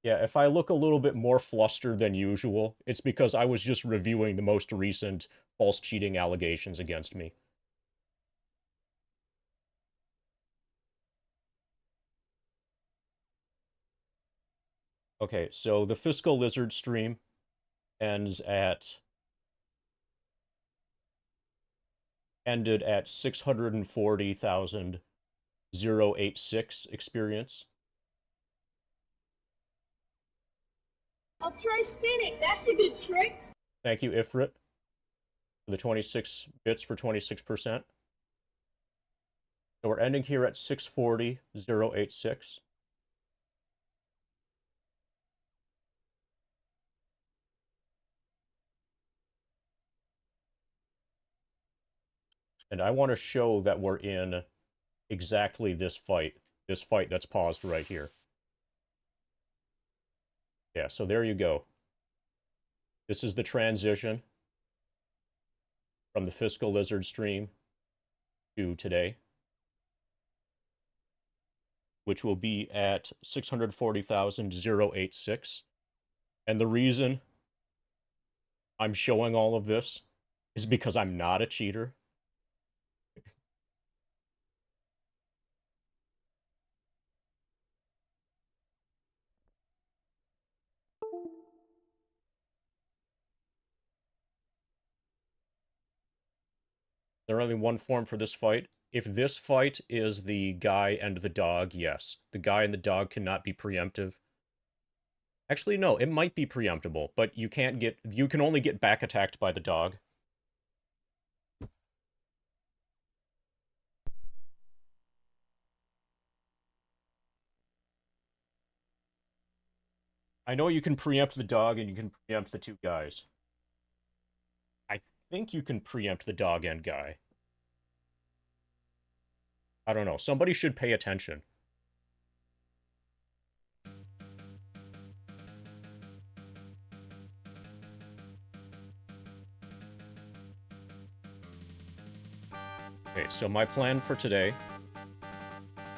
Yeah, if I look a little bit more flustered than usual, it's because I was just reviewing the most recent false cheating allegations against me. Okay, so the Fiscal Lizard stream ends at ended at 640,086 experience. I'll try spinning. That's a good trick. Thank you, Ifrit, for the 26 bits for 26%. So we're ending here at 640,086. And I want to show that we're in exactly this fight that's paused right here. Yeah, so there you go. This is the transition from the Fiscal Lizard stream to today, which will be at 640,086. And the reason I'm showing all of this is because I'm not a cheater. There's only one form for this fight. If this fight is the guy and the dog, yes. The guy and the dog cannot be preemptive. Actually, no, it might be preemptible, but you can only get back attacked by the dog. I know you can preempt the dog and you can preempt the two guys. I think you can preempt the dog and guy. I don't know. Somebody should pay attention. Okay, so my plan for today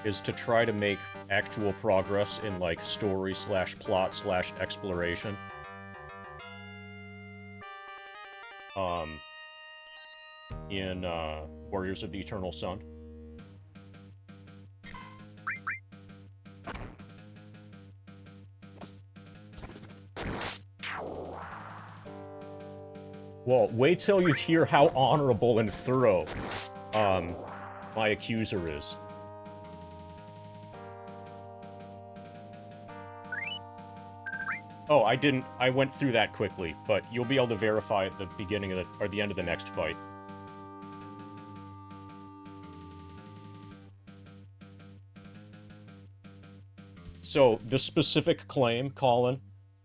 is to try to make actual progress in, like, story slash plot slash exploration. In Warriors of the Eternal Sun. Well, wait till you hear how honorable and thorough my accuser is. Oh, I went through that quickly, but you'll be able to verify at the beginning of or the end of the next fight. So, the specific claim, Colin,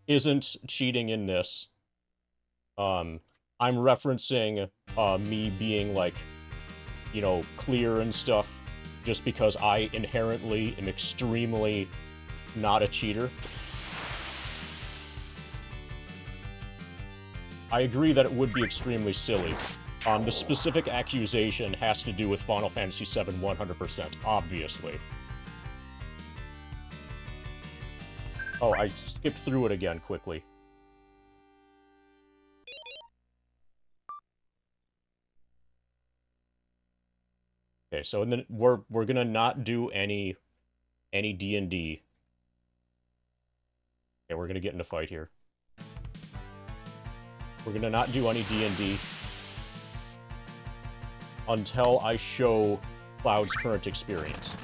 isn't cheating in this. I'm referencing me being, like, you know, clear and stuff, just because I inherently am extremely not a cheater. I agree that it would be extremely silly. The specific accusation has to do with Final Fantasy VII 100%, obviously. Oh, I skipped through it again quickly. Okay, so then we're gonna not do any D&D. Okay, we're gonna get in a fight here. We're gonna not do any D&D until I show Cloud's current experience.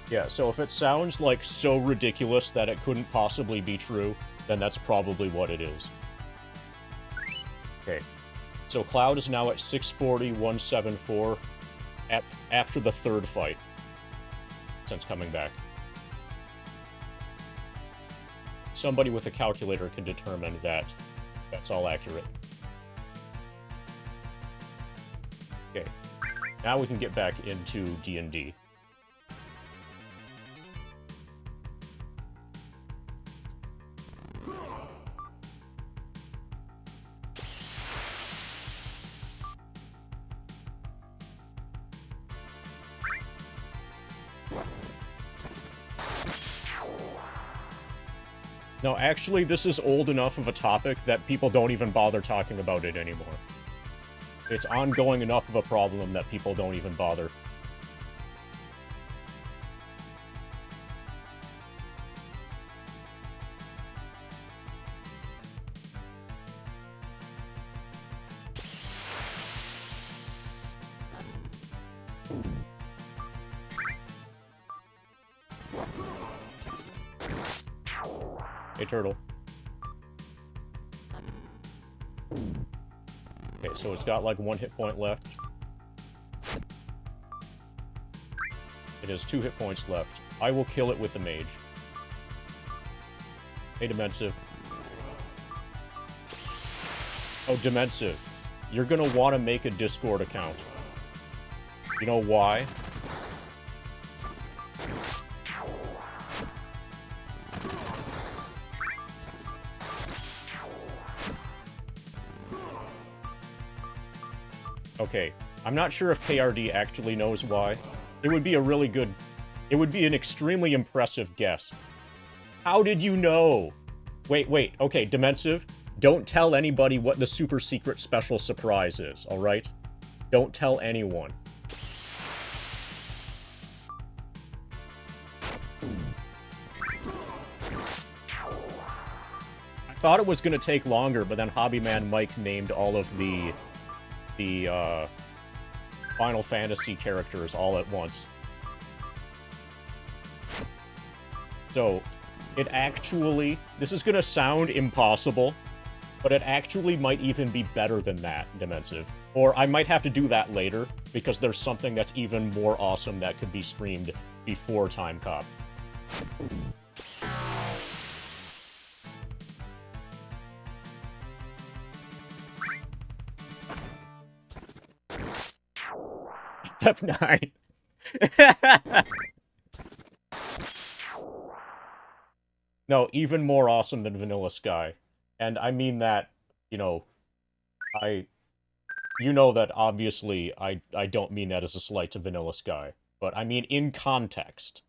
Yeah, so if it sounds like so ridiculous that it couldn't possibly be true, then that's probably what it is. Okay, so Cloud is now at 640, 174 after the third fight since coming back. Somebody with a calculator can determine that that's all accurate. Okay, now we can get back into D&D. No, actually, this is old enough of a topic that people don't even bother talking about it anymore. It's ongoing enough of a problem that people don't even bother. Hey, turtle. Okay, so it's got like 1 hit point left. It has 2 hit points left. I will kill it with a mage. Hey, Dimensive. Oh, Dimensive. You're gonna want to make a Discord account. You know why? Okay, I'm not sure if KRD actually knows why. It would be a really good... It would be an extremely impressive guess. How did you know? Wait, okay, Dimensive, don't tell anybody what the super secret special surprise is, alright? Don't tell anyone. I thought it was gonna take longer, but then Hobbyman Mike named all of the Final Fantasy characters all at once. So, it actually... This is gonna sound impossible, but it actually might even be better than that, Dimensive. Or I might have to do that later, because there's something that's even more awesome that could be streamed before Time Cop. F9. No, even more awesome than Vanilla Sky. And I mean that, you know, you know that obviously I don't mean that as a slight to Vanilla Sky. But I mean in context.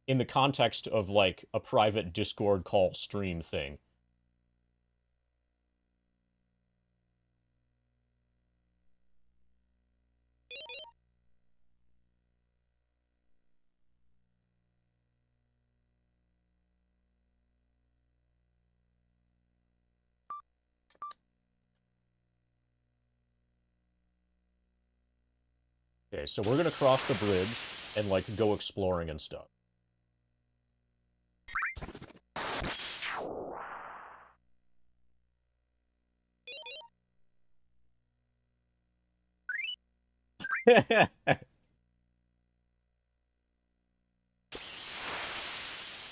In the context of, like, a private Discord call stream thing. Okay, so we're gonna cross the bridge and, like, go exploring and stuff.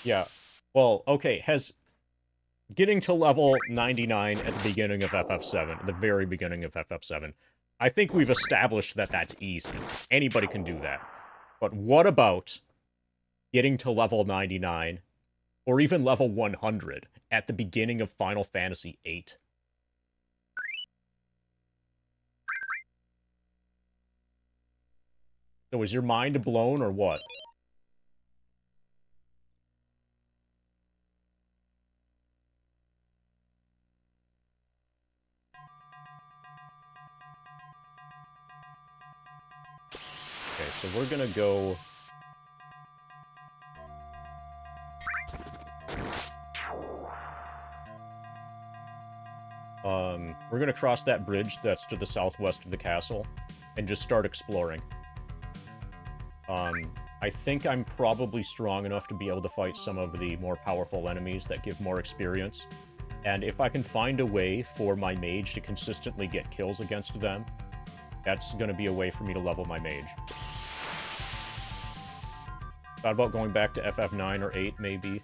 Yeah. Well, okay, getting to level 99 at the beginning of FF7, the very beginning of FF7, I think we've established that that's easy. Anybody can do that. But what about getting to level 99, or even level 100, at the beginning of Final Fantasy VIII? So is your mind blown, or what? Okay, so we're gonna go... we're gonna cross that bridge that's to the southwest of the castle, and just start exploring. I think I'm probably strong enough to be able to fight some of the more powerful enemies that give more experience. And if I can find a way for my mage to consistently get kills against them, that's gonna be a way for me to level my mage. Thought about going back to FF9 or 8, maybe.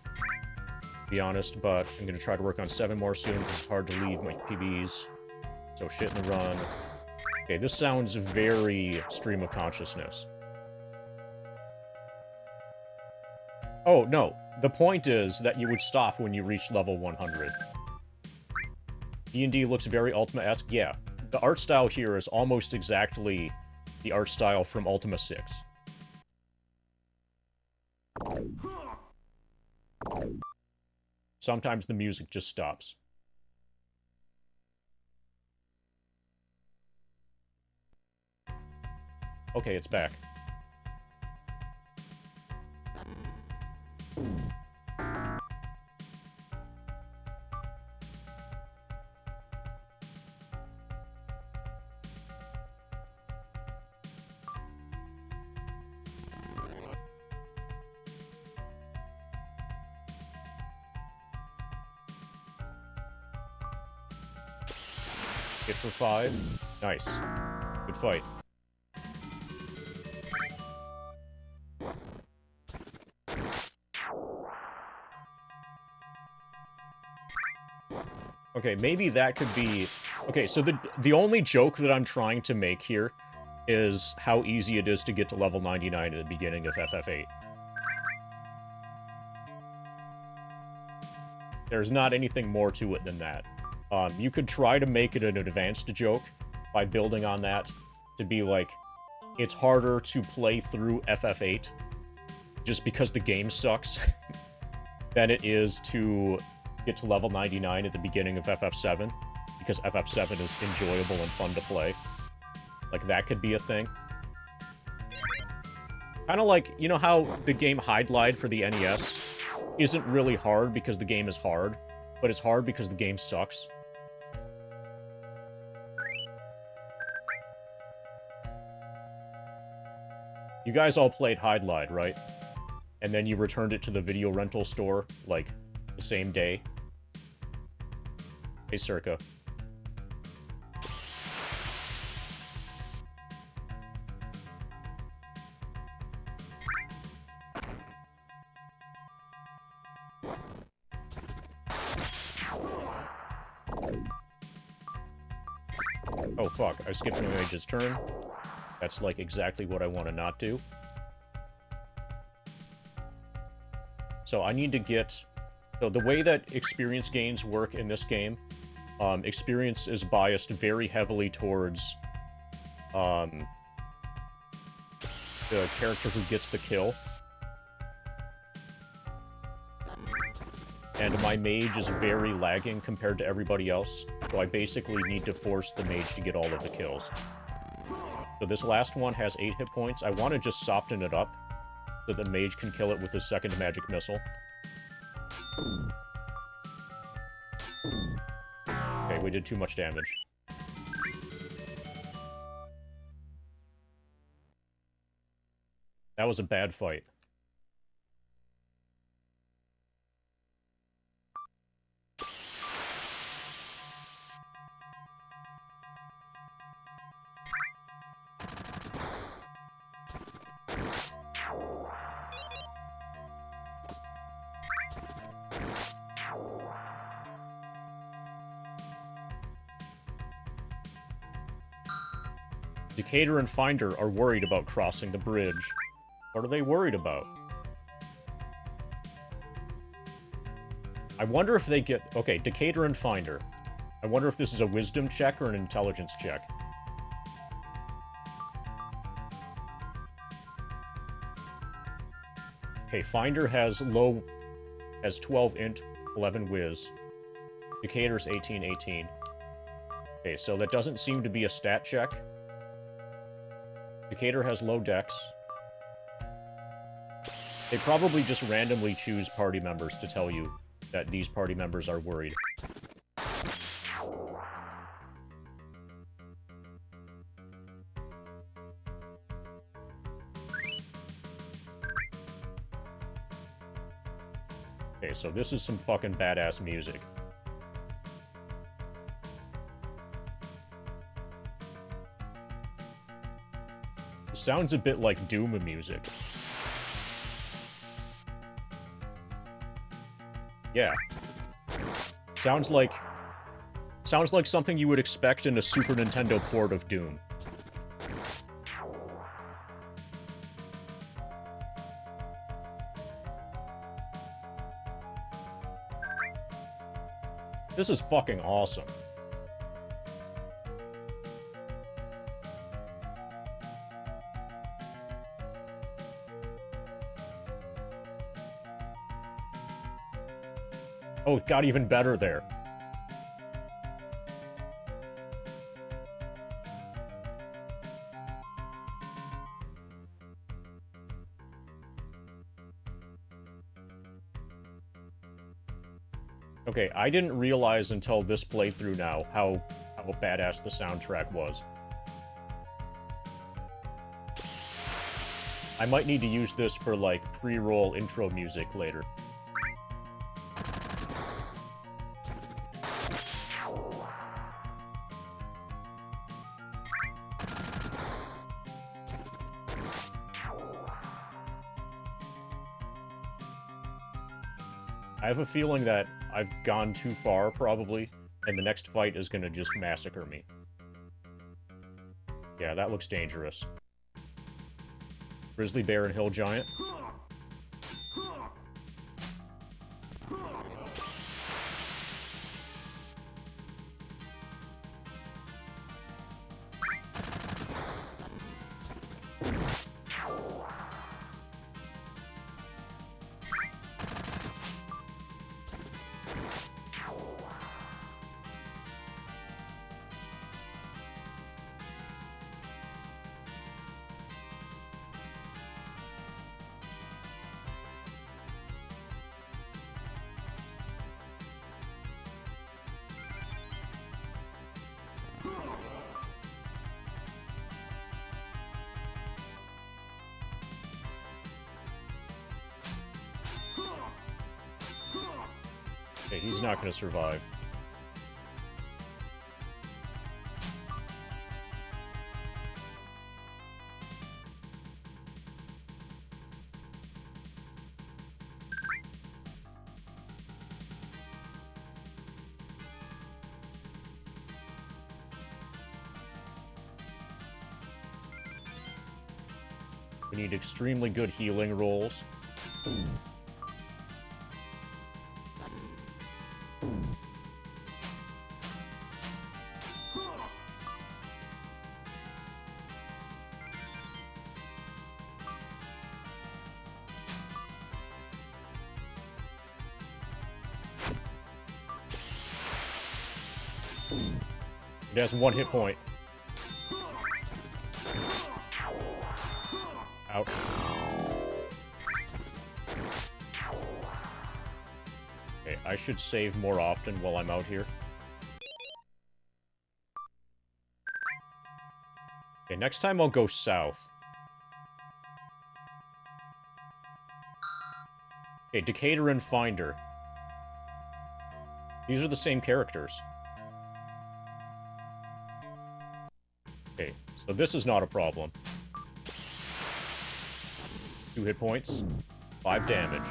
To be honest, but I'm gonna try to work on 7 more soon, because it's hard to leave my PBs. So shit in the run. Okay, this sounds very stream of consciousness. Oh, no. The point is that you would stop when you reach level 100. D&D looks very Ultima-esque. Yeah. The art style here is almost exactly the art style from Ultima 6. Sometimes the music just stops. Okay, it's back. Hit for 5. Nice. Good fight. Okay, maybe that could be... Okay, so the only joke that I'm trying to make here is how easy it is to get to level 99 at the beginning of FF8. There's not anything more to it than that. You could try to make it an advanced joke by building on that to be like, it's harder to play through FF8 just because the game sucks than it is to get to level 99 at the beginning of FF7 because FF7 is enjoyable and fun to play. Like, that could be a thing. Kind of like, you know how the game Hide Glide for the NES isn't really hard because the game is hard, but it's hard because the game sucks? You guys all played Hide Glide, right? And then you returned it to the video rental store, like, the same day. Hey, Circa. Oh, fuck. I skipped my mage's turn. That's, like, exactly what I want to not do. So I need to get... So the way that experience gains work in this game, experience is biased very heavily towards the character who gets the kill. And my mage is very lagging compared to everybody else, so I basically need to force the mage to get all of the kills. So this last one has 8 hit points. I want to just soften it up so that the mage can kill it with his second magic missile. Okay, we did too much damage. That was a bad fight. Decatur and Finder are worried about crossing the bridge. What are they worried about? I wonder if they get... Okay, Decatur and Finder. I wonder if this is a wisdom check or an intelligence check. Okay, Finder has 12 int, 11 whiz. Decatur's 18. Okay, so that doesn't seem to be a stat check. Decatur has low dex. They probably just randomly choose party members to tell you that these party members are worried. Okay, so this is some fucking badass music. It sounds a bit like Doom music. Yeah. Sounds like something you would expect in a Super Nintendo port of Doom. This is fucking awesome. Oh, it got even better there. Okay, I didn't realize until this playthrough now how badass the soundtrack was. I might need to use this for, like, pre-roll intro music later. I have a feeling that I've gone too far, probably, and the next fight is gonna just massacre me. Yeah, that looks dangerous. Grizzly Bear and Hill Giant. Okay, he's not gonna survive. We need extremely good healing rolls. It has 1 hit point. Ouch. Okay, I should save more often while I'm out here. Okay, next time I'll go south. Okay, Decatur and Finder. These are the same characters. Okay, so this is not a problem. 2 hit points, 5 damage.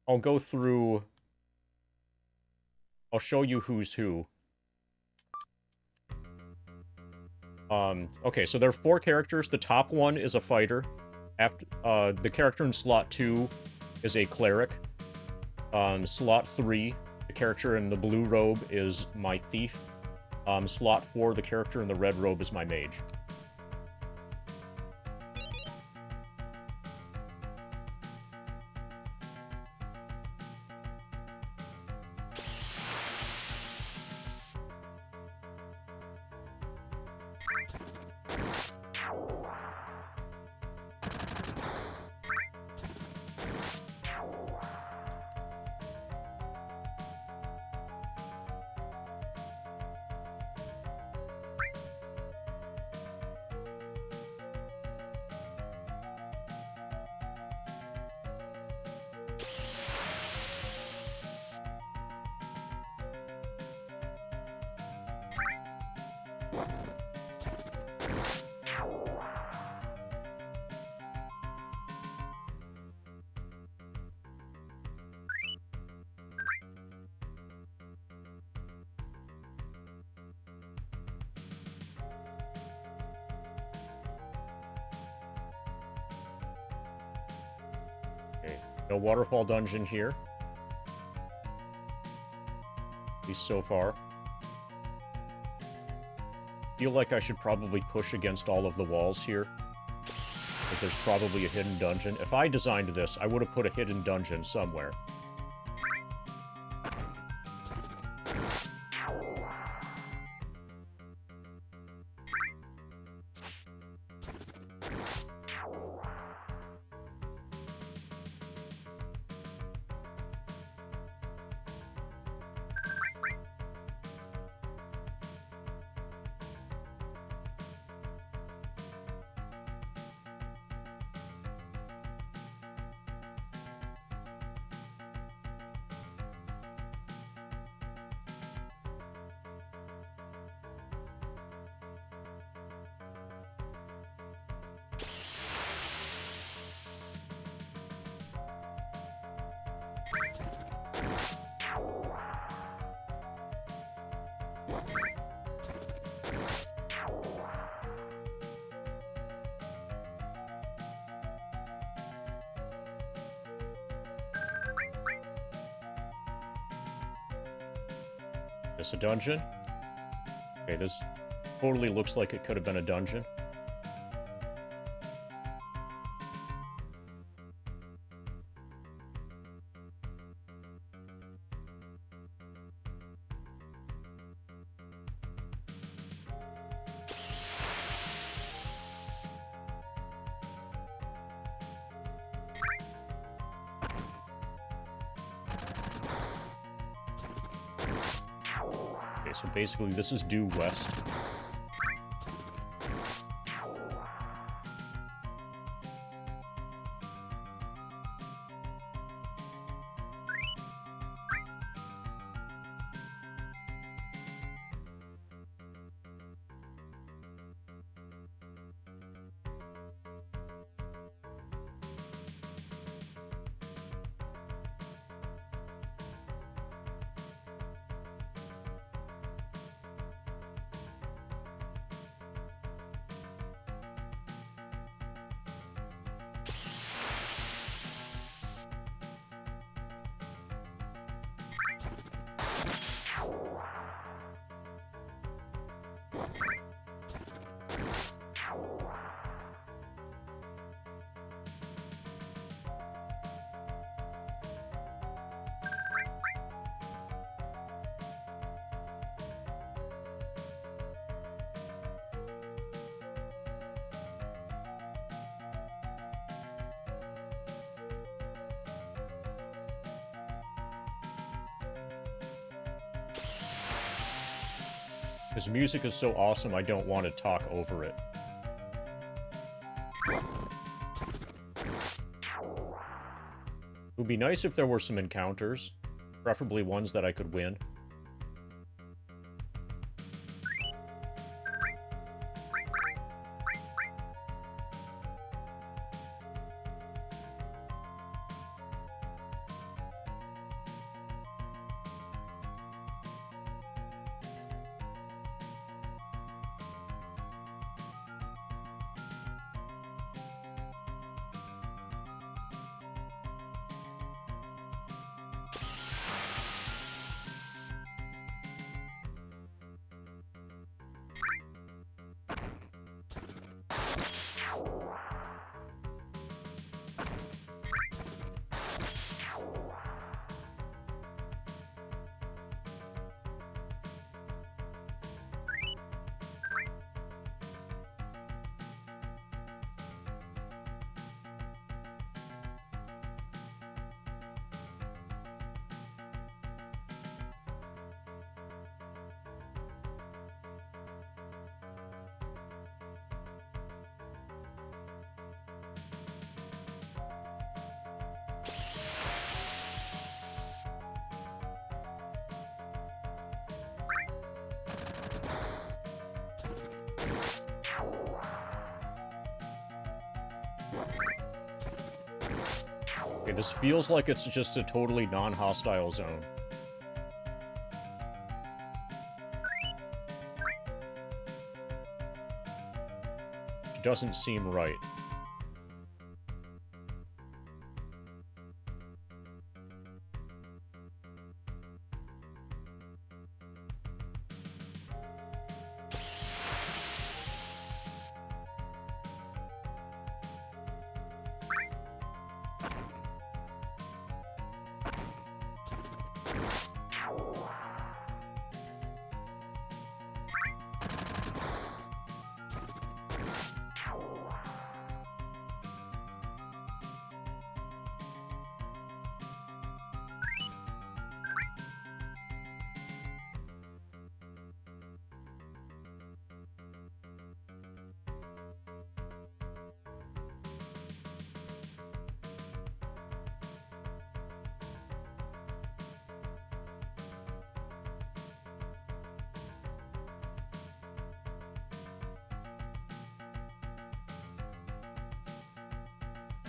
I'll go through... I'll show you who's who. Okay, so there are 4 characters. The top one is a fighter. After, the character in slot 2 is a cleric. Slot 3, the character in the blue robe is my thief. Slot 4, the character in the red robe is my mage. No waterfall dungeon here. At least so far. Feel like I should probably push against all of the walls here. Because there's probably a hidden dungeon. If I designed this, I would have put a hidden dungeon somewhere. This a dungeon? Okay, this totally looks like it could have been a dungeon. So basically, this is due west. His music is so awesome, I don't want to talk over it. It would be nice if there were some encounters, preferably ones that I could win. Okay, this feels like it's just a totally non-hostile zone. Which doesn't seem right.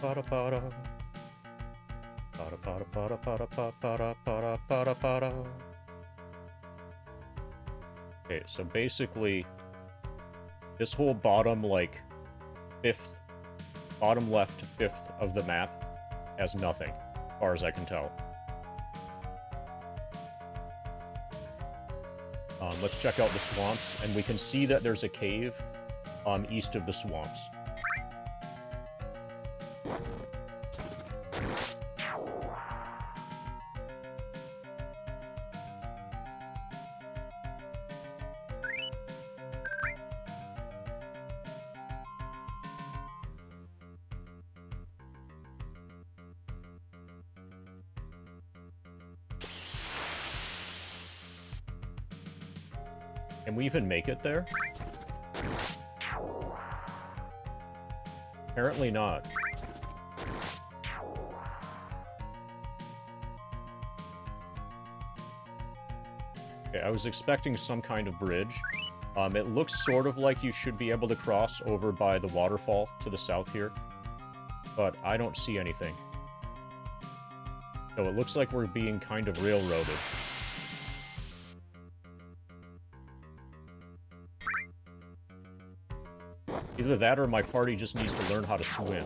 Pada pada. Pada pada pada pada pada pada pada pada. Okay, so basically, this whole bottom, like, bottom left fifth of the map has nothing, as far as I can tell. Let's check out the swamps, and we can see that there's a cave east of the swamps. Can we even make it there? Apparently not. Okay, I was expecting some kind of bridge. It looks sort of like you should be able to cross over by the waterfall to the south here, but I don't see anything. So it looks like we're being kind of railroaded. Either that or my party just needs to learn how to swim.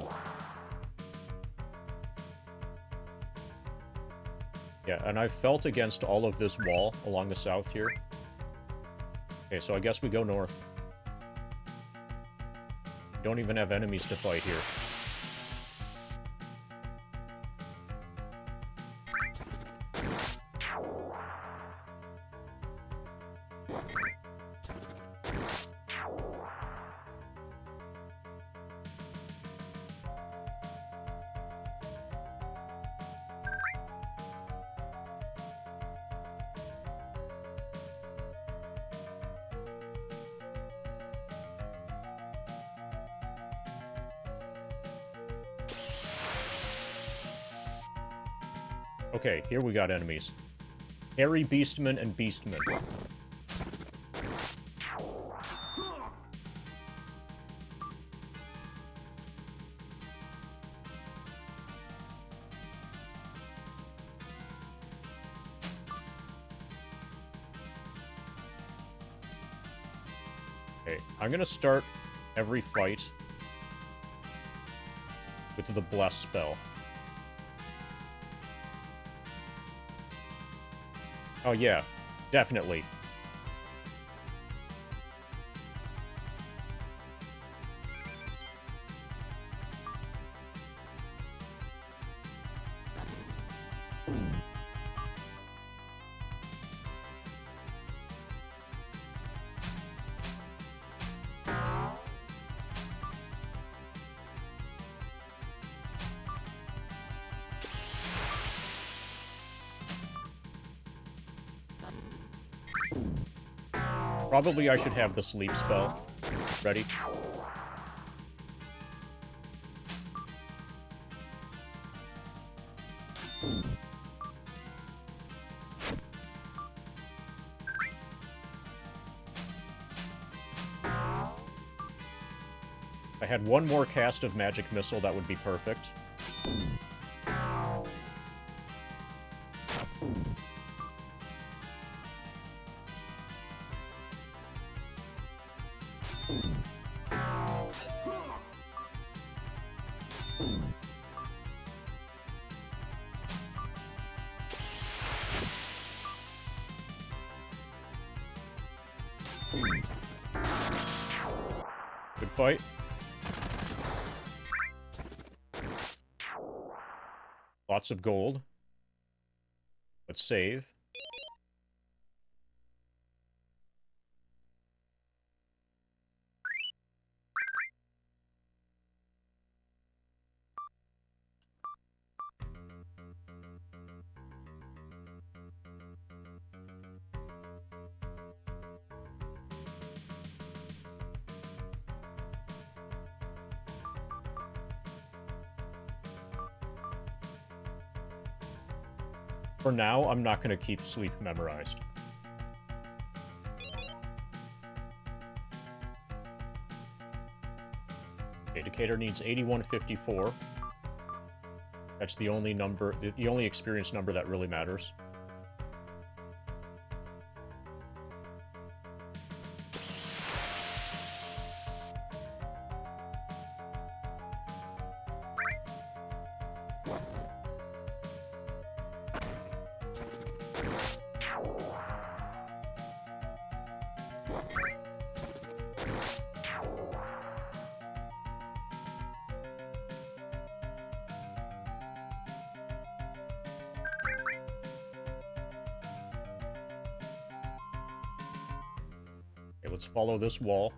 Yeah, and I felt against all of this wall along the south here. Okay, so I guess we go north. We don't even have enemies to fight here. Okay, here we got enemies. Hairy Beastman and Beastman. Okay, I'm gonna start every fight with the Bless spell. Oh yeah, definitely. Probably I should have the sleep spell ready. If I had one more cast of Magic Missile, that would be perfect. Good fight. Lots of gold. Let's save. For now, I'm not going to keep sleep memorized. Indicator needs 8154. That's the only number, the only experience number that really matters. Okay, let's follow this wall.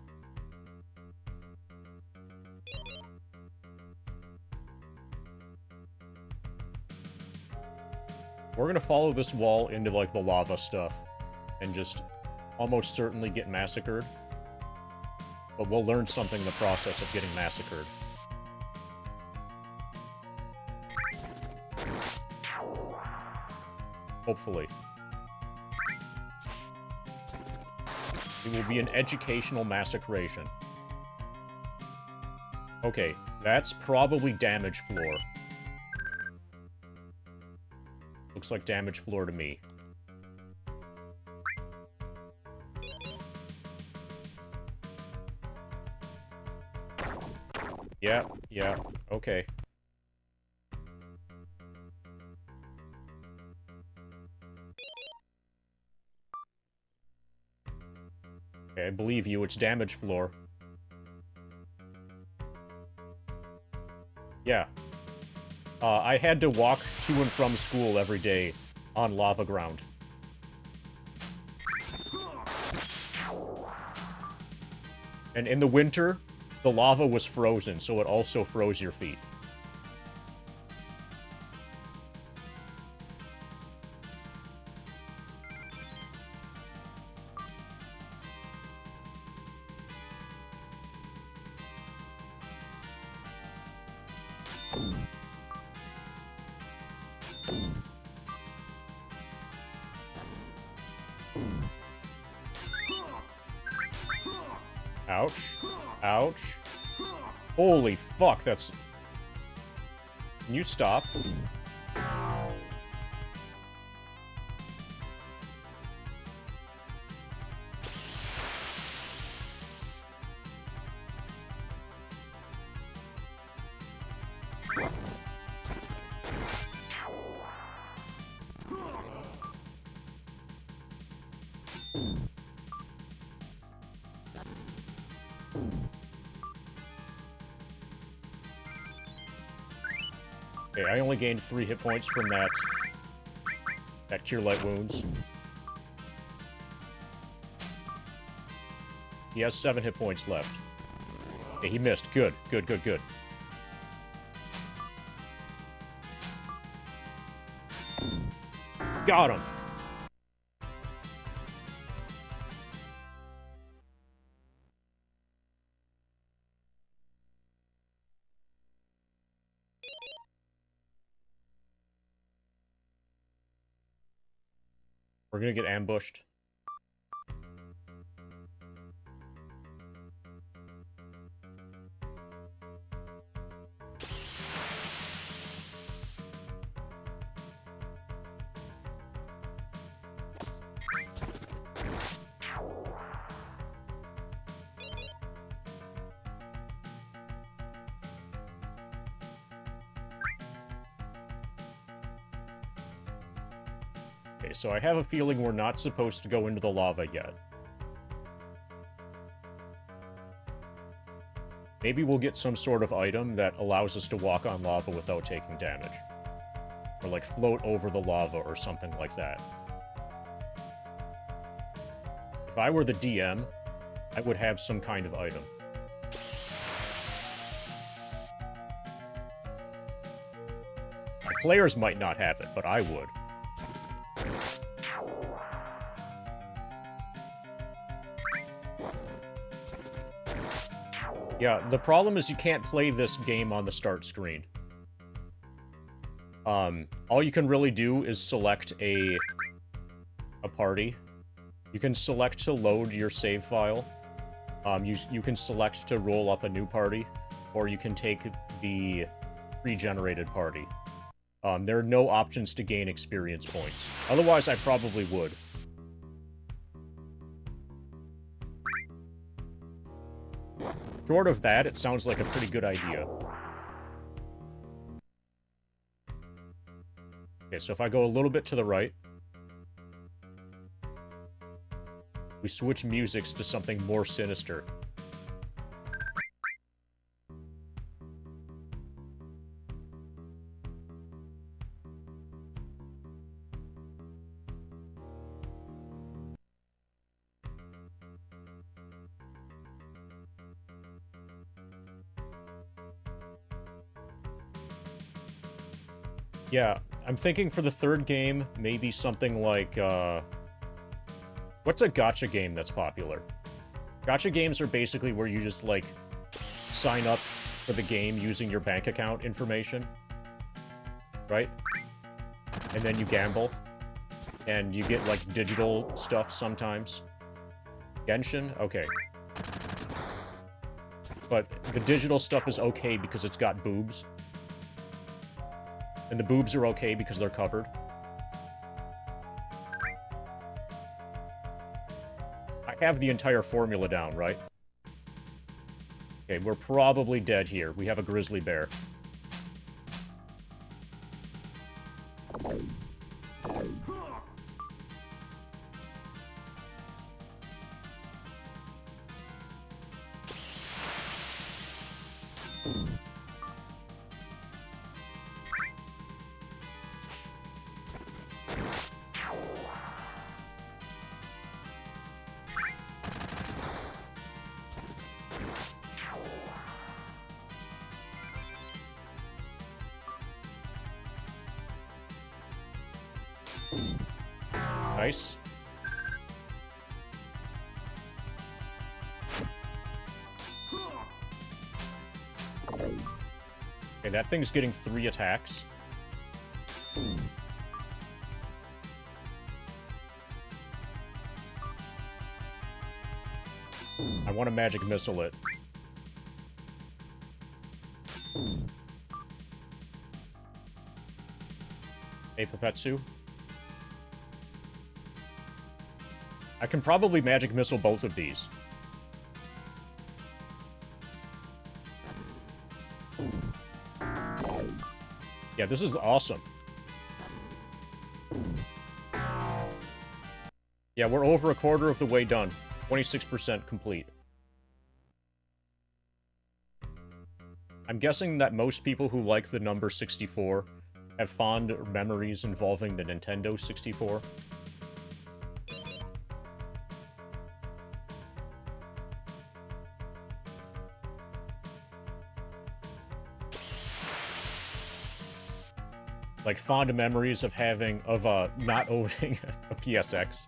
We're gonna follow this wall into, like, the lava stuff, and just almost certainly get massacred. But we'll learn something in the process of getting massacred. Hopefully. It will be an educational massacration. Okay, that's probably damage floor. Looks like damage floor to me. Yeah, okay. Okay, I believe you, it's damage floor. Yeah. I had to walk to and from school every day on lava ground. And in the winter, the lava was frozen, so it also froze your feet. Ouch. Ouch. Holy fuck, that's... Can you stop? Okay, I only gained 3 hit points from that Cure Light Wounds. He has 7 hit points left. Okay, he missed. Good. Good. Got him! We're gonna get ambushed. Okay, so I have a feeling we're not supposed to go into the lava yet. Maybe we'll get some sort of item that allows us to walk on lava without taking damage. Or, like, float over the lava or something like that. If I were the DM, I would have some kind of item. My players might not have it, but I would. Yeah, the problem is you can't play this game on the start screen. All you can really do is select a party. You can select to load your save file. You can select to roll up a new party, or you can take the pre-generated party. There are no options to gain experience points. Otherwise, I probably would. Short of that, it sounds like a pretty good idea. Okay, so if I go a little bit to the right, we switch musics to something more sinister. Yeah, I'm thinking for the third game, maybe something like, what's a gacha game that's popular? Gacha games are basically where you just, like, sign up for the game using your bank account information, right? And then you gamble, and you get, like, digital stuff sometimes. Genshin? Okay. But the digital stuff is okay because it's got boobs. And the boobs are okay because they're covered. I have the entire formula down, right? Okay, we're probably dead here. We have a grizzly bear. Nice. Okay, that thing's getting 3 attacks. I want to magic missile it. Hey, Pepetsu. I can probably magic missile both of these. Yeah, this is awesome. Yeah, we're over a quarter of the way done. 26% complete. I'm guessing that most people who like the number 64 have fond memories involving the Nintendo 64. Like, fond memories of having, not owning a PSX.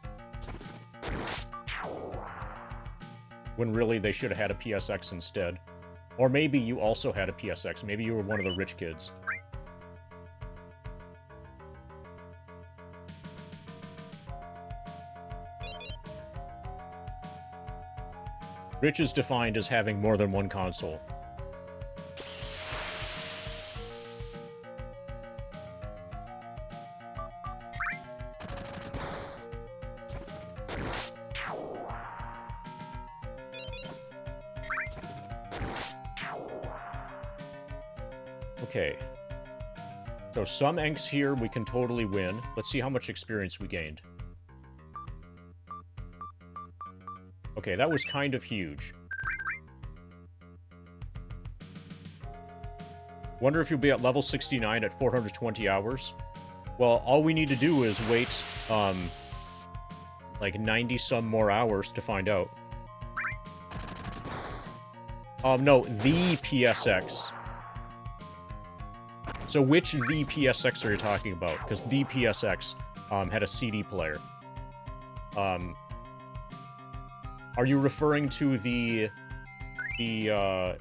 When really they should have had a PSX instead. Or maybe you also had a PSX. Maybe you were one of the rich kids. Rich is defined as having more than one console. Okay. So some Enks here we can totally win. Let's see how much experience we gained. Okay, that was kind of huge. Wonder if you'll be at level 69 at 420 hours. Well, all we need to do is wait, like 90-some more hours to find out. No, the PSX. So which the PSX are you talking about? Because the PSX had a CD player. Are you referring to the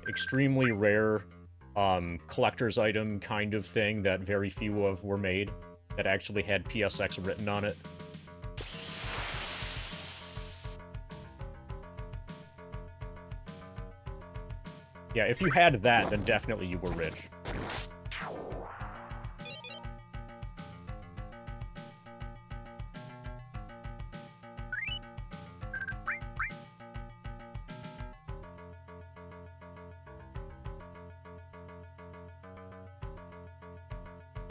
extremely rare collector's item kind of thing that very few of were made that actually had PSX written on it? Yeah, if you had that, then definitely you were rich.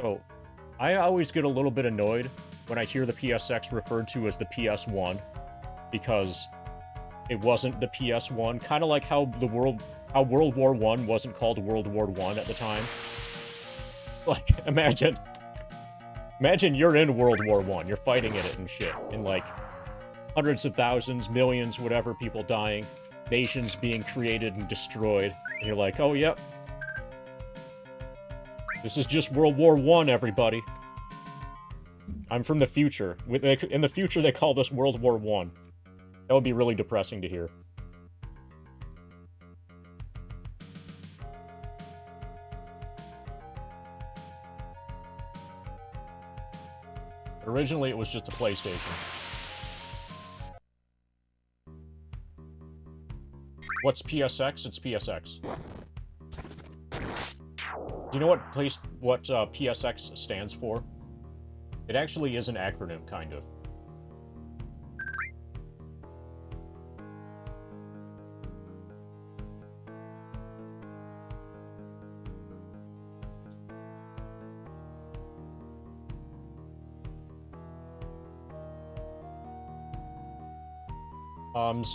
So, I always get a little bit annoyed when I hear the PSX referred to as the PS1, because it wasn't the PS1. Kind of like how World War I wasn't called World War I at the time. Like, imagine you're in World War I, you're fighting in it and shit, and like, hundreds of thousands, millions, whatever, people dying, nations being created and destroyed, and you're like, oh, yep. This is just World War I, everybody. I'm from the future. In the future, they call this World War I. That would be really depressing to hear. Originally, it was just a PlayStation. What's PSX? It's PSX. Do you know what PSX stands for? It actually is an acronym, kind of.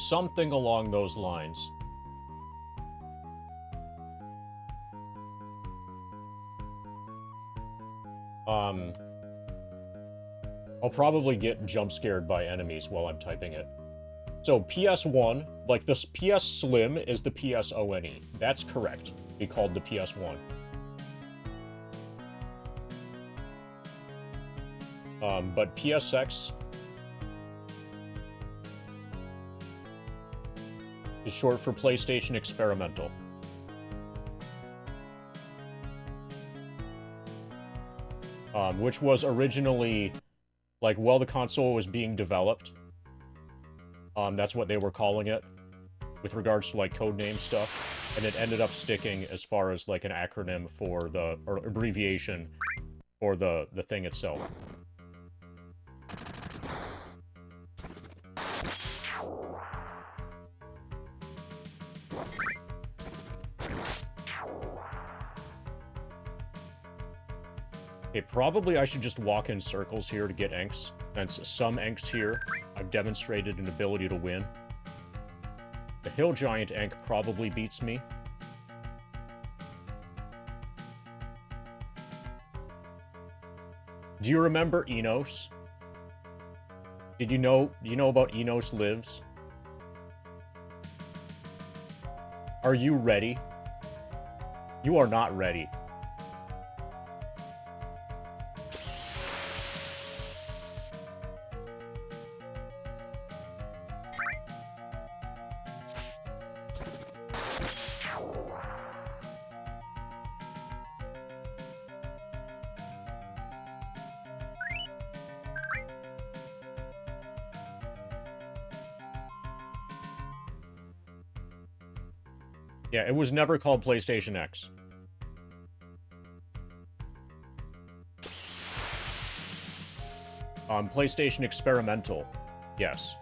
Something along those lines. I'll probably get jump scared by enemies while I'm typing it. So PS1, like this PS Slim is the PSONE. That's correct. Be called the PS1. But PSX is short for PlayStation Experimental. Which was originally, like, while the console was being developed, that's what they were calling it, with regards to, like, codename stuff, and it ended up sticking as far as, like, an acronym for the, or abbreviation for the thing itself. Okay, probably I should just walk in circles here to get Enks. Since some Enks here, I've demonstrated an ability to win. The Hill Giant Enk probably beats me. Do you remember Enos? Do you know about Enos Lives? Are you ready? You are not ready. Yeah, it was never called PlayStation X. PlayStation Experimental. Yes.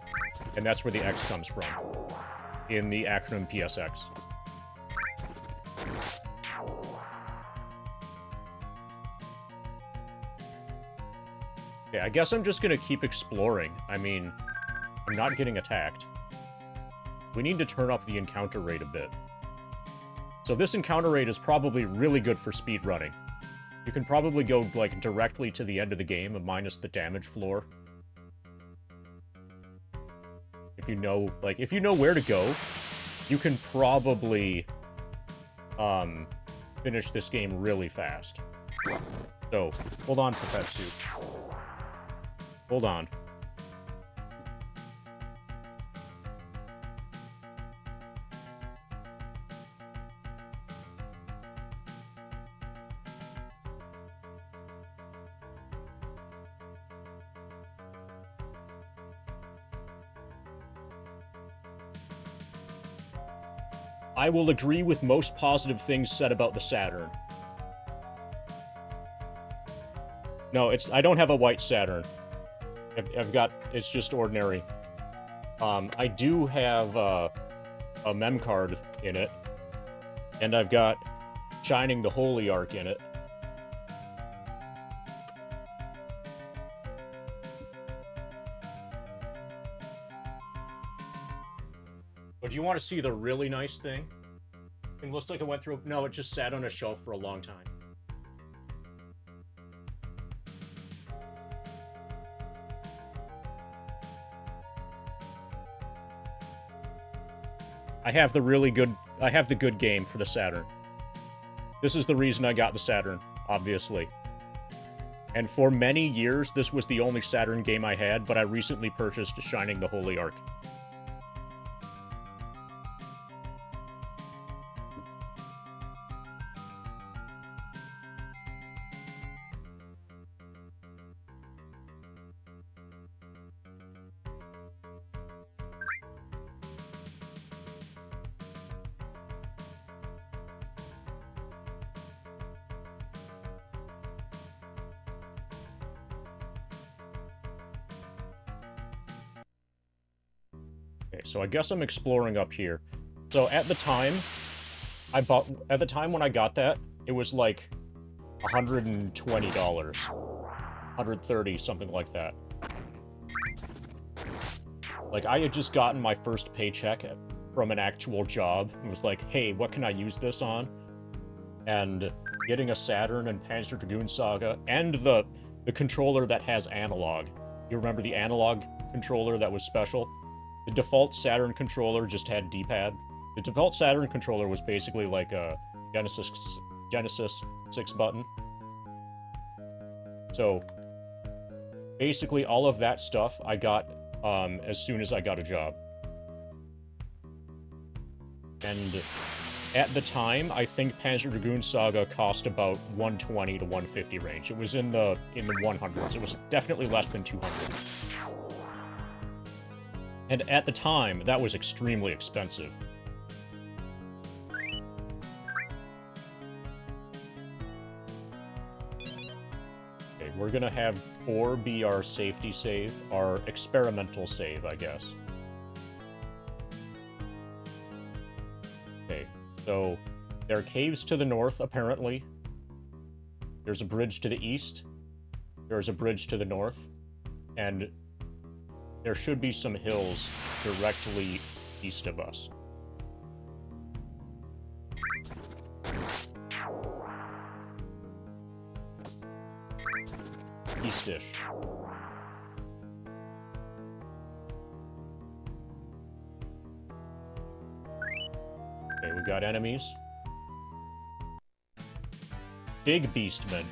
And that's where the X comes from. In the acronym PSX. Okay, I guess I'm just gonna keep exploring. I mean, I'm not getting attacked. We need to turn up the encounter rate a bit. So this encounter rate is probably really good for speedrunning. You can probably go, like, directly to the end of the game, minus the damage floor. If you know, like, if you know where to go, you can probably, finish this game really fast. So, hold on, Pepetsu. Hold on. I will agree with most positive things said about the Saturn. No, I don't have a white Saturn. I've got, it's just ordinary. I do have a mem card in it, and I've got Shining the Holy Arc in it. do you want to see the really nice thing? It looks like it went through... No, it just sat on a shelf for a long time. I have the good game for the Saturn. This is the reason I got the Saturn, obviously. And for many years, this was the only Saturn game I had, but I recently purchased Shining the Holy Ark. So I guess I'm exploring up here. So at the time when I got that, it was like $120, $130, something like that. Like, I had just gotten my first paycheck from an actual job. It was like, hey, what can I use this on? And getting a Saturn and Panzer Dragoon Saga, and the controller that has analog. You remember the analog controller that was special? The default Saturn controller just had D-pad. The default Saturn controller was basically like a Genesis 6-button. So, basically all of that stuff I got as soon as I got a job. And at the time, I think Panzer Dragoon Saga cost about 120 to 150 range. It was in the 100s. It was definitely less than 200. And at the time, that was extremely expensive. Okay, we're gonna have 4 be our safety save, our experimental save, I guess. Okay, so there are caves to the north, apparently. There's a bridge to the east. There's a bridge to the north. And there should be some hills directly east of us. Eastish. Okay, we got enemies. Big beastmen.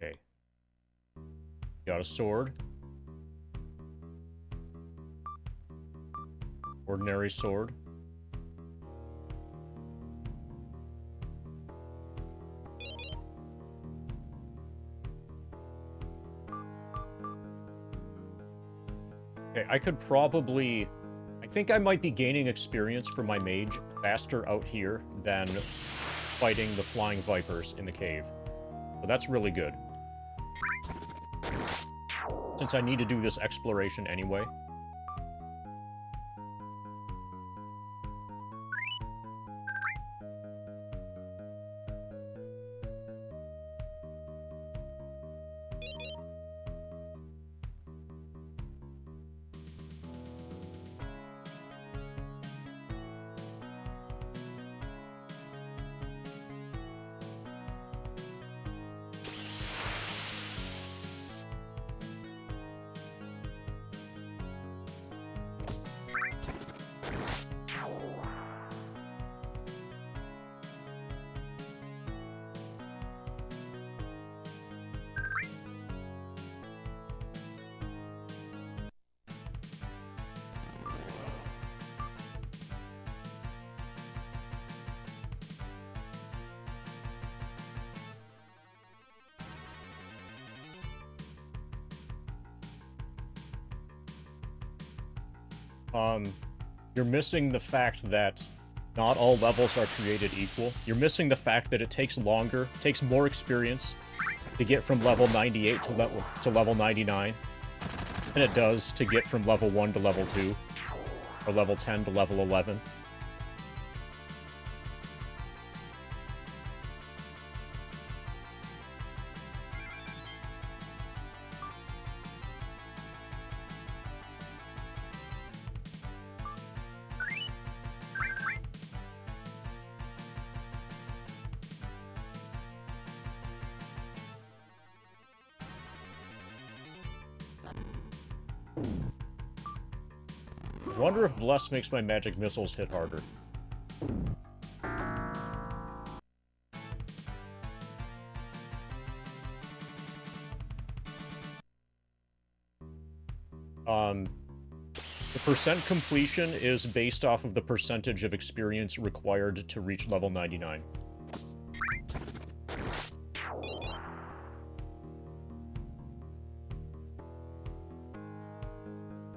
Okay. Got a sword. Ordinary sword. Okay, I could probably... I think I might be gaining experience for my mage faster out here than fighting the flying vipers in the cave. So that's really good. Since I need to do this exploration anyway. you're missing the fact that not all levels are created equal. You're missing the fact that it takes longer, takes more experience to get from level 98 to level 99 than it does to get from level 1 to level 2, or level 10 to level 11. I wonder if Bless makes my magic missiles hit harder. The percent completion is based off of the percentage of experience required to reach level 99.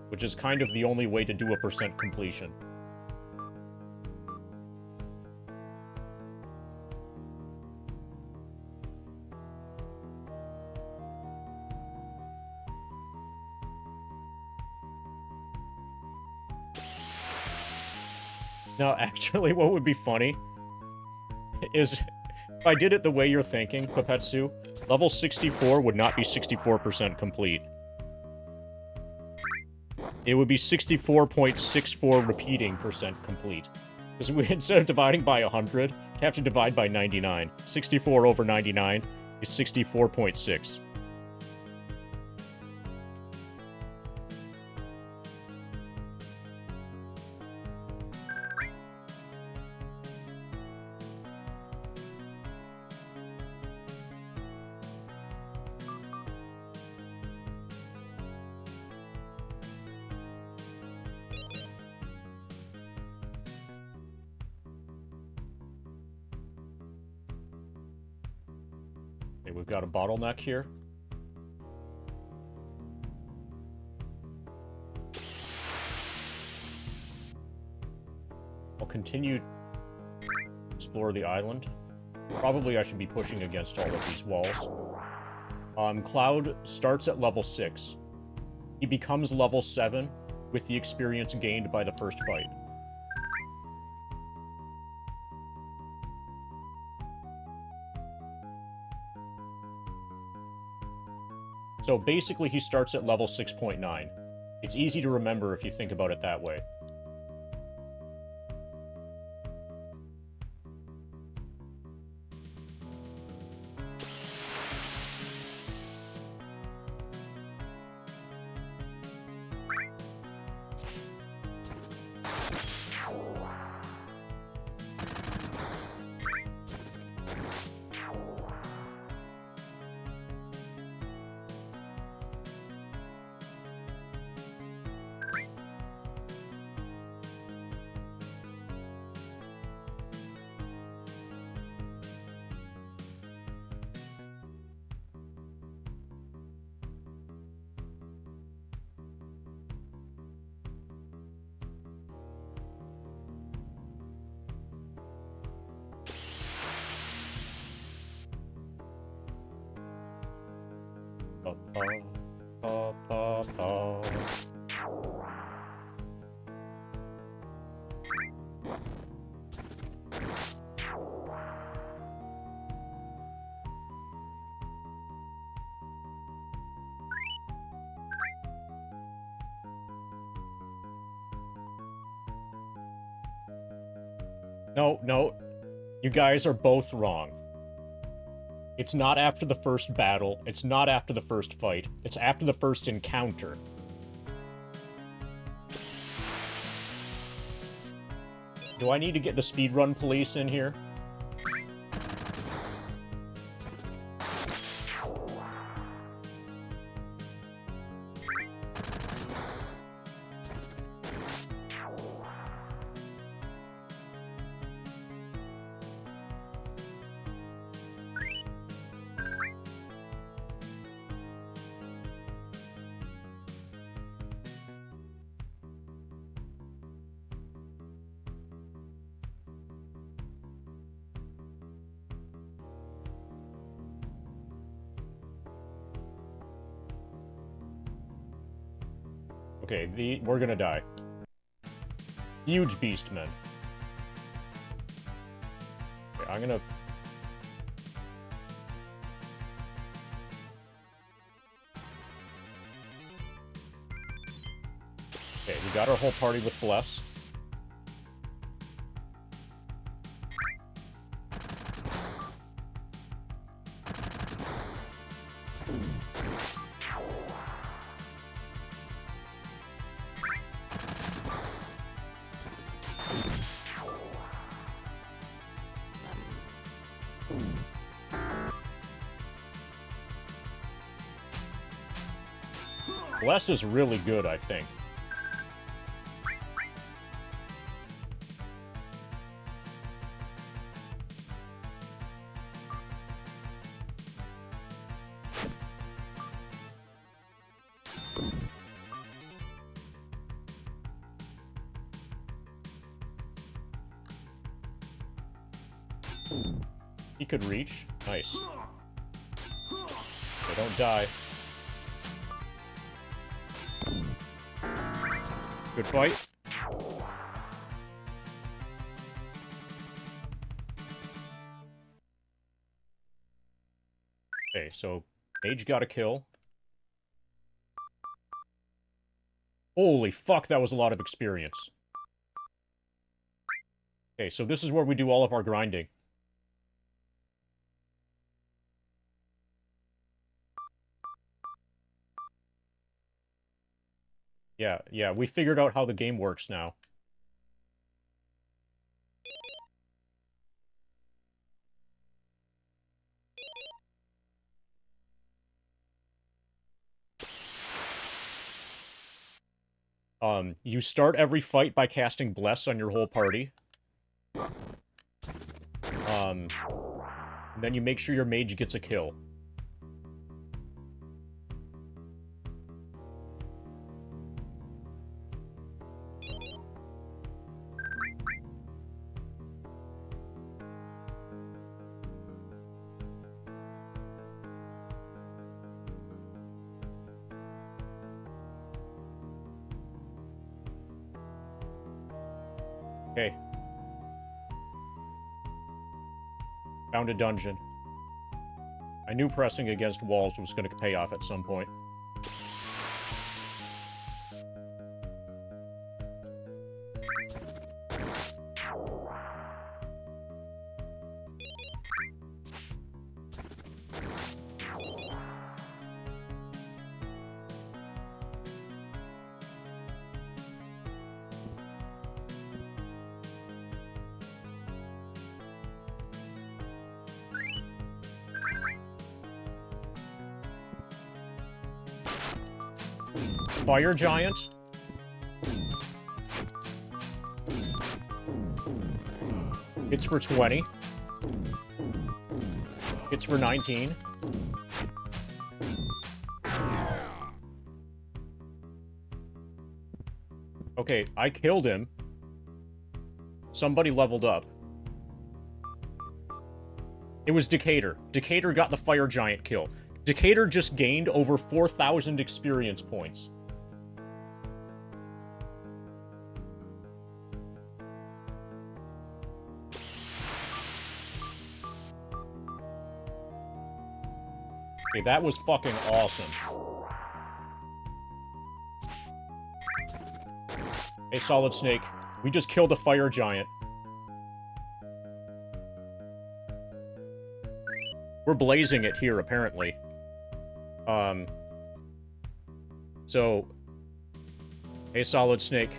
Which is kind of the only way to do a percent completion. Now, actually, what would be funny is if I did it the way you're thinking, Pepetsu, level 64 would not be 64% complete. It would be 64.64 repeating percent complete. Because we, instead of dividing by 100, we have to divide by 99. 64 over 99 is 64.6. Okay, we've got a bottleneck here. I'll continue to explore the island. Probably I should be pushing against all of these walls. Cloud starts at level 6. He becomes level 7 with the experience gained by the first fight. So basically he starts at level 6.9. It's easy to remember if you think about it that way. No, you guys are both wrong. It's not after the first battle, it's not after the first fight, it's after the first encounter. Do I need to get the speedrun police in here? Okay, we're gonna die. Huge beastmen. Okay, I'm gonna... Okay, we got our whole party with Bless. Bless is really good, I think. He could reach. Nice. Okay, don't die. Good fight. Okay, so Mage got a kill. Holy fuck, that was a lot of experience. Okay, so this is where we do all of our grinding. Yeah, we figured out how the game works now. You start every fight by casting Bless on your whole party. And then you make sure your mage gets a kill. Okay. Found a dungeon. I knew pressing against walls was going to pay off at some point. Fire Giant. Hits for 20. Hits for 19. Okay, I killed him. Somebody leveled up. It was Decatur. Decatur got the Fire Giant kill. Decatur just gained over 4,000 experience points. Okay, that was fucking awesome. Hey, Solid Snake. We just killed a Fire Giant. We're blazing it here, apparently. So... Hey, Solid Snake.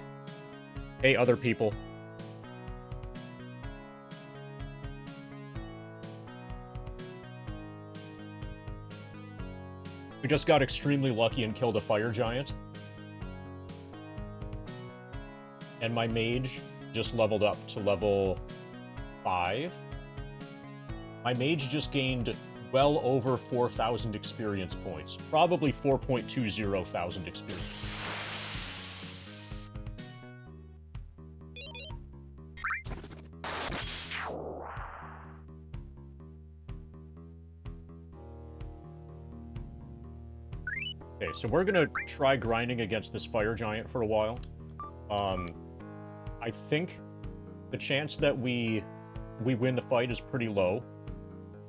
Hey, other people. We just got extremely lucky and killed a Fire Giant. And my mage just leveled up to level 5. My mage just gained well over 4,000 experience points. Probably 4.20 thousand experience. Okay, so we're gonna try grinding against this fire giant for a while. I think the chance that we win the fight is pretty low,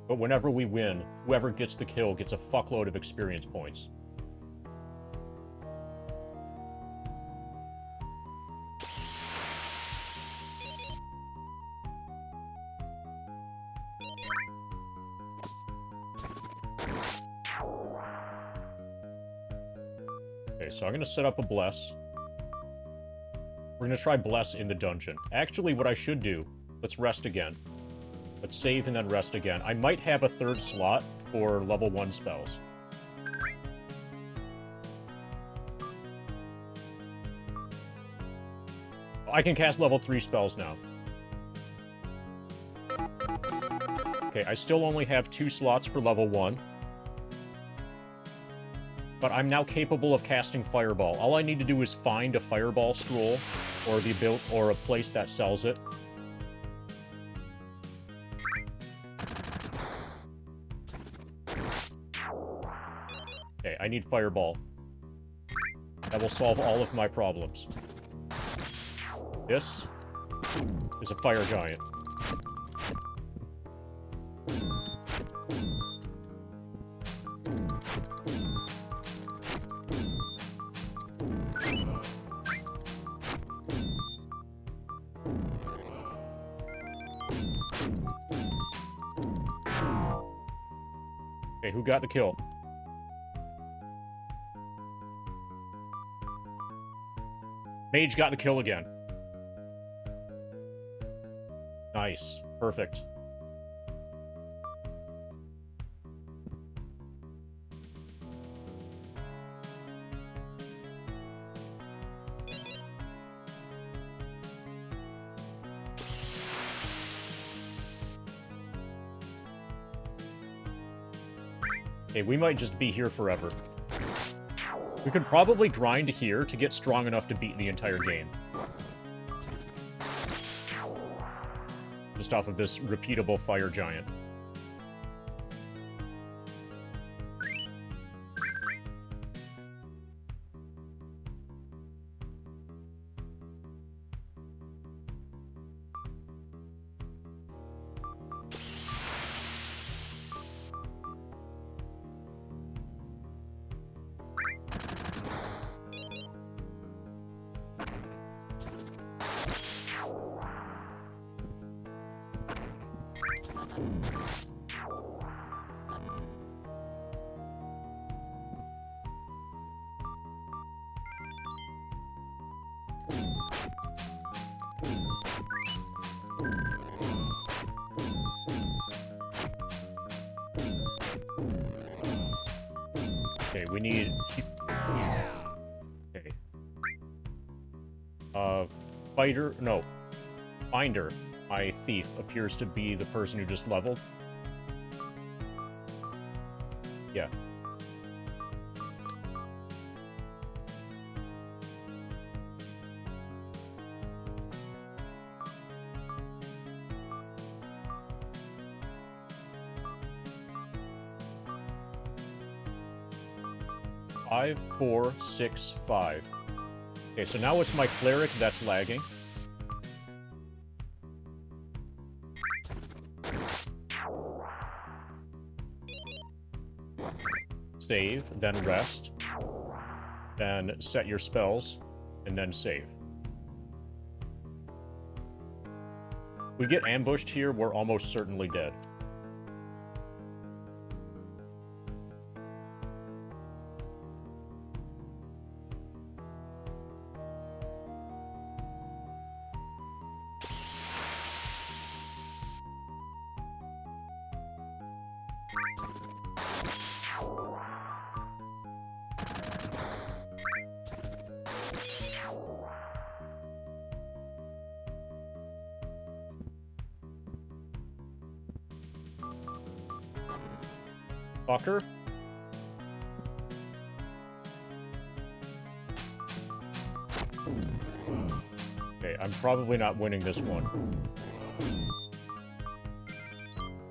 but whenever we win, whoever gets the kill gets a fuckload of experience points. Okay, so I'm gonna set up a bless. We're gonna try bless in the dungeon. Actually, what I should do, let's rest again. Let's save and then rest again. I might have a third slot for level 1 spells. I can cast level 3 spells now. Okay, I still only have 2 slots for level 1. But I'm now capable of casting Fireball. All I need to do is find a Fireball scroll or a place that sells it. Okay, I need Fireball. That will solve all of my problems. This is a fire giant. Okay, who got the kill? Mage got the kill again. Nice. Perfect. Okay, we might just be here forever. We could probably grind here to get strong enough to beat the entire game. Just off of this repeatable fire giant. Okay, we need... Okay. Fighter... No. Finder, my thief, appears to be the person who just leveled. Yeah. Five, 4, 6, 5. Okay, so now it's my cleric that's lagging. Save, then rest. Then set your spells, and then save. If we get ambushed here, we're almost certainly dead. Fucker. Okay, I'm probably not winning this one.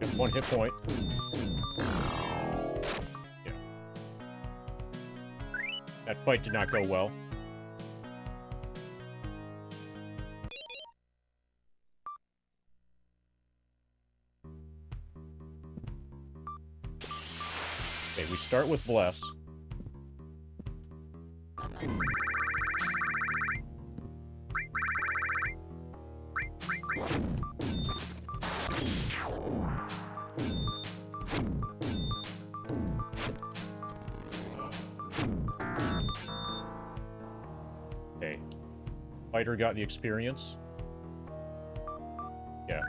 Get 1 hit point. Yeah. That fight did not go well. Okay, we start with Bless. Okay. Fighter got the experience. Yeah.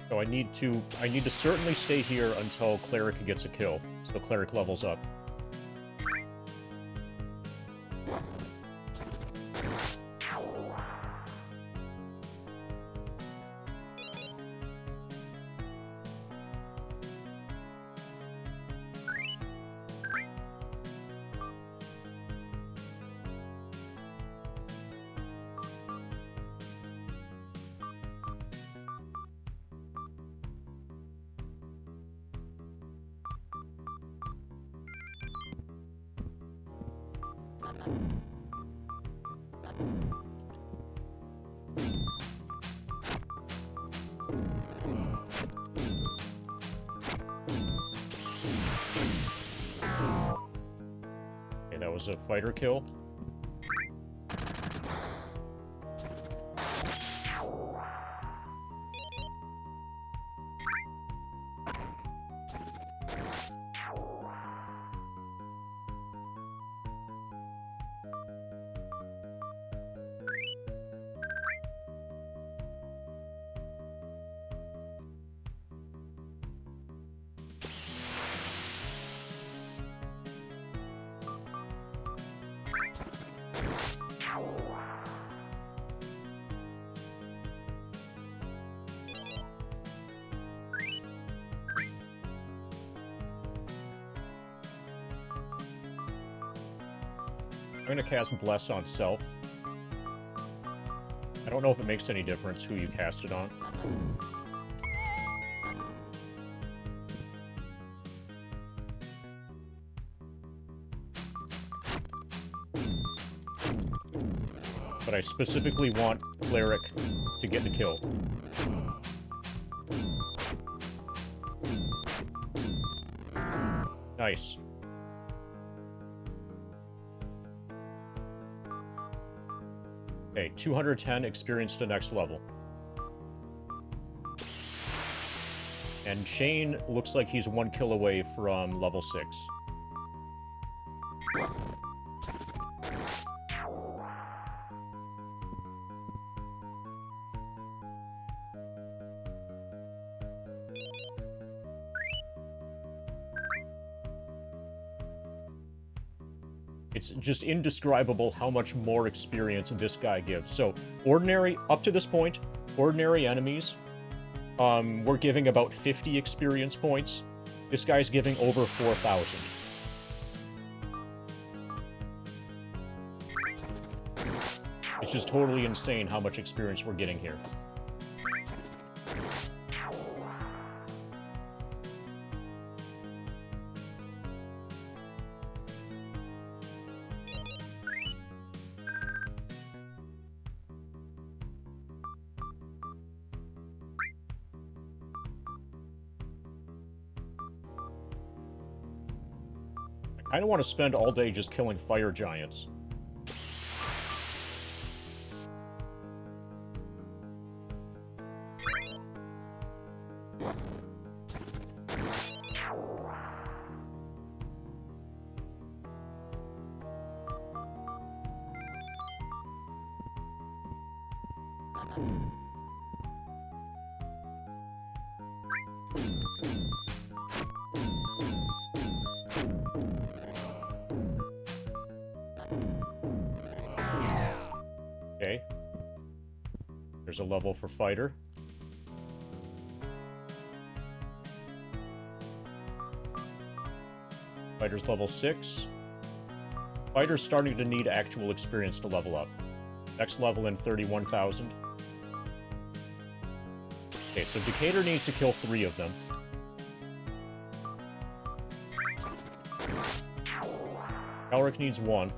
So I need to certainly stay here until Cleric gets a kill. So Cleric levels up. Okay, that was a fighter kill. I'm gonna cast Bless on Self. I don't know if it makes any difference who you cast it on. But I specifically want Cleric to get the kill. Nice. Okay, 210 experience to next level. And Shane looks like he's 1 kill away from level 6. It's just indescribable how much more experience this guy gives. So, ordinary, up to this point, ordinary enemies, we're giving about 50 experience points. This guy's giving over 4,000. It's just totally insane how much experience we're getting here. I kind of want to spend all day just killing fire giants. Okay. There's a level for fighter. Fighter's level 6. Fighter's starting to need actual experience to level up. Next level in 31,000. Okay, so Decatur needs to kill 3 of them. Elric needs 1.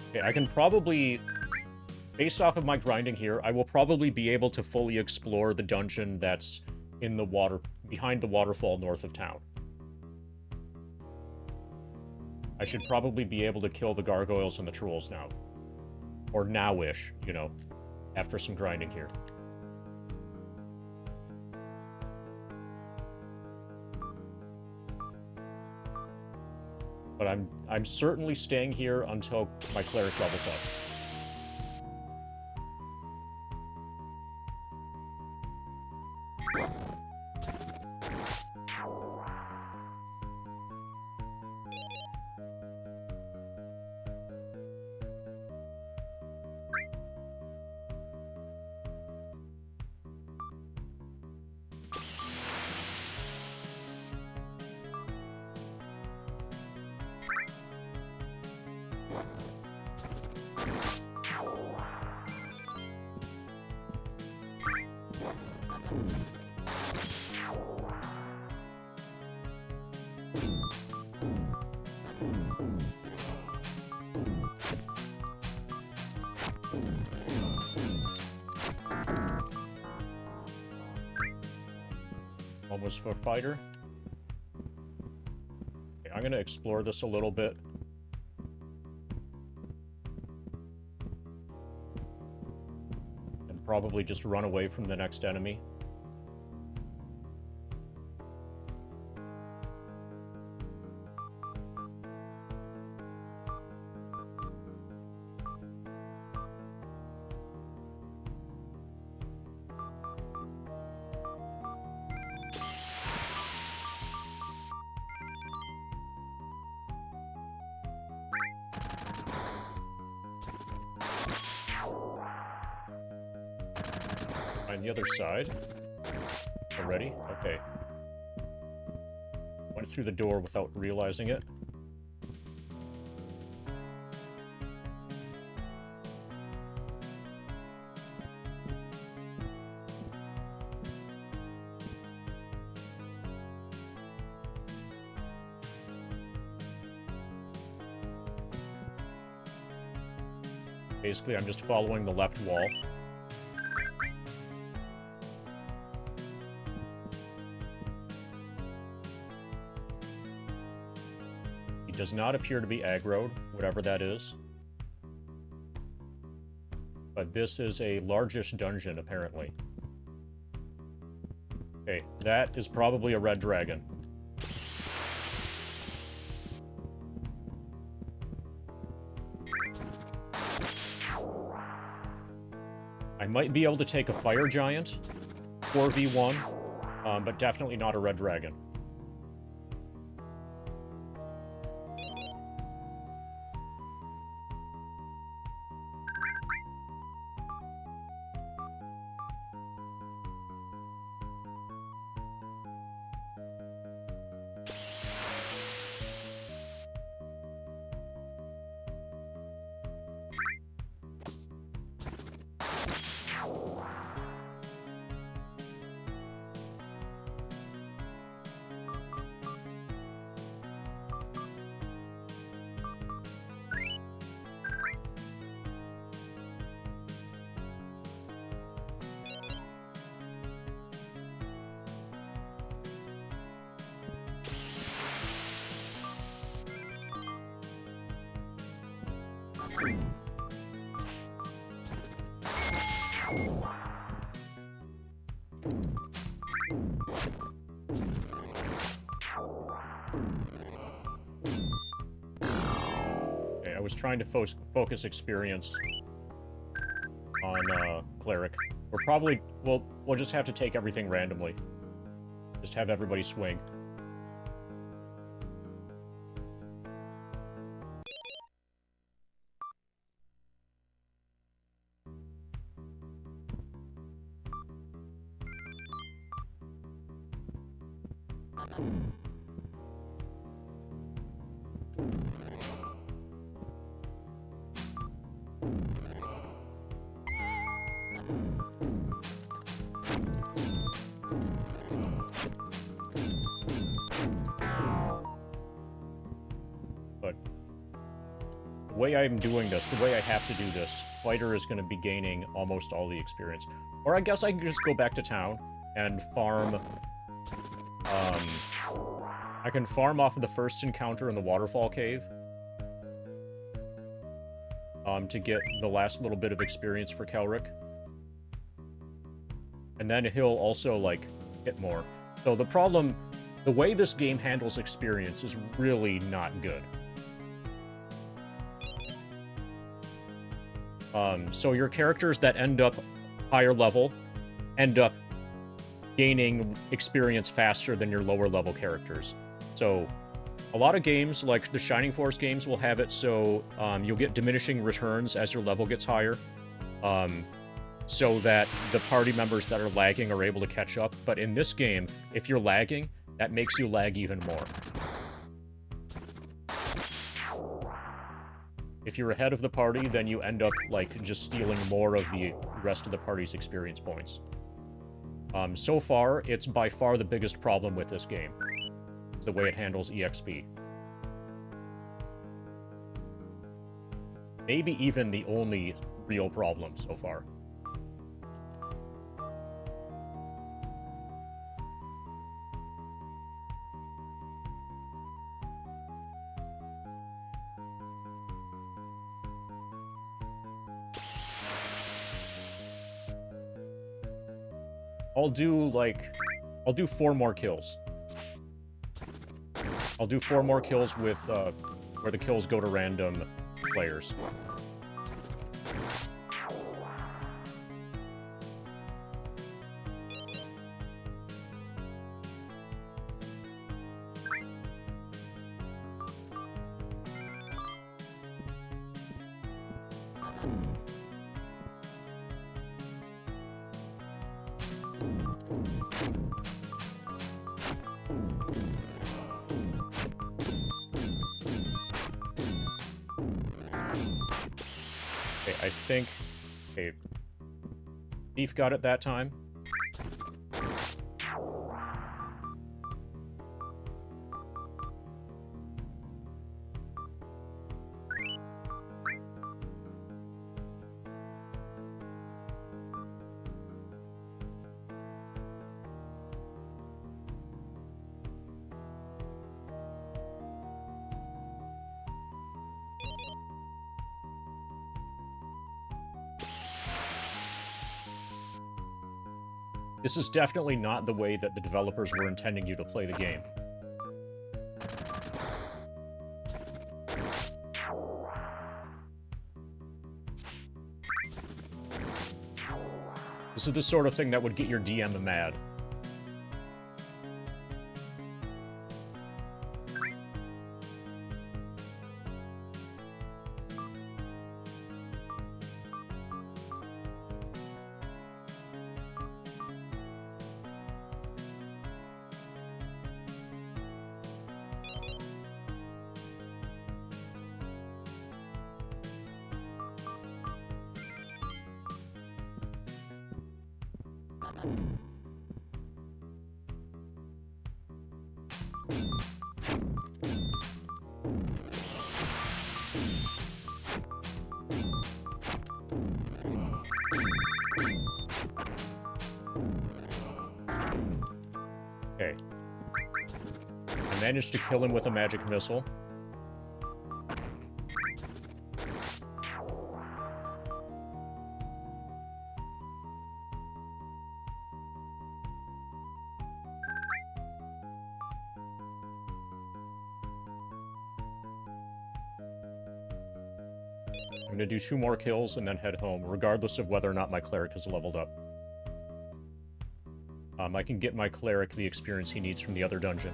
Okay, I can probably... Based off of my grinding here, I will probably be able to fully explore the dungeon that's in the water... behind the waterfall north of town. I should probably be able to kill the gargoyles and the trolls now. Or now-ish, you know, after some grinding here. But I'm certainly staying here until my cleric levels up. Almost for fighter. Okay, I'm gonna explore this a little bit. And probably just run away from the next enemy. On the other side. Already? Okay. Went through the door without realizing it. Basically, I'm just following the left wall. Does not appear to be aggroed, whatever that is. But this is a largish dungeon, apparently. Okay, that is probably a red dragon. I might be able to take a fire giant, 4v1, but definitely not a red dragon. I was trying to focus experience on cleric. We're probably we'll just have to take everything randomly. Just have everybody swing. But the way I'm doing this, the way I have to do this, fighter is going to be gaining almost all the experience. Or I guess I can just go back to town and farm. I can farm off of the first encounter in the waterfall cave. To get the last little bit of experience for Kelric. And then he'll also, like, hit more. So the problem, the way this game handles experience is really not good. So your characters that end up higher level end up gaining experience faster than your lower level characters. So a lot of games, like the Shining Force games, will have it so you'll get diminishing returns as your level gets higher, so that the party members that are lagging are able to catch up. But in this game, if you're lagging, that makes you lag even more. If you're ahead of the party, then you end up, like, just stealing more of the rest of the party's experience points. So far, it's by far the biggest problem with this game. The way it handles EXP. Maybe even the only real problem so far. I'll do 4 more kills. I'll do 4 more kills with, where the kills go to random players. I think... Okay. Thief got it that time. This is definitely not the way that the developers were intending you to play the game. This is the sort of thing that would get your DM mad. Okay. I managed to kill him with a magic missile. I'm gonna do 2 more kills and then head home, regardless of whether or not my cleric has leveled up. I can get my cleric the experience he needs from the other dungeon.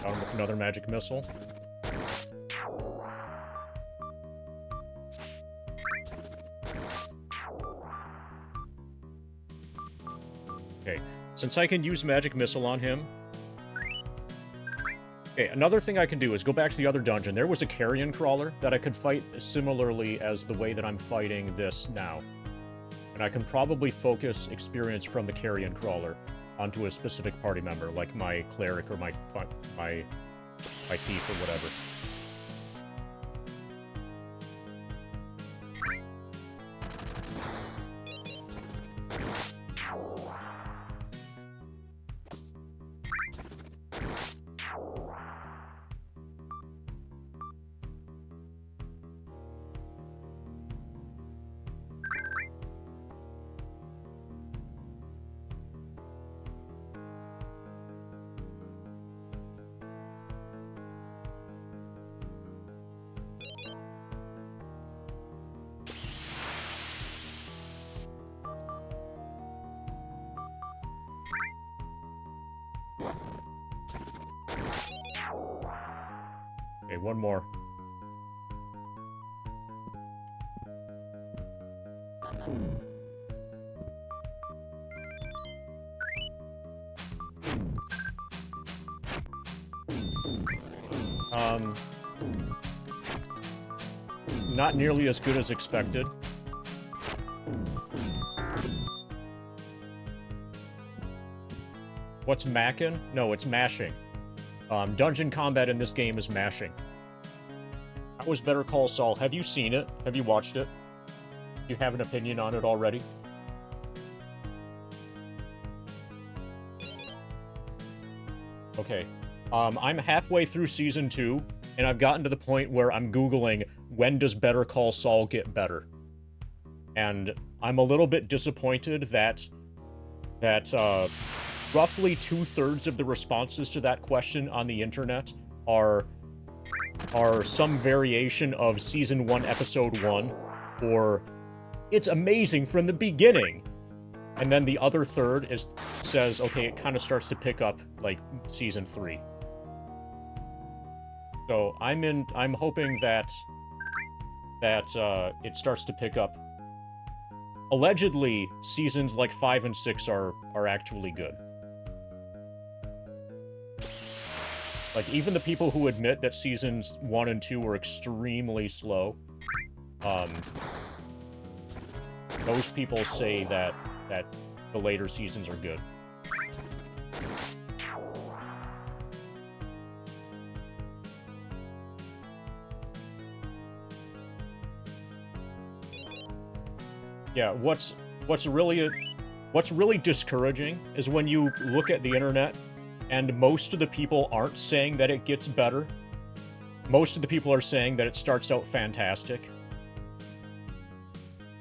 Got him with another magic missile. Okay, since I can use magic missile on him... Okay, another thing I can do is go back to the other dungeon. There was a carrion crawler that I could fight similarly as the way that I'm fighting this now. And I can probably focus experience from the carrion crawler onto a specific party member, like my cleric or my thief or whatever. Okay, one more. Not nearly as good as expected. What's mackin'? No, it's mashing. Dungeon combat in this game is mashing. That was Better Call Saul. Have you seen it? Have you watched it? Do you have an opinion on it already? Okay. I'm halfway through Season 2, and I've gotten to the point where I'm Googling, when does Better Call Saul get better? And I'm a little bit disappointed that roughly 2/3 of the responses to that question on the internet are some variation of Season 1, Episode 1, or it's amazing from the beginning. And then the other third says, okay, it kind of starts to pick up, like, Season 3. So I'm hoping that it starts to pick up. Allegedly, seasons like 5 and 6 are actually good. Like, even the people who admit that seasons 1 and 2 were extremely slow, those people say that the later seasons are good. Yeah, what's really discouraging is when you look at the internet and most of the people aren't saying that it gets better. Most of the people are saying that it starts out fantastic.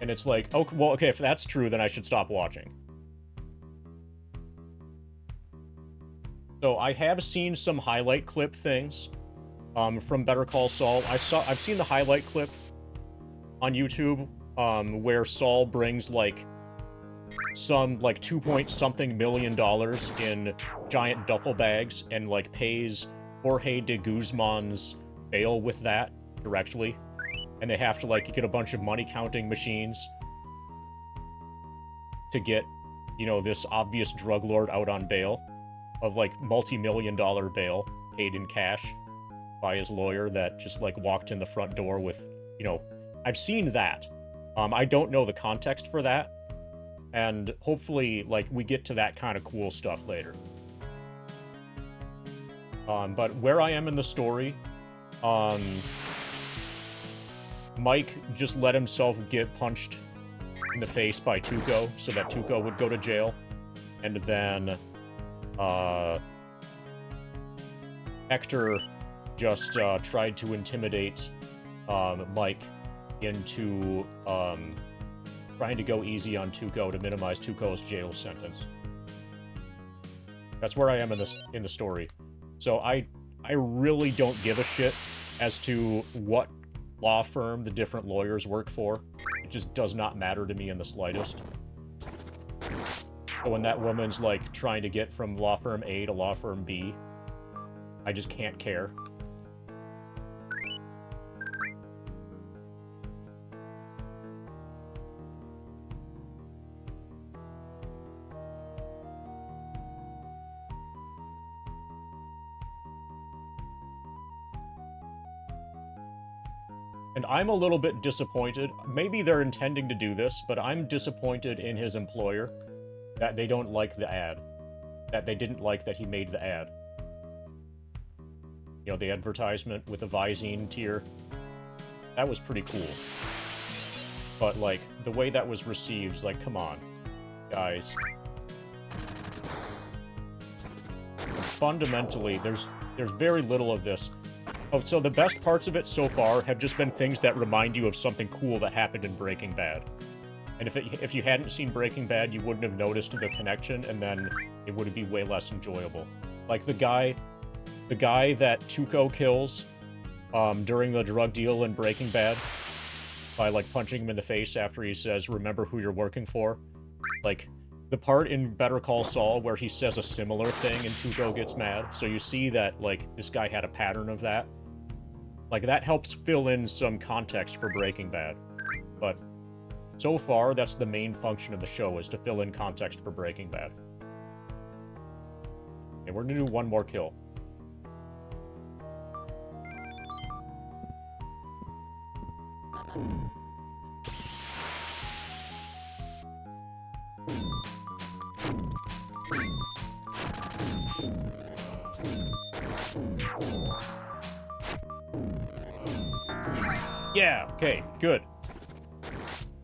And it's like, oh, well, okay, if that's true, then I should stop watching. So I have seen some highlight clip things from Better Call Saul. I've seen the highlight clip on YouTube where Saul brings like some like 2-point-something million in giant duffel bags and like pays Jorge de Guzman's bail with that directly. And they have to like get a bunch of money counting machines to get, you know, this obvious drug lord out on bail of like multi-million-dollar bail paid in cash by his lawyer that just like walked in the front door with, you know, I've seen that. I don't know the context for that. And hopefully, like, we get to that kind of cool stuff later. But where I am in the story, Mike just let himself get punched in the face by Tuco, so that Tuco would go to jail. And then, Hector just, tried to intimidate, Mike into, trying to go easy on Tuco to minimize Tuco's jail sentence. That's where I am in the story. So I really don't give a shit as to what law firm the different lawyers work for. It just does not matter to me in the slightest. So when that woman's, like, trying to get from law firm A to law firm B, I just can't care. And I'm a little bit disappointed. Maybe they're intending to do this, but I'm disappointed in his employer that they don't like the ad. That they didn't like that he made the ad. You know, the advertisement with the Visine tier. That was pretty cool. But, like, the way that was received is like, come on, guys. And fundamentally, there's very little of this. Oh, so the best parts of it so far have just been things that remind you of something cool that happened in Breaking Bad. And if you hadn't seen Breaking Bad, you wouldn't have noticed the connection, and then it would be way less enjoyable. Like the guy that Tuco kills during the drug deal in Breaking Bad by, like, punching him in the face after he says, "Remember who you're working for." Like, the part in Better Call Saul where he says a similar thing and Tuco gets mad. So you see that, like, this guy had a pattern of that. Like, that helps fill in some context for Breaking Bad. But so far, that's the main function of the show, is to fill in context for Breaking Bad. Okay, we're gonna do one more kill. Yeah, okay, good.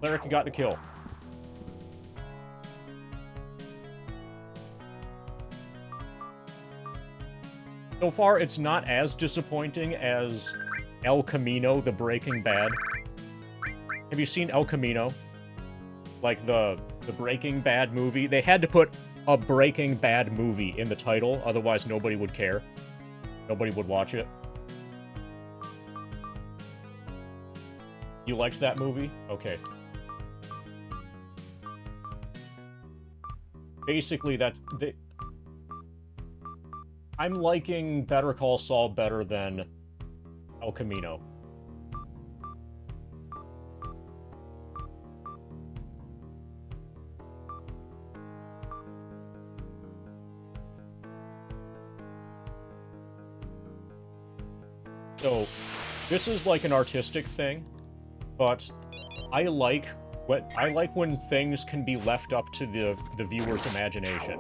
Cleric got the kill. So far, it's not as disappointing as El Camino, the Breaking Bad. Have you seen El Camino? Like, the Breaking Bad movie? They had to put a Breaking Bad movie in the title, otherwise nobody would care. Nobody would watch it. You liked that movie? Okay. Basically, I'm liking Better Call Saul better than El Camino. So, this is like an artistic thing, but I like when things can be left up to the viewer's imagination.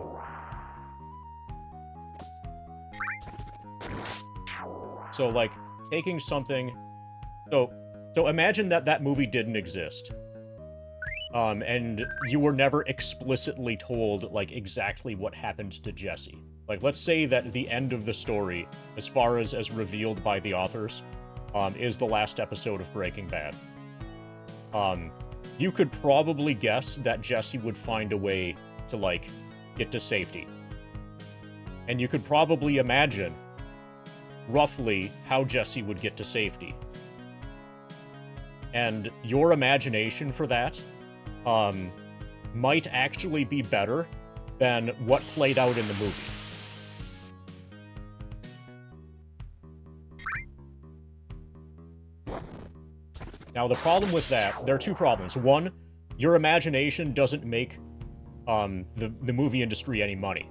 So, like, taking something... So imagine that movie didn't exist. And you were never explicitly told, like, exactly what happened to Jesse. Like, let's say that the end of the story, as far as revealed by the authors, is the last episode of Breaking Bad. You could probably guess that Jesse would find a way to, like, get to safety. And you could probably imagine, roughly, how Jesse would get to safety. And your imagination for that, might actually be better than what played out in the movie. Now, the problem with that, there are two problems. One, your imagination doesn't make the movie industry any money.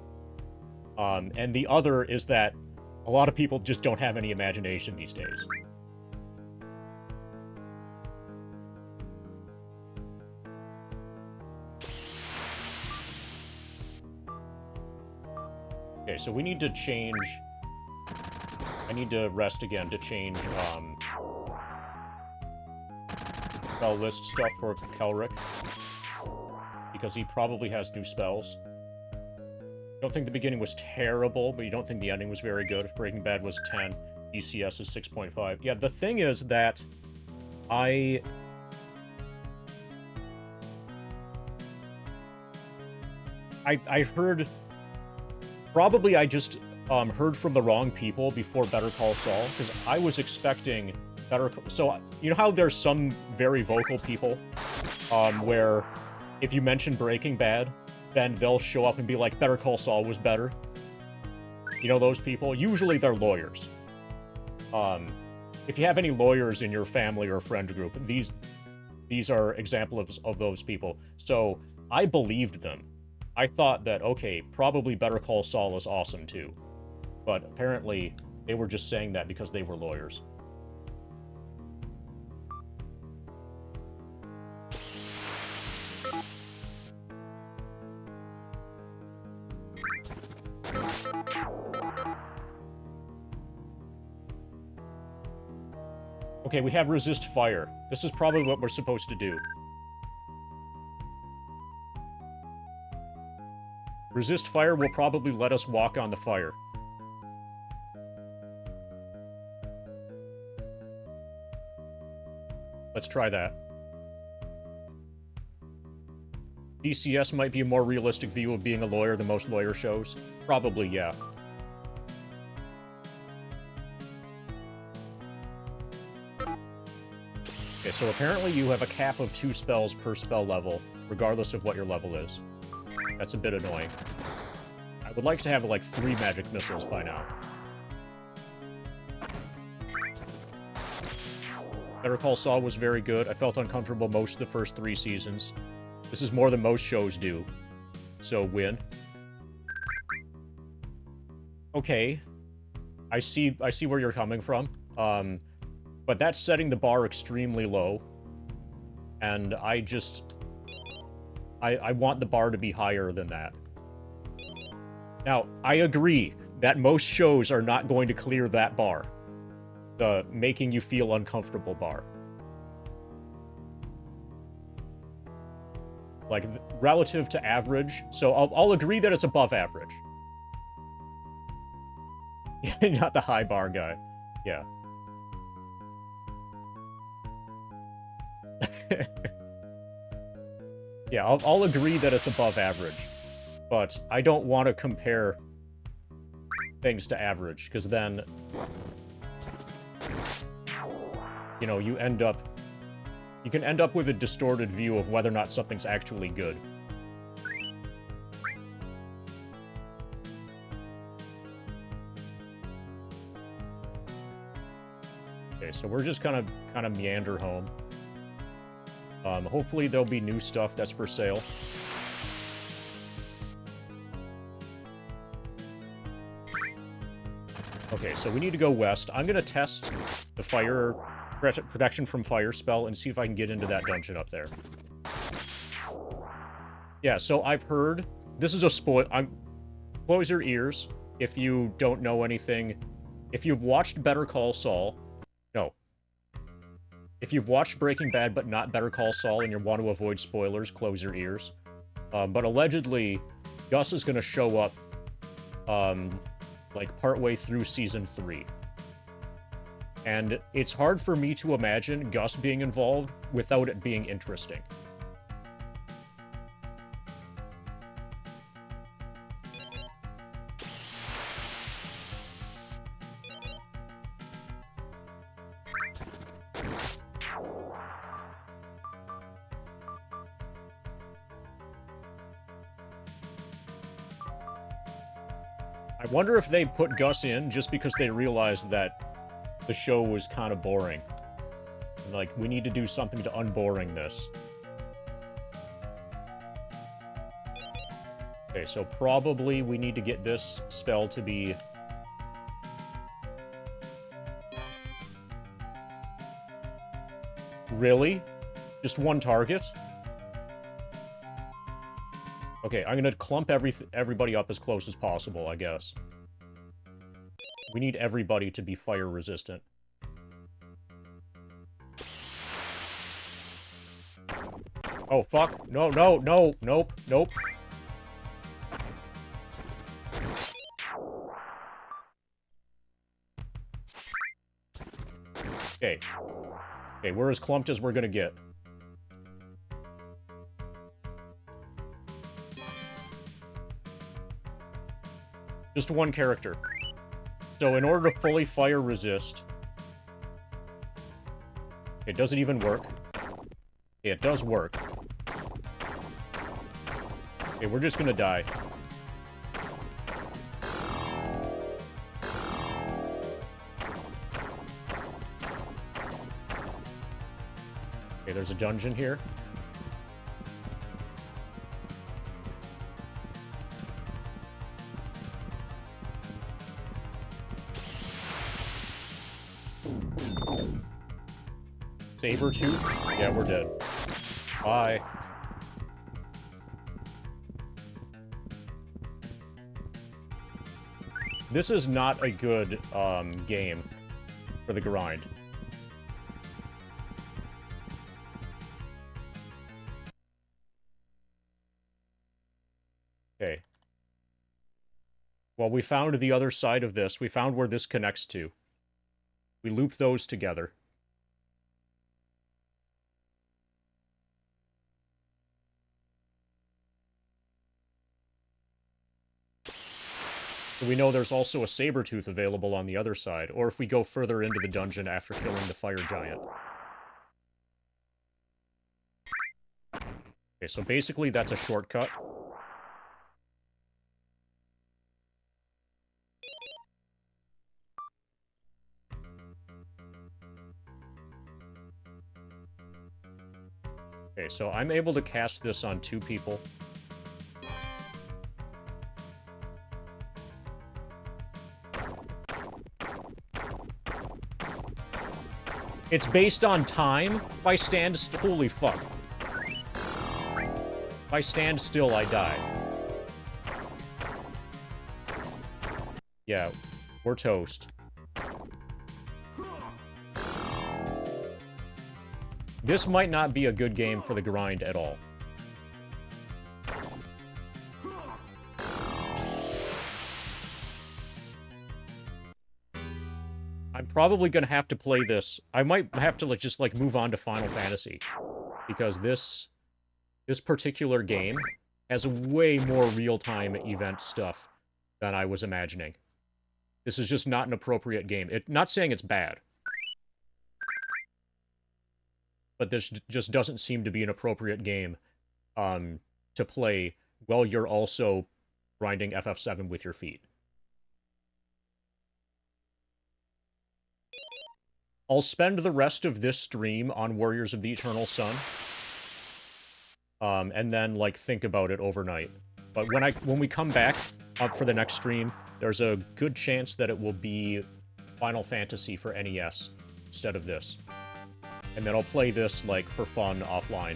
And the other is that a lot of people just don't have any imagination these days. Okay, so we need to change... I need to rest again to change, spell list stuff for Kelric. Because he probably has new spells. I don't think the beginning was terrible, but you don't think the ending was very good. If Breaking Bad was 10, ECS is 6.5. Yeah, the thing is that I heard Probably I just heard from the wrong people before Better Call Saul, because I was expecting So, you know how there's some very vocal people, where if you mention Breaking Bad, then they'll show up and be like, Better Call Saul was better? You know those people? Usually they're lawyers. If you have any lawyers in your family or friend group, these are examples of those people. So, I believed them. I thought that, okay, probably Better Call Saul is awesome too. But apparently, they were just saying that because they were lawyers. Okay, we have resist fire. This is probably what we're supposed to do. Resist fire will probably let us walk on the fire. Let's try that. DCS might be a more realistic view of being a lawyer than most lawyer shows. Probably, yeah. Okay, so apparently you have a cap of 2 spells per spell level, regardless of what your level is. That's a bit annoying. I would like to have, like, 3 magic missiles by now. Better Call Saul was very good. I felt uncomfortable most of the first 3 seasons. This is more than most shows do. So, win. Okay. I see where you're coming from. But that's setting the bar extremely low. And I want the bar to be higher than that. Now, I agree that most shows are not going to clear that bar. The making you feel uncomfortable bar. Like, relative to average. So, I'll agree that it's above average. Not the high bar guy. Yeah. Yeah, I'll agree that it's above average. But I don't want to compare things to average, because then, you know, you can end up with a distorted view of whether or not something's actually good. Okay, so we're just kind of meander home. Hopefully there'll be new stuff that's for sale. Okay, so we need to go west. I'm gonna test the fire protection from fire spell and see if I can get into that dungeon up there. Yeah, so I've heard... This is a spoil... Close your ears if you don't know anything. If you've watched Better Call Saul... No. If you've watched Breaking Bad but not Better Call Saul and you want to avoid spoilers, close your ears. But allegedly, Gus is gonna show up, like, partway through Season 3. And it's hard for me to imagine Gus being involved without it being interesting. I wonder if they put Gus in just because they realized that the show was kind of boring. And, like, we need to do something to unboring this. Okay, so probably we need to get this spell to be... Really? Just one target? Okay, I'm gonna clump everybody up as close as possible, I guess. We need everybody to be fire resistant. Oh, fuck. No, no, no, nope, nope. Okay. Okay, we're as clumped as we're gonna get. Just one character. So in order to fully fire resist... It doesn't even work. It does work. Okay, we're just gonna die. Okay, there's a dungeon here. Sabertooth? Yeah, we're dead. Bye. This is not a good, game for the grind. Okay. Well, we found the other side of this. We found where this connects to. We looped those together. So we know there's also a Sabertooth available on the other side, or if we go further into the dungeon after killing the fire giant. Okay, so basically that's a shortcut. Okay, so I'm able to cast this on 2 people. It's based on time. If I stand still... Holy fuck. If I stand still, I die. Yeah, we're toast. This might not be a good game for the grind at all. I'm probably gonna have to play this. I might have to just like move on to Final Fantasy, because this particular game has way more real-time event stuff than I was imagining. This is just not an appropriate game. Not saying it's bad, but this just doesn't seem to be an appropriate game to play while you're also grinding FF7 with your feet. I'll spend the rest of this stream on Warriors of the Eternal Sun, and then, like, think about it overnight. But when we come back for the next stream, there's a good chance that it will be Final Fantasy for NES instead of this. And then I'll play this, like, for fun, offline.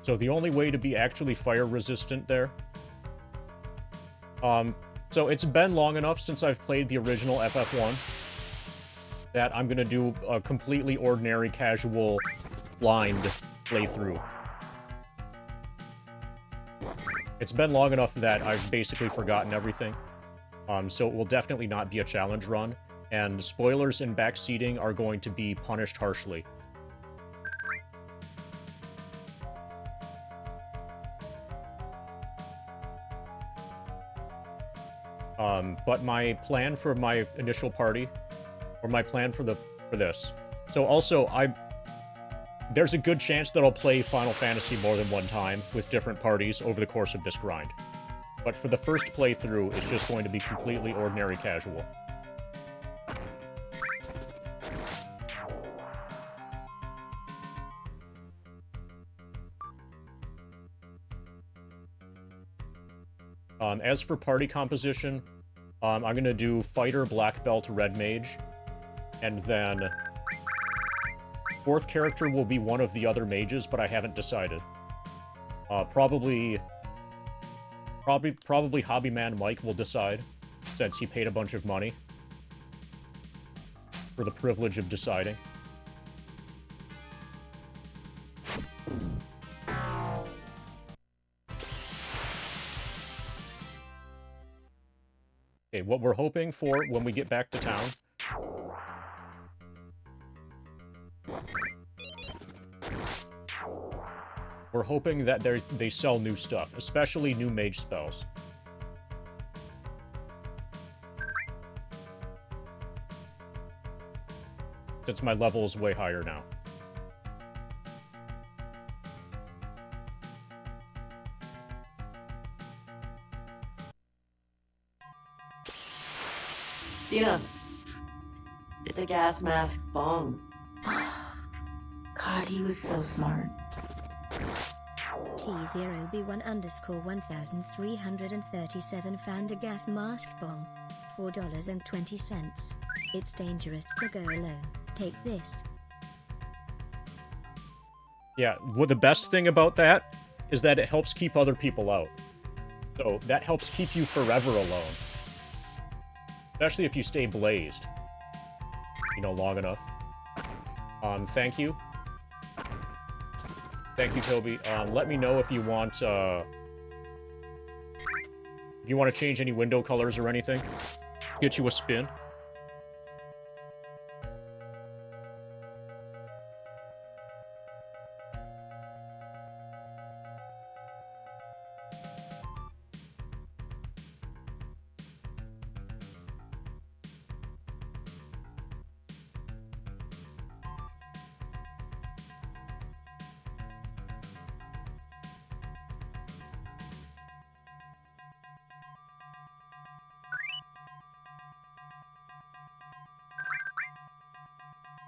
So the only way to be actually fire resistant there... so it's been long enough since I've played the original FF1 that I'm gonna do a completely ordinary, casual, blind playthrough. It's been long enough that I've basically forgotten everything. So it will definitely not be a challenge run, and spoilers and backseating are going to be punished harshly. But my plan for my initial party, or my plan for this. So also, there's a good chance that I'll play Final Fantasy more than one time with different parties over the course of this grind. But for the first playthrough, it's just going to be completely ordinary casual. As for party composition, I'm going to do Fighter, Black Belt, Red Mage, and then 4th character will be one of the other mages, but I haven't decided. Probably Hobbyman Mike will decide, since he paid a bunch of money for the privilege of deciding. Okay, what we're hoping for when we get back to town... We're hoping that they sell new stuff, especially new mage spells. Since my level is way higher now. Dina, it's a gas mask bomb. God, he was so smart. T0B1_1337 found a gas mask bomb. $4.20. It's dangerous to go alone. Take this. Yeah, well, the best thing about that is that it helps keep other people out. So that helps keep you forever alone. Especially if you stay blazed. You know, long enough. Thank you. Thank you, Toby. Let me know if you want, to change any window colors or anything. Get you a spin.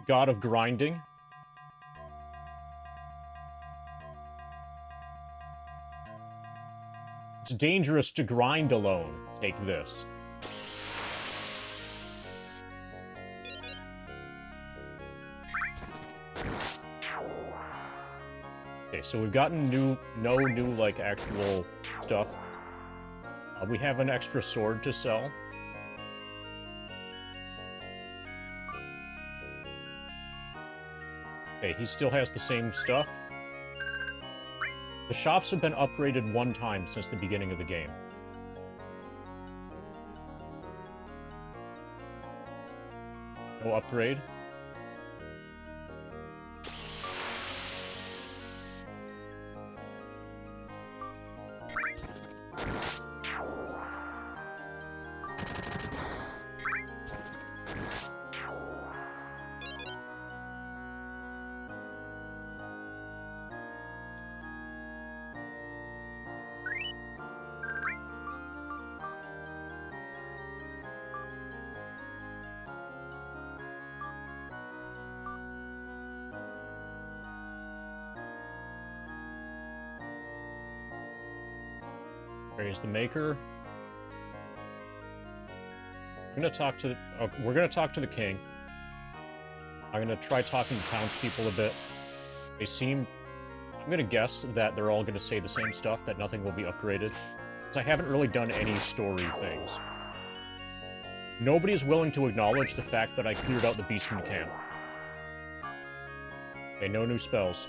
God of grinding. It's dangerous to grind alone. Take this. Okay, so we've gotten no new, like, actual stuff. We have an extra sword to sell. Okay, he still has the same stuff. The shops have been upgraded one time since the beginning of the game. No upgrade. Praise the Maker. I'm gonna talk to... we're gonna talk to the king. I'm gonna try talking to townspeople a bit. They seem... I'm gonna guess that they're all gonna say the same stuff, that nothing will be upgraded. Because I haven't really done any story things. Nobody's willing to acknowledge the fact that I cleared out the Beastman camp. Okay, no new spells.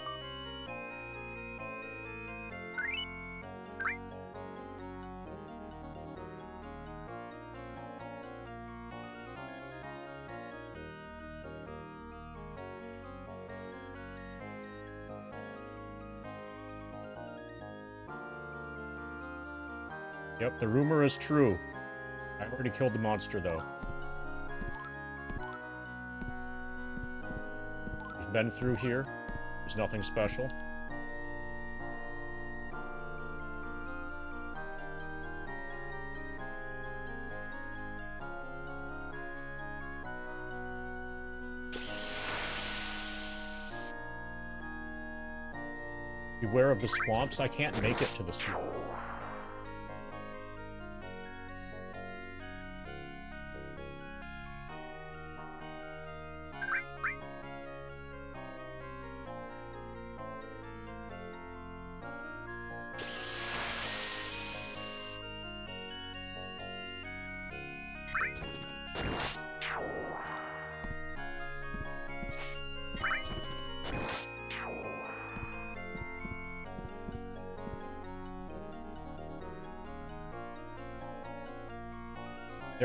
Yep, the rumor is true. I already killed the monster, though. We've been through here. There's nothing special. Beware of the swamps. I can't make it to the swamp.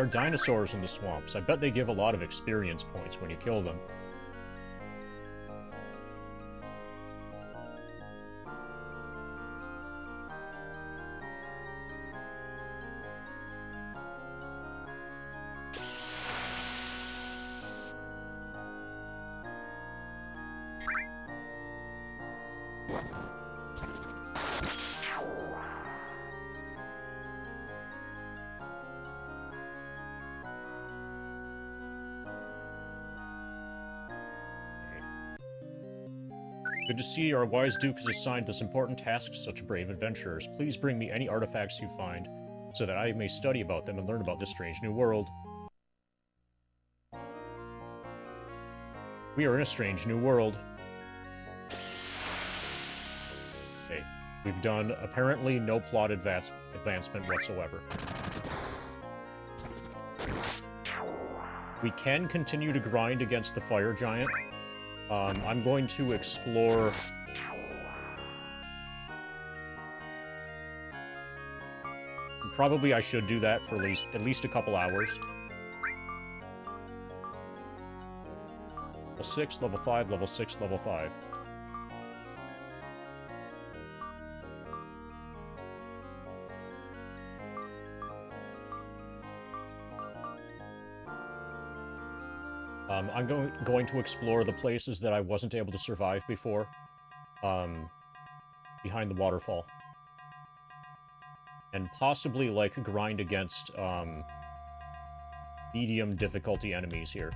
There are dinosaurs in the swamps. I bet they give a lot of experience points when you kill them. Good to see our wise Duke has assigned this important task to such brave adventurers. Please bring me any artifacts you find, so that I may study about them and learn about this strange new world. We are in a strange new world. Okay, we've done apparently no plot advancement whatsoever. We can continue to grind against the fire giant. I'm going to explore... Probably I should do that for at least a couple hours. Level 6, level 5, level 6, level 5. I'm going to explore the places that I wasn't able to survive before, behind the waterfall. And possibly, like, grind against, medium difficulty enemies here.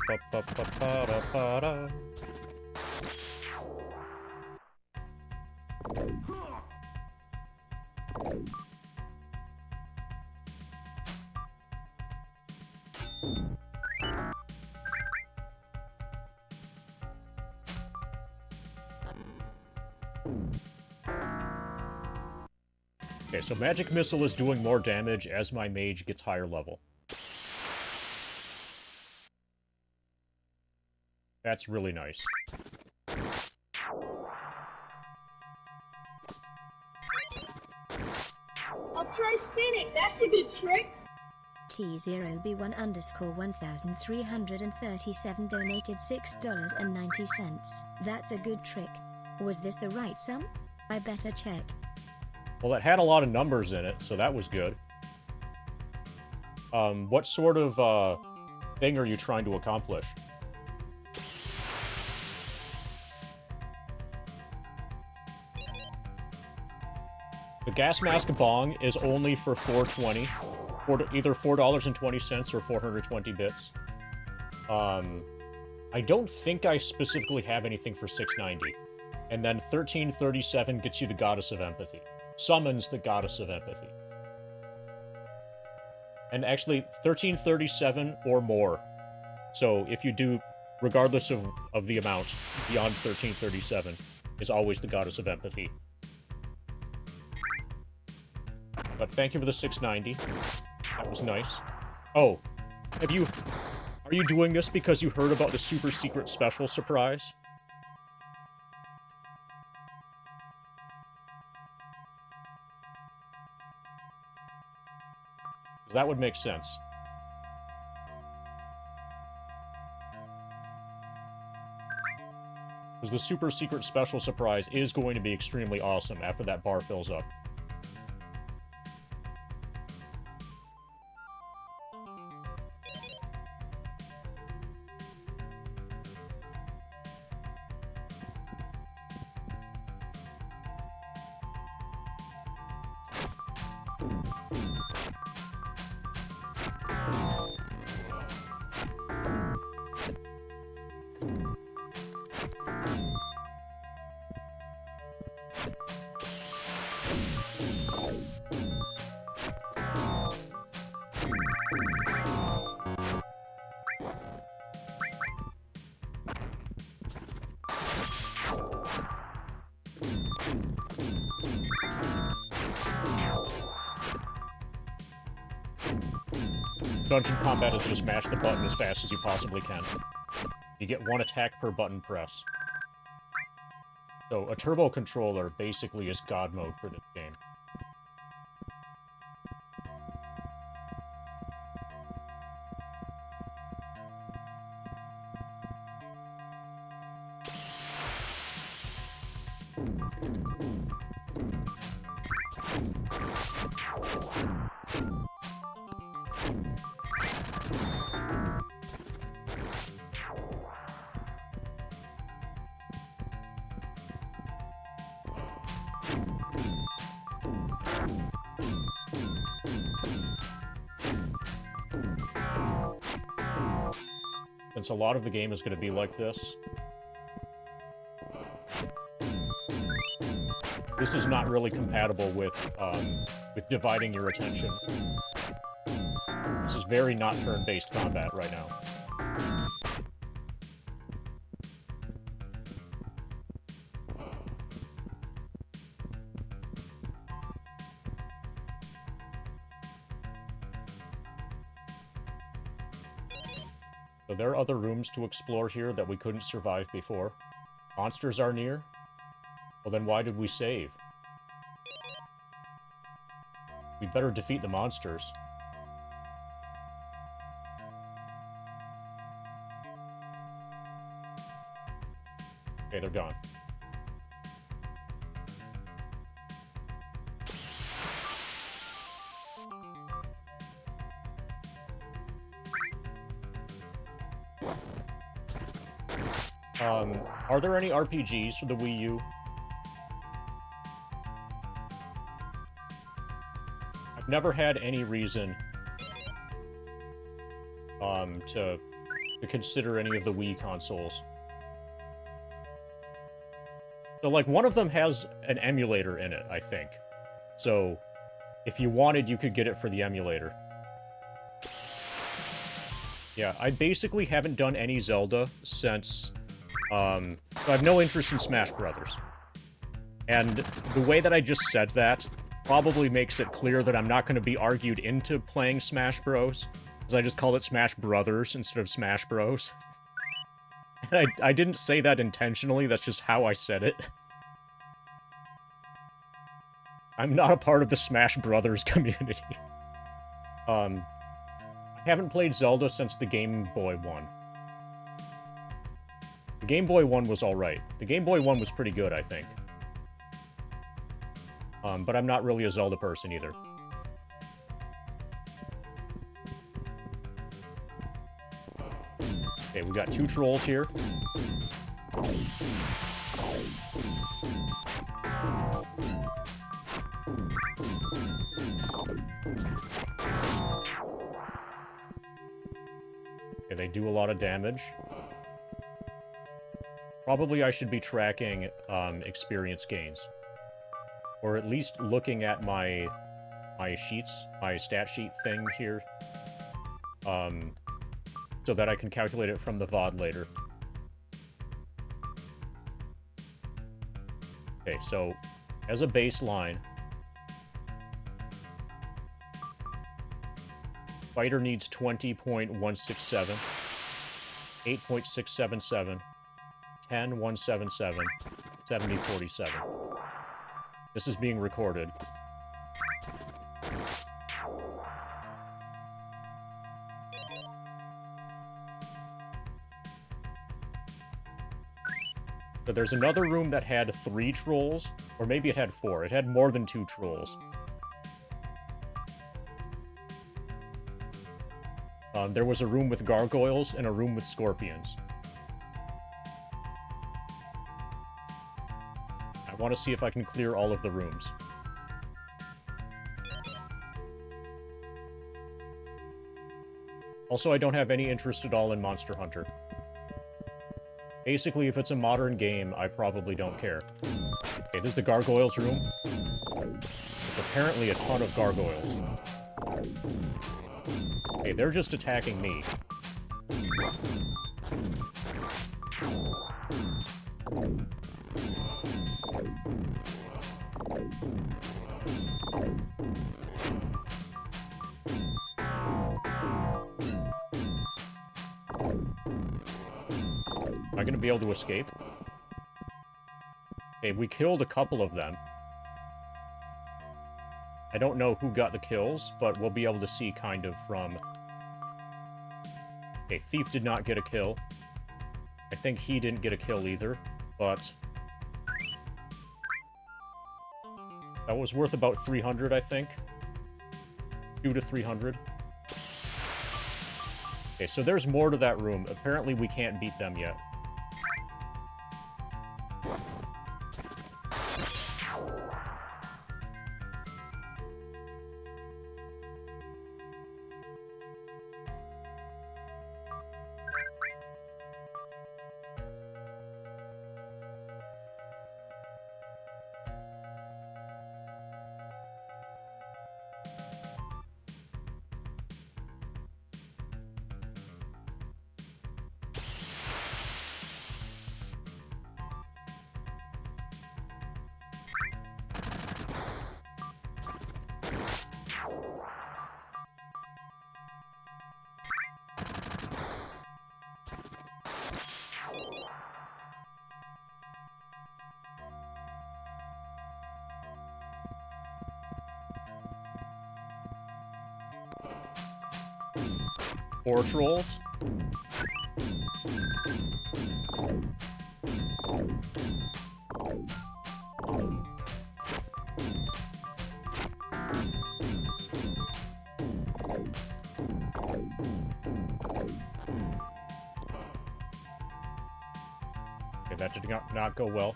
Ba-ba-ba-ba-ba-da-ba-da. Okay, so Magic Missile is doing more damage as my mage gets higher level. That's really nice. I'll try spinning. That's a good trick. T0B1_1337 donated $6.90. That's a good trick. Was this the right sum? I better check. Well, it had a lot of numbers in it, so that was good. What sort of, thing are you trying to accomplish? The gas mask bong is only for $4.20, either $4.20 or 420 bits. I don't think I specifically have anything for $6.90. And then 1337 gets you the Goddess of Empathy. Summons the Goddess of Empathy. And actually, 1337 or more. So if you do, regardless of the amount, beyond 1337, is always the Goddess of Empathy. But thank you for the 690. That was nice. Oh, are you doing this because you heard about the super secret special surprise? That would make sense. Because the super secret special surprise is going to be extremely awesome after that bar fills up. Dungeon combat is just mash the button as fast as you possibly can. You get one attack per button press. So a turbo controller basically is God mode for this game. Since a lot of the game is going to be like this, this is not really compatible with dividing your attention. This is very not turn-based combat right now. So there are other rooms to explore here that we couldn't survive before. Monsters are near? Well, then why did we save? We'd better defeat the monsters. Okay, they're gone. Are there any RPGs for the Wii U? I've never had any reason to consider any of the Wii consoles. So, like, one of them has an emulator in it, I think. So, if you wanted, you could get it for the emulator. Yeah, I basically haven't done any Zelda since... so I have no interest in Smash Brothers. And the way that I just said that probably makes it clear that I'm not going to be argued into playing Smash Bros. Because I just called it Smash Brothers instead of Smash Bros. And I didn't say that intentionally, that's just how I said it. I'm not a part of the Smash Brothers community. I haven't played Zelda since the Game Boy one. The Game Boy one was alright. The Game Boy one was pretty good, I think. But I'm not really a Zelda person either. Okay, we got 2 trolls here. Okay, they do a lot of damage. Probably I should be tracking experience gains. Or at least looking at my sheets, my stat sheet thing here. So that I can calculate it from the VOD later. Okay, so as a baseline, fighter needs 20.167, 8.677, 10.177, 70.47. This is being recorded. So there's another room that had 3 trolls, or maybe it had 4. It had more than 2 trolls. There was a room with gargoyles and a room with scorpions. I want to see if I can clear all of the rooms. Also, I don't have any interest at all in Monster Hunter. Basically, if it's a modern game, I probably don't care. Okay, this is the gargoyles room. There's apparently a ton of gargoyles. Okay, they're just attacking me. Am I gonna be able to escape? Okay, we killed a couple of them. I don't know who got the kills, but we'll be able to see kind of from... Okay, Thief did not get a kill. I think he didn't get a kill either, but... That was worth about 300, I think. 2 to 300. Okay, so there's more to that room. Apparently we can't beat them yet. Four trolls. Okay, that did not go well.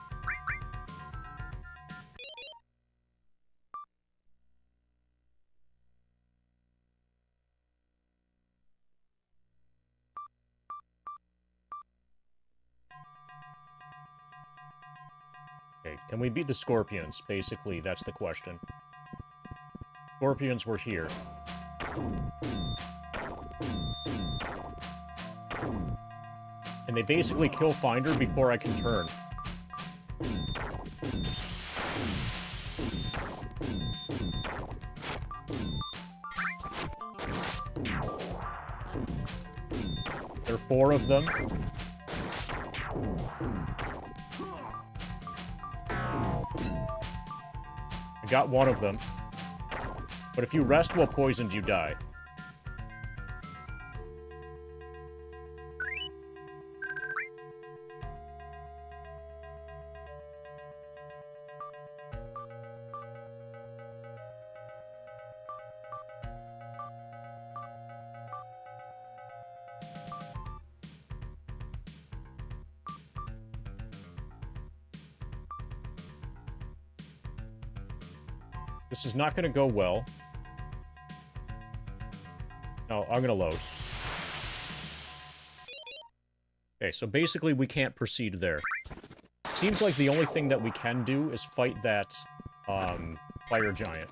Okay, can we beat the scorpions? Basically, that's the question. Scorpions were here. And they basically kill Finder before I can turn. There are 4 of them. I got one of them. But if you rest while poisoned, you die. This is not going to go well. No, I'm going to load. Okay, so basically we can't proceed there. Seems like the only thing that we can do is fight that, fire giant.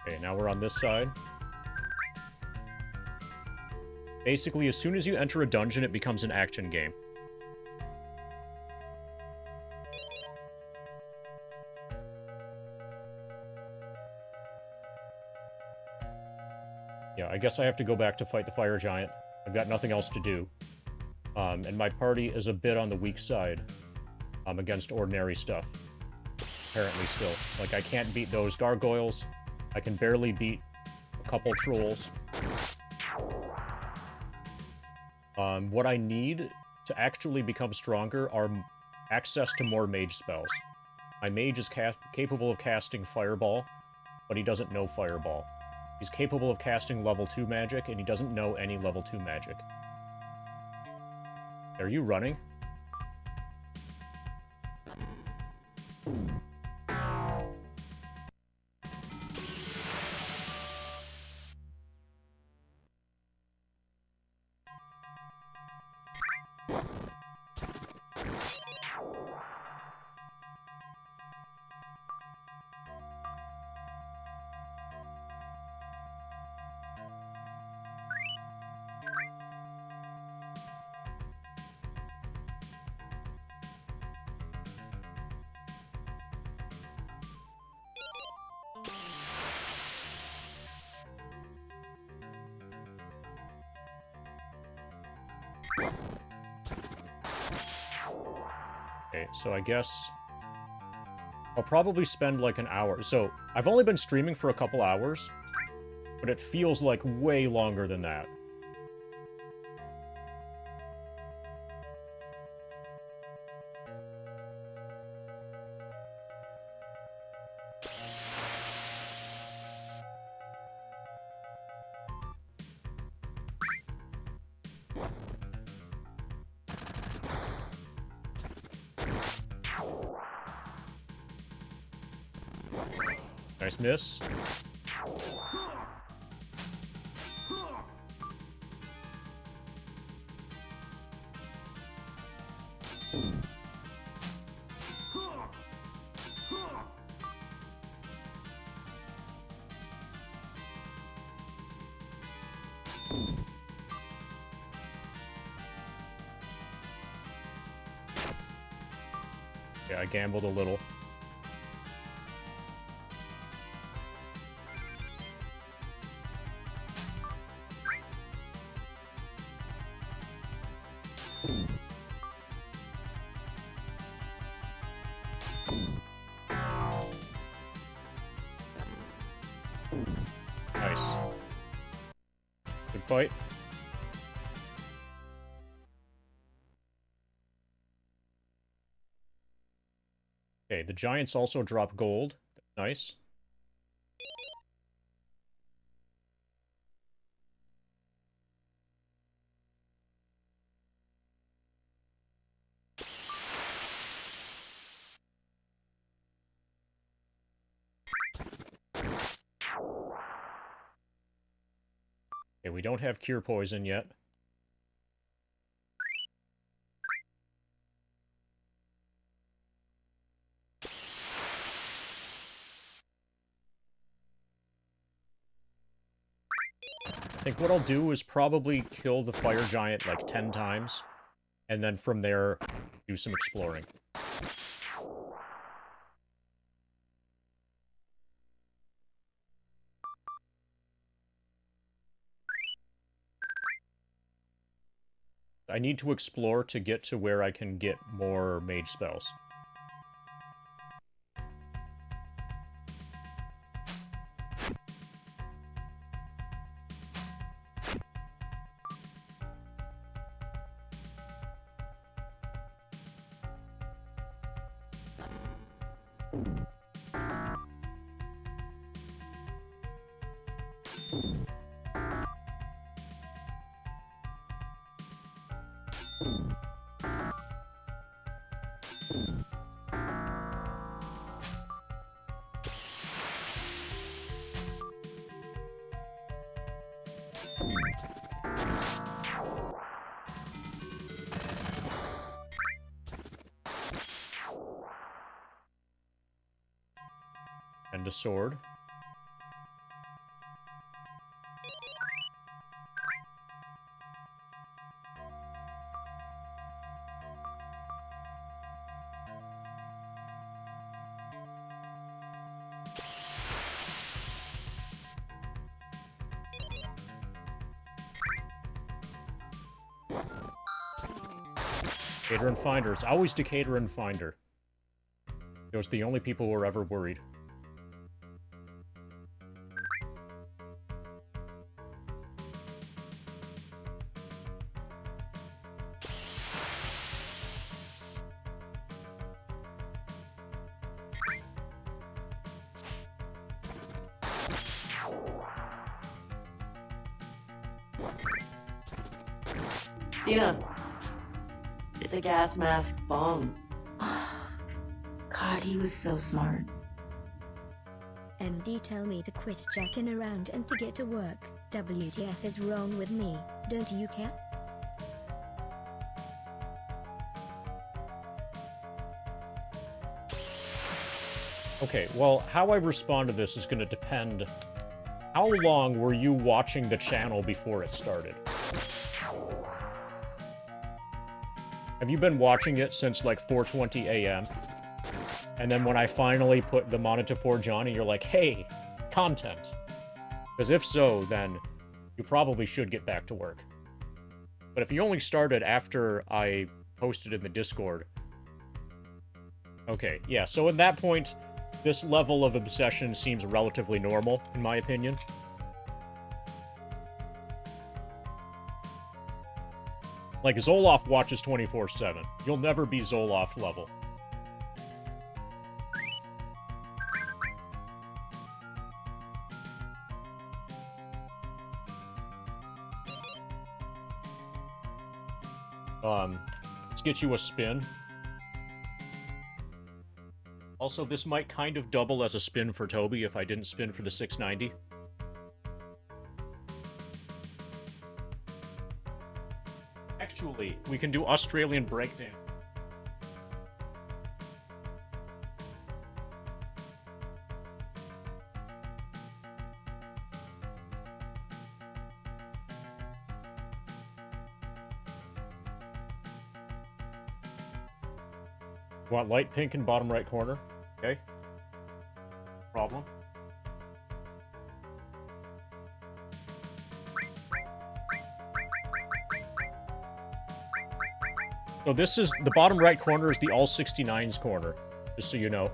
Okay, now we're on this side. Basically, as soon as you enter a dungeon, it becomes an action game. guess I have to go back to fight the fire giant. I've got nothing else to do. And my party is a bit on the weak side against ordinary stuff. Apparently still. Like, I can't beat those gargoyles. I can barely beat a couple trolls. What I need to actually become stronger are access to more mage spells. My mage is capable of casting Fireball, but he doesn't know Fireball. He's capable of casting level 2 magic, and he doesn't know any level 2 magic. Are you running? Okay, so I guess I'll probably spend like an hour. So I've only been streaming for a couple hours, but it feels like way longer than that. Nice miss. Yeah, I gambled a little. Nice. Good fight. Okay, the giants also drop gold. Nice. Okay, we don't have cure poison yet. I think what I'll do is probably kill the fire giant like 10 times, and then from there, do some exploring. I need to explore to get to where I can get more mage spells. And a sword. Decatur and Finder. It's always Decatur and Finder. Those are the only people who are ever worried. Dina, it's a gas mask bomb. God, he was so smart. MD tell me to quit jacking around and to get to work. WTF is wrong with me, don't you care? Okay, well, how I respond to this is going to depend. How long were you watching the channel before it started? Have you been watching it since like 4:20 a.m.? And then when I finally put the monitor for Johnny, you're like, hey, content. Because if so, then you probably should get back to work. But if you only started after I posted in the Discord... Okay, yeah, so at that point, this level of obsession seems relatively normal, in my opinion. Like, Zoloff watches 24/7. You'll never be Zoloff level. Let's get you a spin. Also, this might kind of double as a spin for Toby if I didn't spin for the 690. Actually, we can do Australian breakdance. Want light pink in bottom right corner? Okay. Problem. So this is, the bottom right corner is the all 69s corner, just so you know.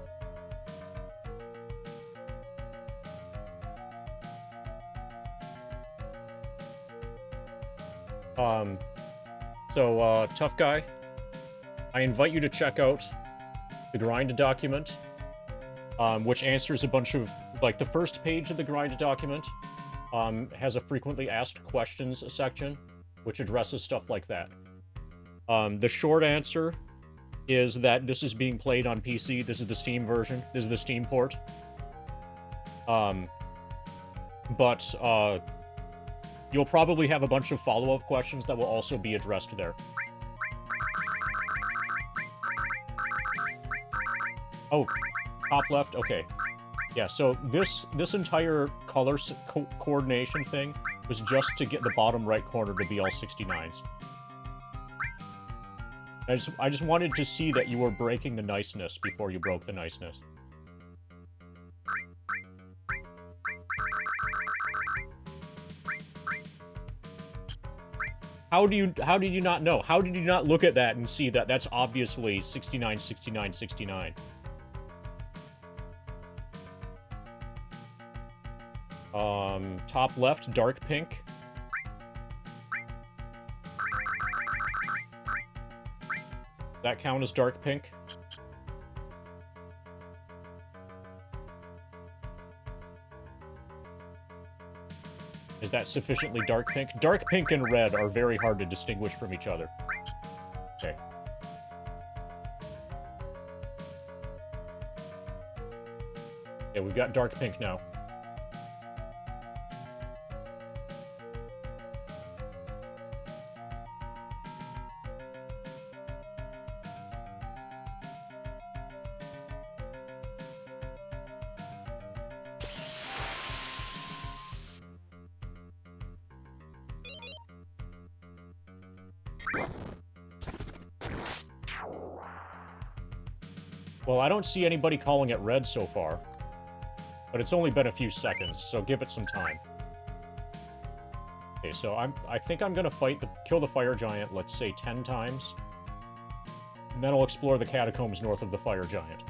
Tough guy, I invite you to check out the grind document, which answers a bunch of, like, the first page of the grind document has a frequently asked questions section, which addresses stuff like that. The short answer is that this is being played on PC. This is the Steam version. This is the Steam port. You'll probably have a bunch of follow-up questions that will also be addressed there. Oh, top left? Okay. Yeah, so this entire color coordination thing was just to get the bottom right corner to be all 69s. I just wanted to see that you were breaking the niceness before you broke the niceness. How did you not know? How did you not look at that and see that that's obviously 69, 69, 69? Top left, dark pink. That count as dark pink? Is that sufficiently dark pink? Dark pink and red are very hard to distinguish from each other. Okay. Yeah, we've got dark pink now. Well, I don't see anybody calling it red so far. But it's only been a few seconds, so give it some time. Okay, so I think I'm gonna kill the fire giant, let's say 10 times. And then I'll explore the catacombs north of the fire giant.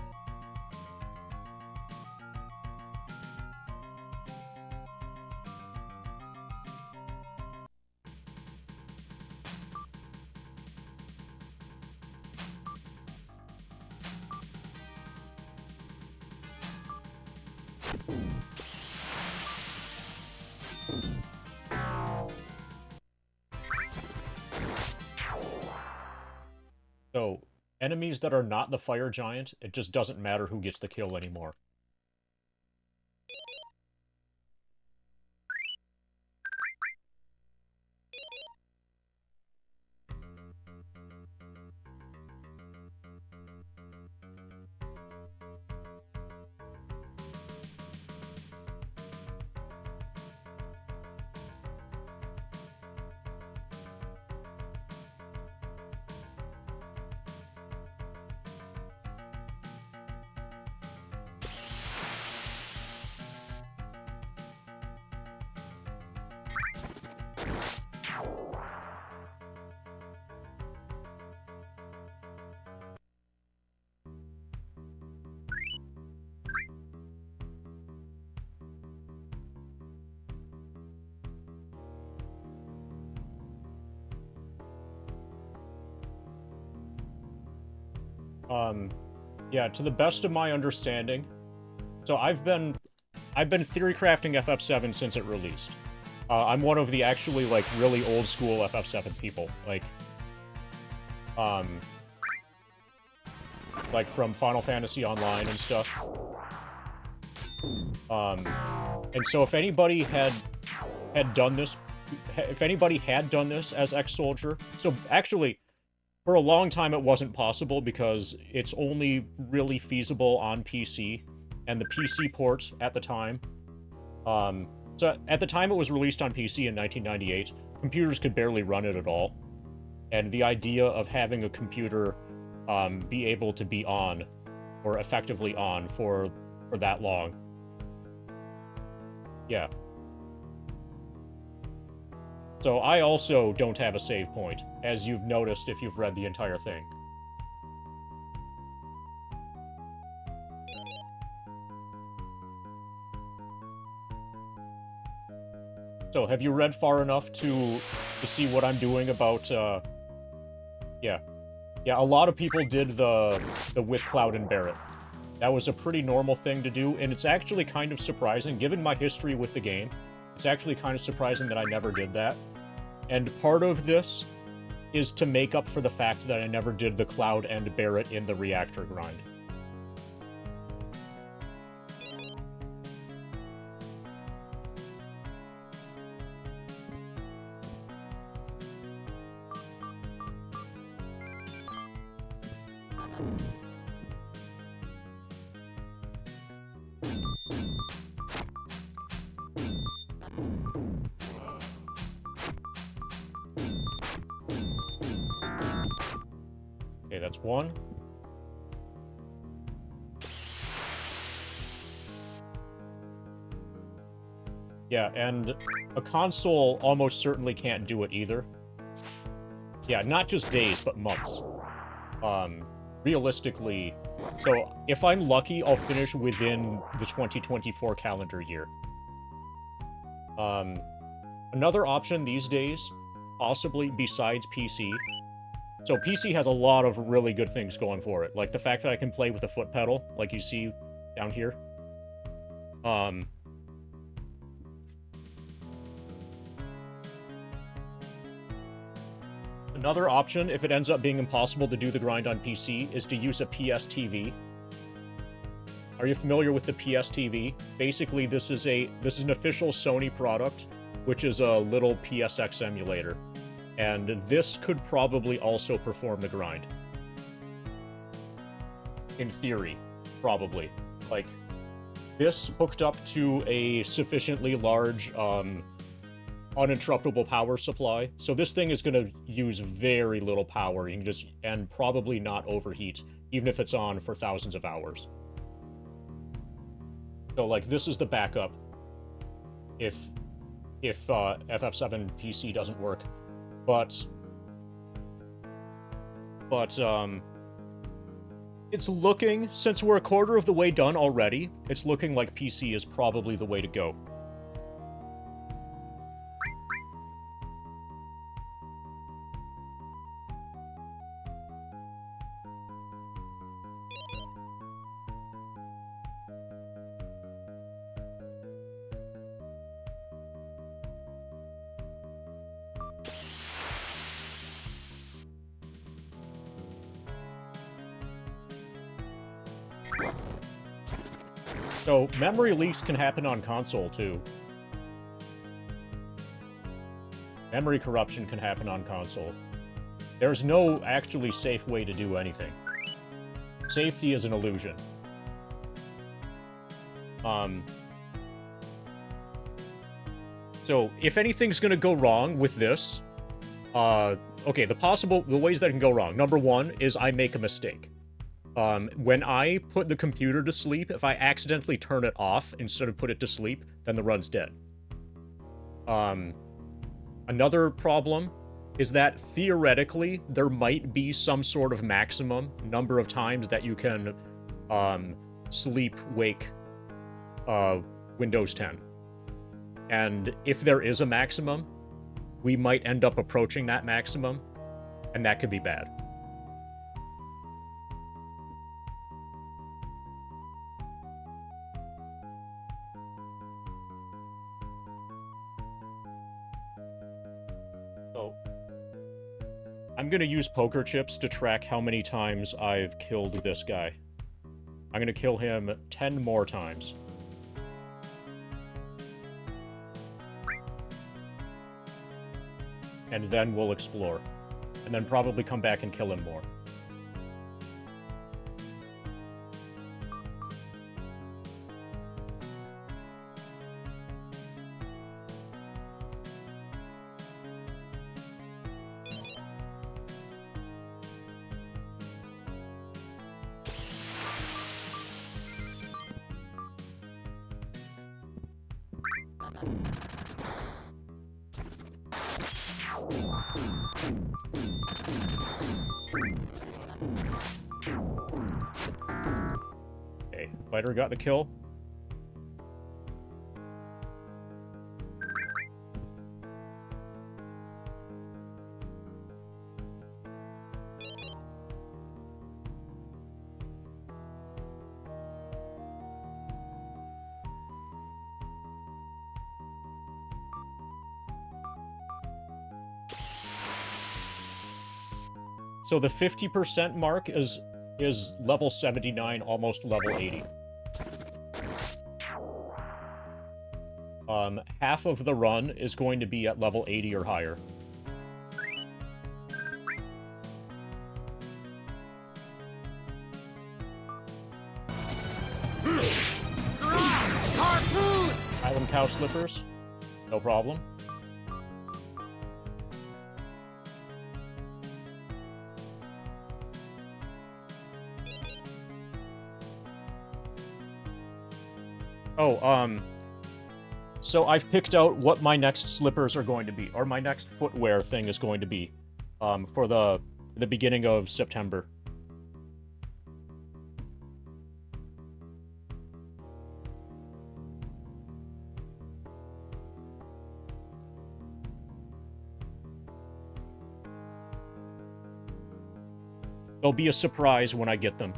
So, enemies that are not the fire giant, it just doesn't matter who gets the kill anymore. Yeah, to the best of my understanding, so I've been theory crafting FF7 since it released. I'm one of the actually, like, really old school FF7 people, like from Final Fantasy Online and stuff. And so if anybody had done this, as Ex-Soldier, so actually, for a long time it wasn't possible because it's only really feasible on PC, and the PC port at the time, so at the time it was released on PC in 1998, computers could barely run it at all, and the idea of having a computer be able to be on, or effectively on, for that long. Yeah. So I also don't have a save point, as you've noticed if you've read the entire thing. So, have you read far enough to see what I'm doing about, yeah. Yeah, a lot of people did the with Cloud and Barret. That was a pretty normal thing to do, and it's actually kind of surprising, given my history with the game, it's actually kind of surprising that I never did that. And part of this is to make up for the fact that I never did the Cloud and Barret in the reactor grind. Okay, that's one. Yeah, and a console almost certainly can't do it either. Yeah, not just days, but months. Realistically, so if I'm lucky, I'll finish within the 2024 calendar year. Another option these days, possibly besides PC. So PC has a lot of really good things going for it, like the fact that I can play with a foot pedal, like you see down here. Another option, if it ends up being impossible to do the grind on PC, is to use a PS TV. Are you familiar with the PS TV? Basically, this is an official Sony product, which is a little PSX emulator. And this could probably also perform the grind. In theory, probably. Like, this hooked up to a sufficiently large, uninterruptible power supply. So this thing is going to use very little power. You can just, and probably not overheat, even if it's on for thousands of hours. So, like, this is the backup if FF7 PC doesn't work. But It's looking, since we're a quarter of the way done already, it's looking like PC is probably the way to go. So, memory leaks can happen on console, too. Memory corruption can happen on console. There's no actually safe way to do anything. Safety is an illusion. So, if anything's gonna go wrong with this, okay, the ways that can go wrong. Number one is I make a mistake. When I put the computer to sleep, if I accidentally turn it off instead of put it to sleep, then the run's dead. Another problem is that theoretically, there might be some sort of maximum number of times that you can, sleep-wake, Windows 10. And if there is a maximum, we might end up approaching that maximum, and that could be bad. So, I'm gonna use poker chips to track how many times I've killed this guy. I'm gonna kill him 10 more times. And then we'll explore. And then probably come back and kill him more. Okay, fighter got the kill. So the 50% mark is level 79, almost level 80. Half of the run is going to be at level 80 or higher. Island cow slippers, no problem. Oh, so I've picked out what my next slippers are going to be, or my next footwear thing is going to be, for the beginning of September. There'll be a surprise when I get them.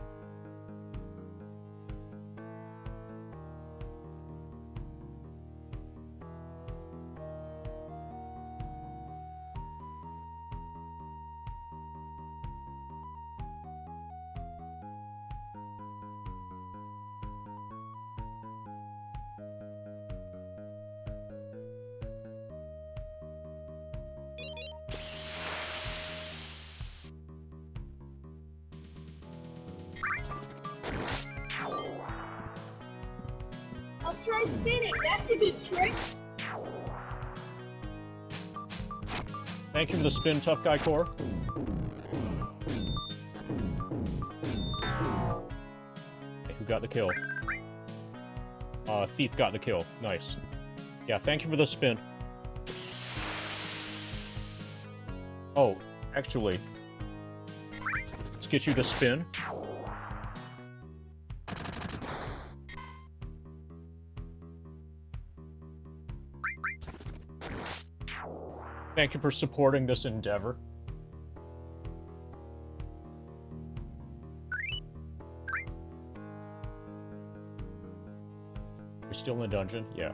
I'll try spinning. That's a good trick. Thank you for the spin, Tough Guy Core. Okay, who got the kill? Thief got the kill. Nice. Yeah, thank you for the spin. Oh, actually, let's get you the spin. Thank you for supporting this endeavor. We're still in the dungeon? Yeah.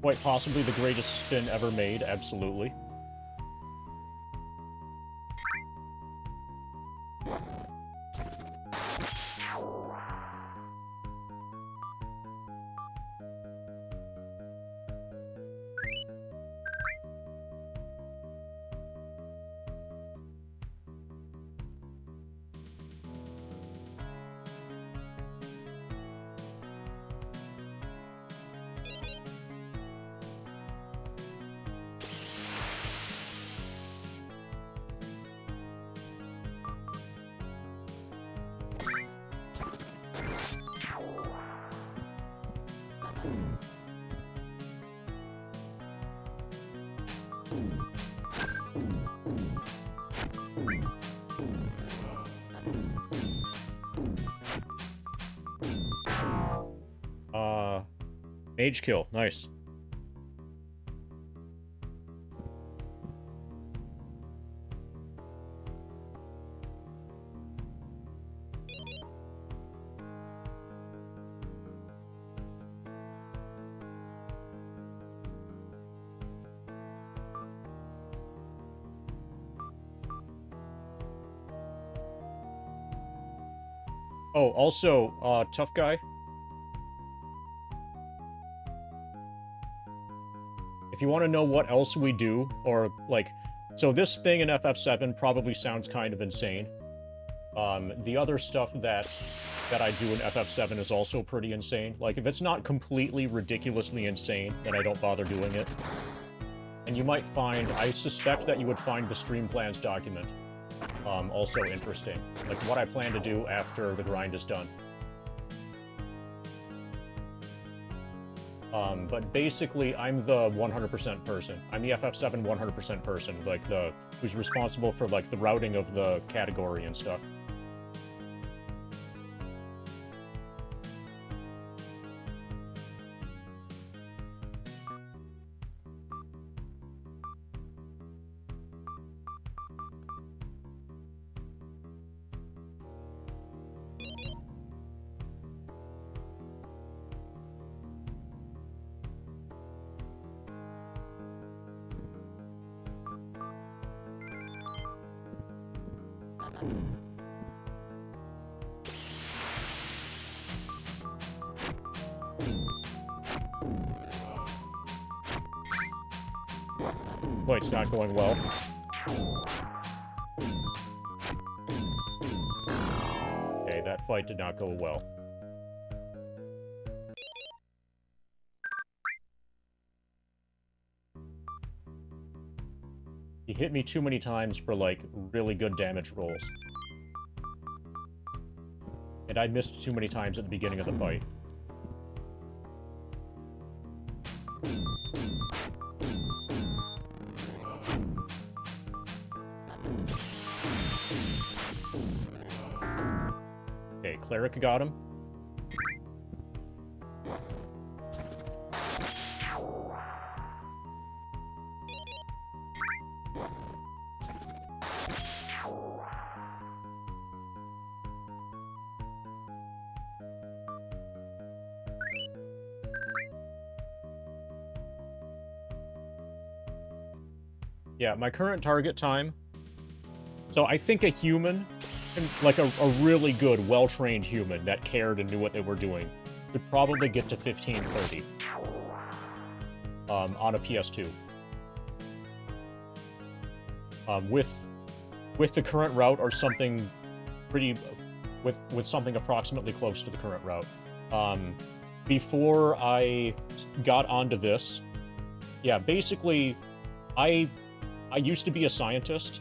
Quite possibly the greatest spin ever made, absolutely. Mage kill, nice. Oh, also, tough guy. If you want to know what else we do, or, like... So this thing in FF7 probably sounds kind of insane. The other stuff that I do in FF7 is also pretty insane. Like, if it's not completely ridiculously insane, then I don't bother doing it. And you might find... I suspect that you would find the stream plans document also interesting. Like, what I plan to do after the grind is done. But basically, I'm the 100% person. I'm the FF7 100% person, like, who's responsible for, like, the routing of the category and stuff. Fight's not going well. Okay, that fight did not go well. He hit me too many times for, like, really good damage rolls. And I missed too many times at the beginning of the fight. Okay, Cleric got him. Yeah, my current target time. So I think a human, like a really good, well-trained human that cared and knew what they were doing, could probably get to 1530 on a PS2. With the current route or something pretty, with something approximately close to the current route. Before I got onto this, yeah, basically, I used to be a scientist,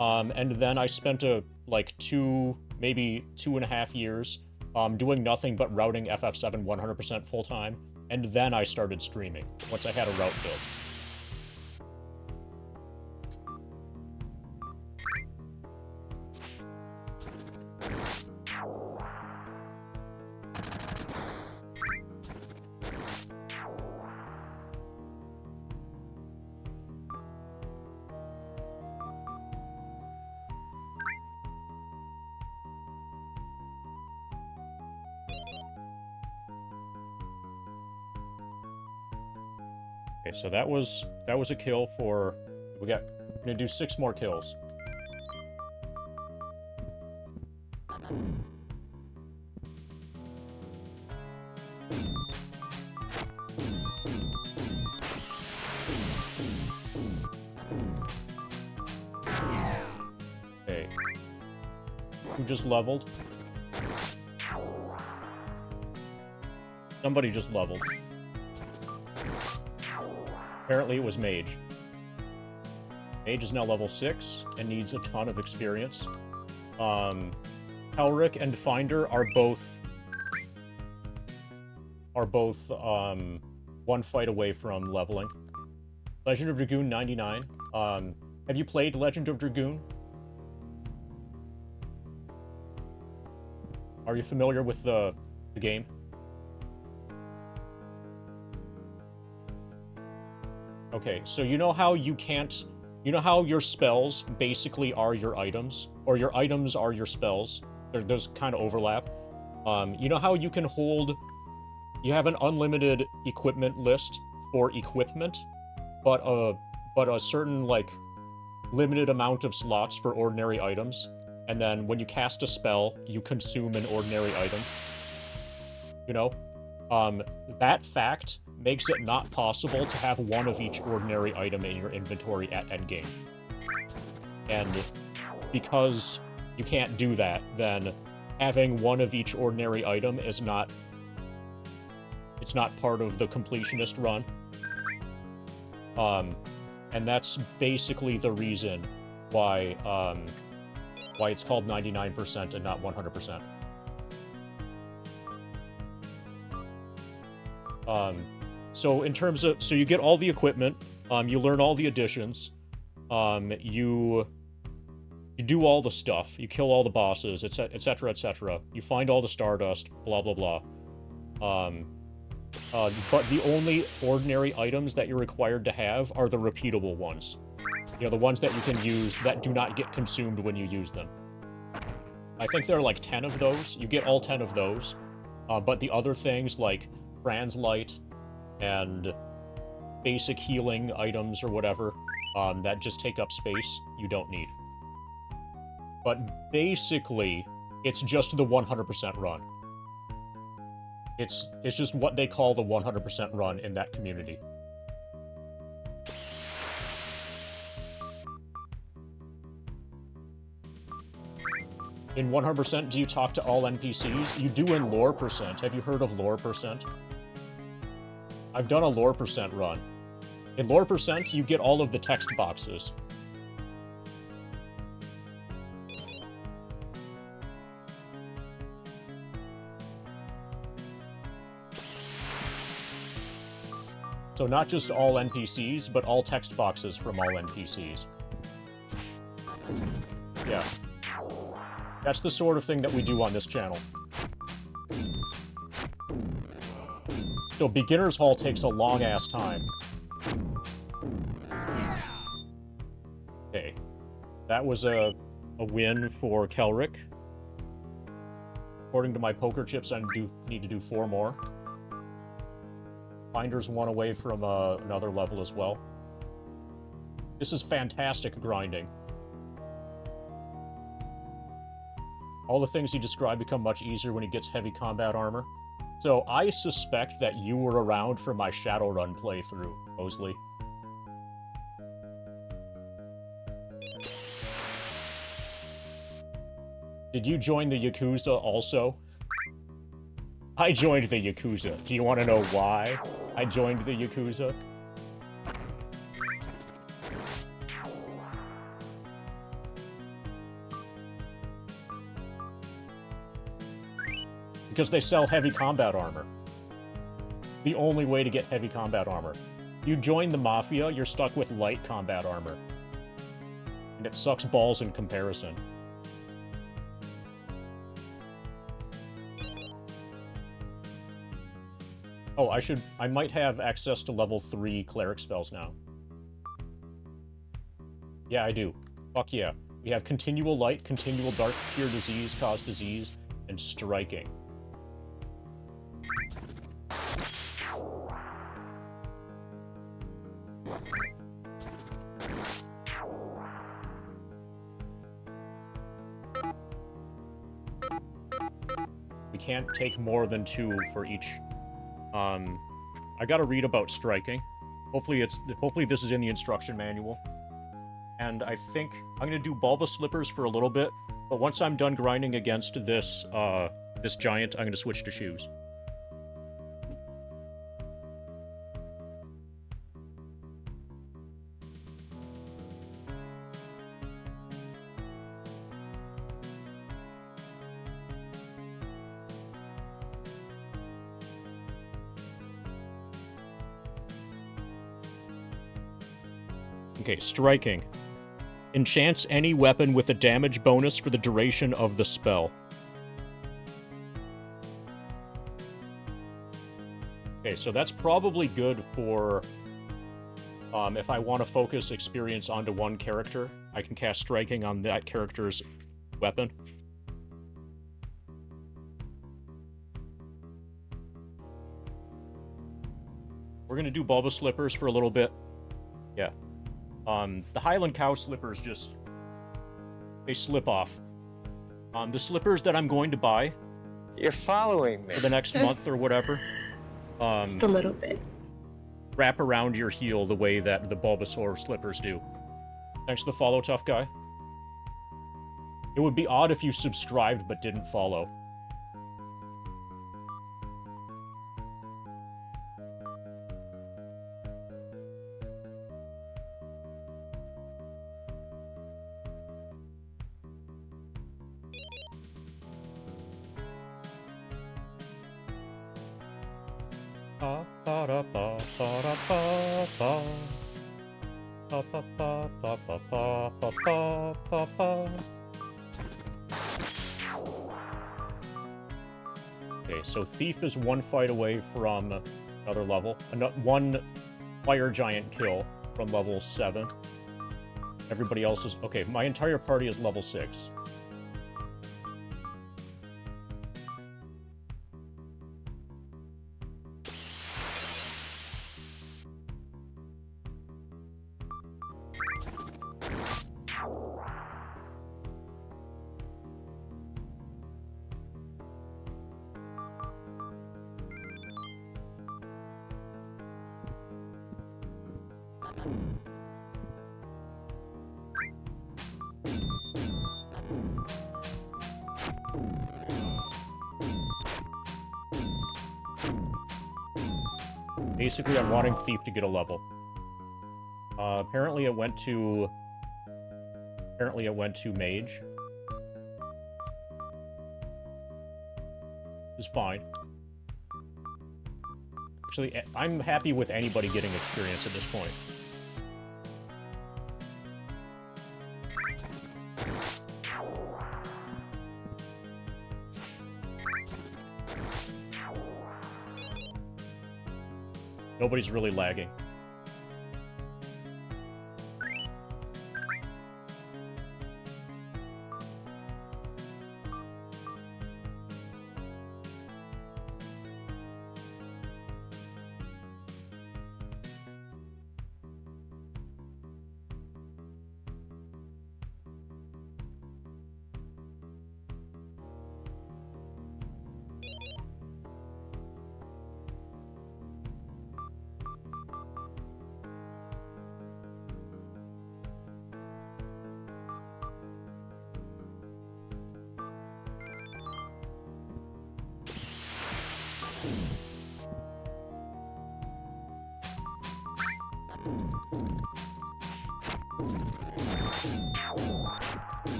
and then I spent like maybe 2.5 years, doing nothing but routing FF7 100% full-time, and then I started streaming, once I had a route built. Okay, so that was a kill for... We're gonna do 6 more kills. Okay. Who just leveled? Somebody just leveled. Apparently it was Mage. Mage is now level 6 and needs a ton of experience. Elric and Finder are both one fight away from leveling. Legend of Dragoon 99. Have you played Legend of Dragoon? Are you familiar with the game? Okay, so you know how you can't... You know how your spells basically are your items? Or your items are your spells? There's kind of overlap. You know how you can hold... You have an unlimited equipment list for equipment, but a certain, like, limited amount of slots for ordinary items, and then when you cast a spell, you consume an ordinary item. You know? That fact makes it not possible to have one of each ordinary item in your inventory at endgame. And because you can't do that, then having one of each ordinary item is not... It's not part of the completionist run. And that's basically the reason why it's called 99% and not 100%. So in terms of... So you get all the equipment, you learn all the additions, you do all the stuff, you kill all the bosses, etc., etc. You find all the Stardust, blah, blah, blah. But the only ordinary items that you're required to have are the repeatable ones. You know, the ones that you can use that do not get consumed when you use them. I think there are like 10 of those. You get all 10 of those. But the other things like Translight and basic healing items or whatever that just take up space, you don't need. But basically, it's just the 100% run. It's just what they call the 100% run in that community. In 100%, do you talk to all NPCs? You do in lore percent. Have you heard of lore percent? I've done a lore percent run. In lore percent, you get all of the text boxes. So not just all NPCs, but all text boxes from all NPCs. Yeah. That's the sort of thing that we do on this channel. So Beginner's Hall takes a long-ass time. Okay. That was a win for Kelric. According to my poker chips, I need to do 4 more. Finder's 1 away from another level as well. This is fantastic grinding. All the things he described become much easier when he gets heavy combat armor. So I suspect that you were around for my Shadowrun playthrough, Mosley. Did you join the Yakuza also? I joined the Yakuza. Do you want to know why I joined the Yakuza? Because they sell heavy combat armor. The only way to get heavy combat armor. You join the Mafia, you're stuck with light combat armor. And it sucks balls in comparison. Oh, I might have access to level 3 cleric spells now. Yeah, I do. Fuck yeah. We have Continual Light, Continual Dark, Cure Disease, Cause Disease, and Striking. We can't take more than 2 for each. I gotta read about striking. Hopefully this is in the instruction manual. And I think I'm gonna do Bulba Slippers for a little bit, but once I'm done grinding against this, this giant, I'm gonna switch to shoes. Okay, striking. Enchants any weapon with a damage bonus for the duration of the spell. Okay, so that's probably good for if I want to focus experience onto one character. I can cast striking on that character's weapon. We're gonna do Bulba Slippers for a little bit. Yeah. The Highland Cow slippers just... they slip off. The slippers that I'm going to buy... You're following me. For the next month or whatever. Just a little bit. Wrap around your heel the way that the Bulbasaur slippers do. Thanks to the follow, tough guy. It would be odd if you subscribed but didn't follow. Okay, so Thief is 1 fight away from another level. 1 fire giant kill from level 7. Everybody else is... okay, my entire party is level 6. Basically, I'm wanting Thief to get a level. Apparently it went to Mage. It's fine. Actually, I'm happy with anybody getting experience at this point. Nobody's really lagging.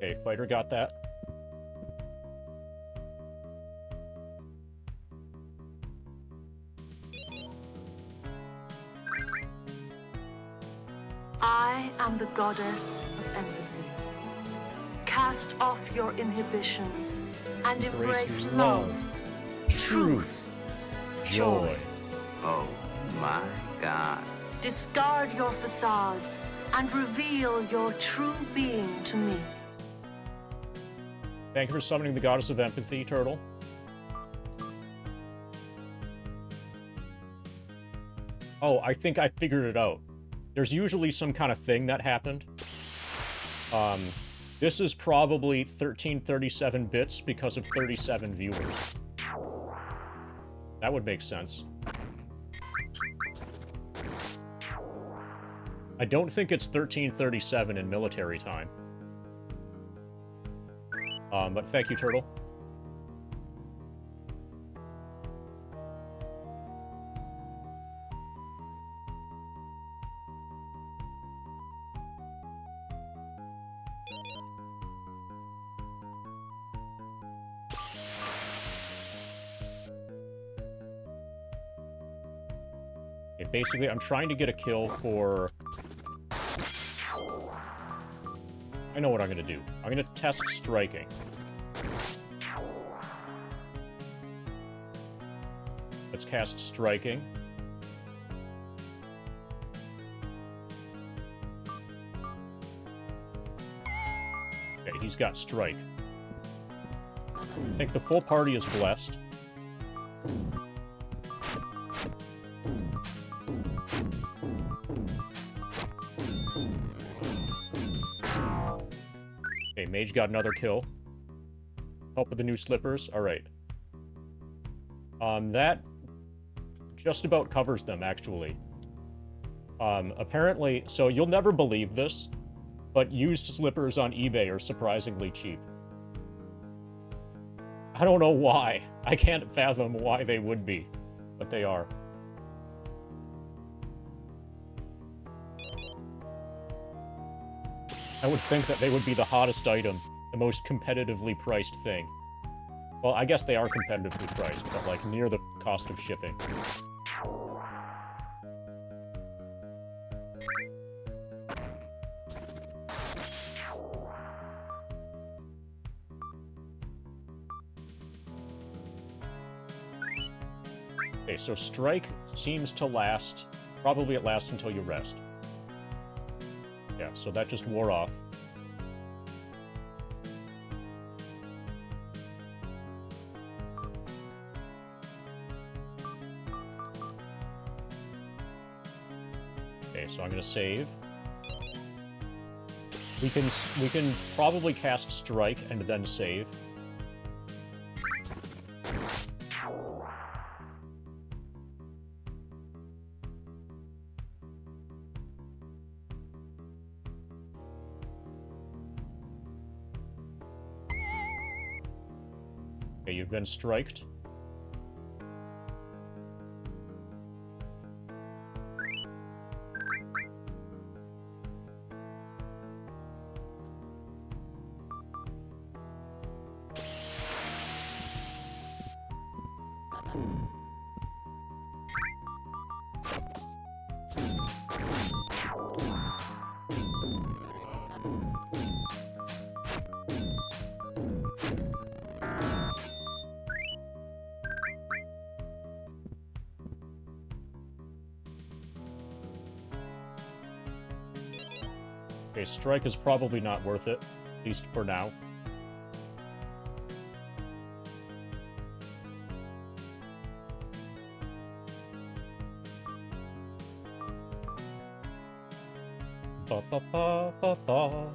Okay, fighter got that. I am the goddess of empathy. Cast off your inhibitions and embrace love, truth, joy. Oh my God. Discard your facades and reveal your true being to me. Thank you for summoning the Goddess of Empathy, Turtle. Oh, I think I figured it out. There's usually some kind of thing that happened. This is probably 1337 bits because of 37 viewers. That would make sense. I don't think it's 1337 in military time. But thank you, Turtle. Okay, basically, I'm trying to get a kill for... I know what I'm gonna do. I'm gonna test striking. Let's cast striking. Okay, he's got strike. I think the full party is blessed. Okay, Mage got another kill. Help with the new slippers. Alright. That just about covers them, actually. Apparently, so you'll never believe this, but used slippers on eBay are surprisingly cheap. I don't know why. I can't fathom why they would be, but they are. I would think that they would be the hottest item, the most competitively priced thing. Well, I guess they are competitively priced, but like near the cost of shipping. Okay, so strike seems to last, probably it lasts until you rest. Yeah, so that just wore off. Okay, so I'm gonna save. We can probably cast strike and then save. Okay, you've been striked. Okay, strike is probably not worth it, at least for now. Ba ba ba ba ba.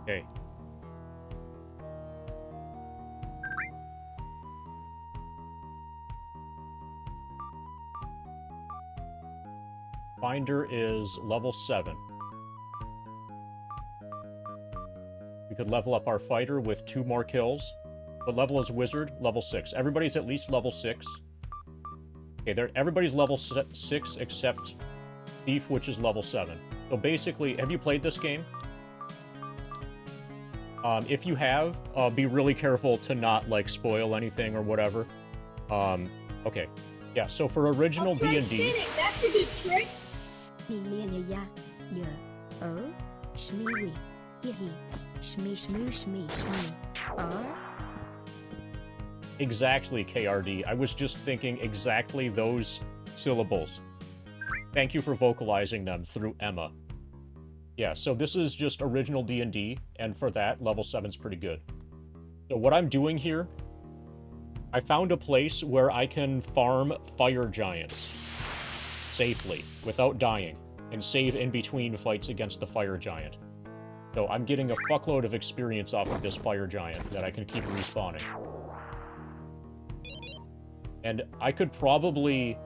Okay. Finder is level 7. We could level up our fighter with 2 more kills. What level is wizard? Level 6. Everybody's at least level 6. Okay, everybody's level 6 except thief, which is level 7. So basically, have you played this game? If you have, be really careful to not, like, spoil anything or whatever. Okay. Yeah, so for original I'll try D&D... spinning. That's a good trick. Exactly, KRD. I was just thinking exactly those syllables. Thank you for vocalizing them through Emma. Yeah, so this is just original D&D, and for that, level 7's pretty good. So what I'm doing here, I found a place where I can farm fire giants safely, without dying, and save in between fights against the fire giant. So I'm getting a fuckload of experience off of this fire giant that I can keep respawning. And I could probably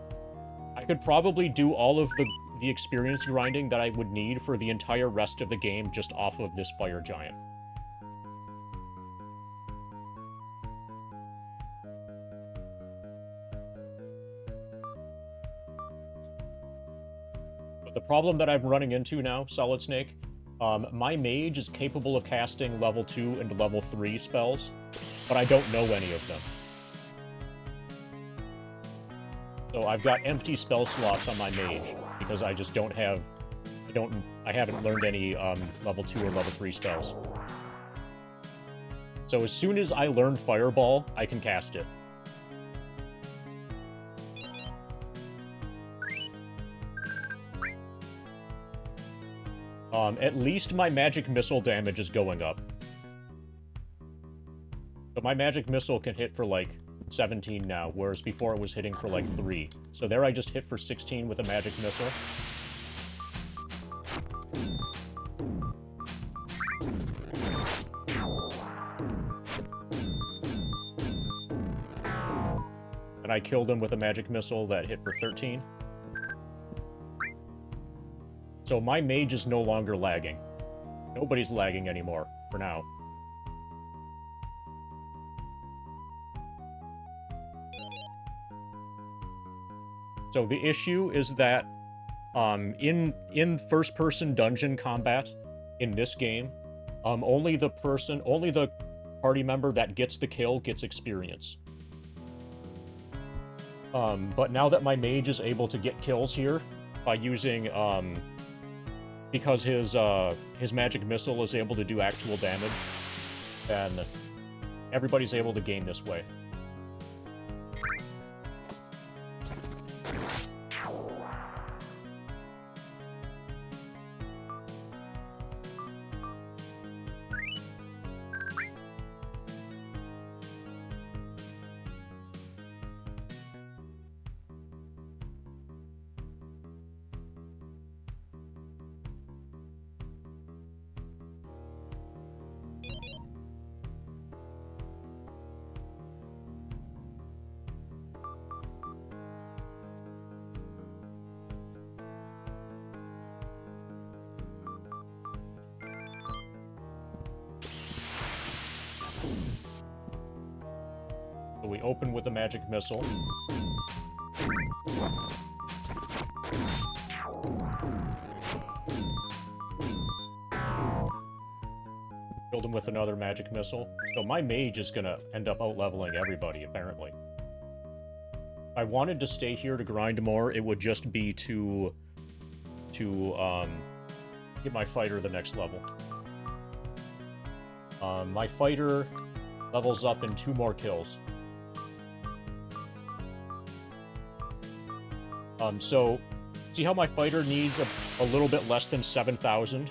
do all of the experience grinding that I would need for the entire rest of the game just off of this fire giant. But the problem that I'm running into now, Solid Snake, my mage is capable of casting level 2 and level 3 spells, but I don't know any of them. So I've got empty spell slots on my mage, because I just don't have... I haven't learned any level 2 or level 3 spells. So as soon as I learn Fireball, I can cast it. At least my magic missile damage is going up. So my magic missile can hit for, like, 17 now, whereas before it was hitting for, like, 3. So there I just hit for 16 with a magic missile. And I killed him with a magic missile that hit for 13. So my mage is no longer lagging. Nobody's lagging anymore, for now. So the issue is that in first-person dungeon combat in this game, only the party member that gets the kill gets experience. But now that my mage is able to get kills here by using because his magic missile is able to do actual damage, then everybody's able to gain this way. So we open with a magic missile. Killed him with another magic missile. So my mage is gonna end up out-leveling everybody, apparently. If I wanted to stay here to grind more, it would just be to get my fighter the next level. My fighter levels up in 2 more kills. So, see how my fighter needs a little bit less than 7,000?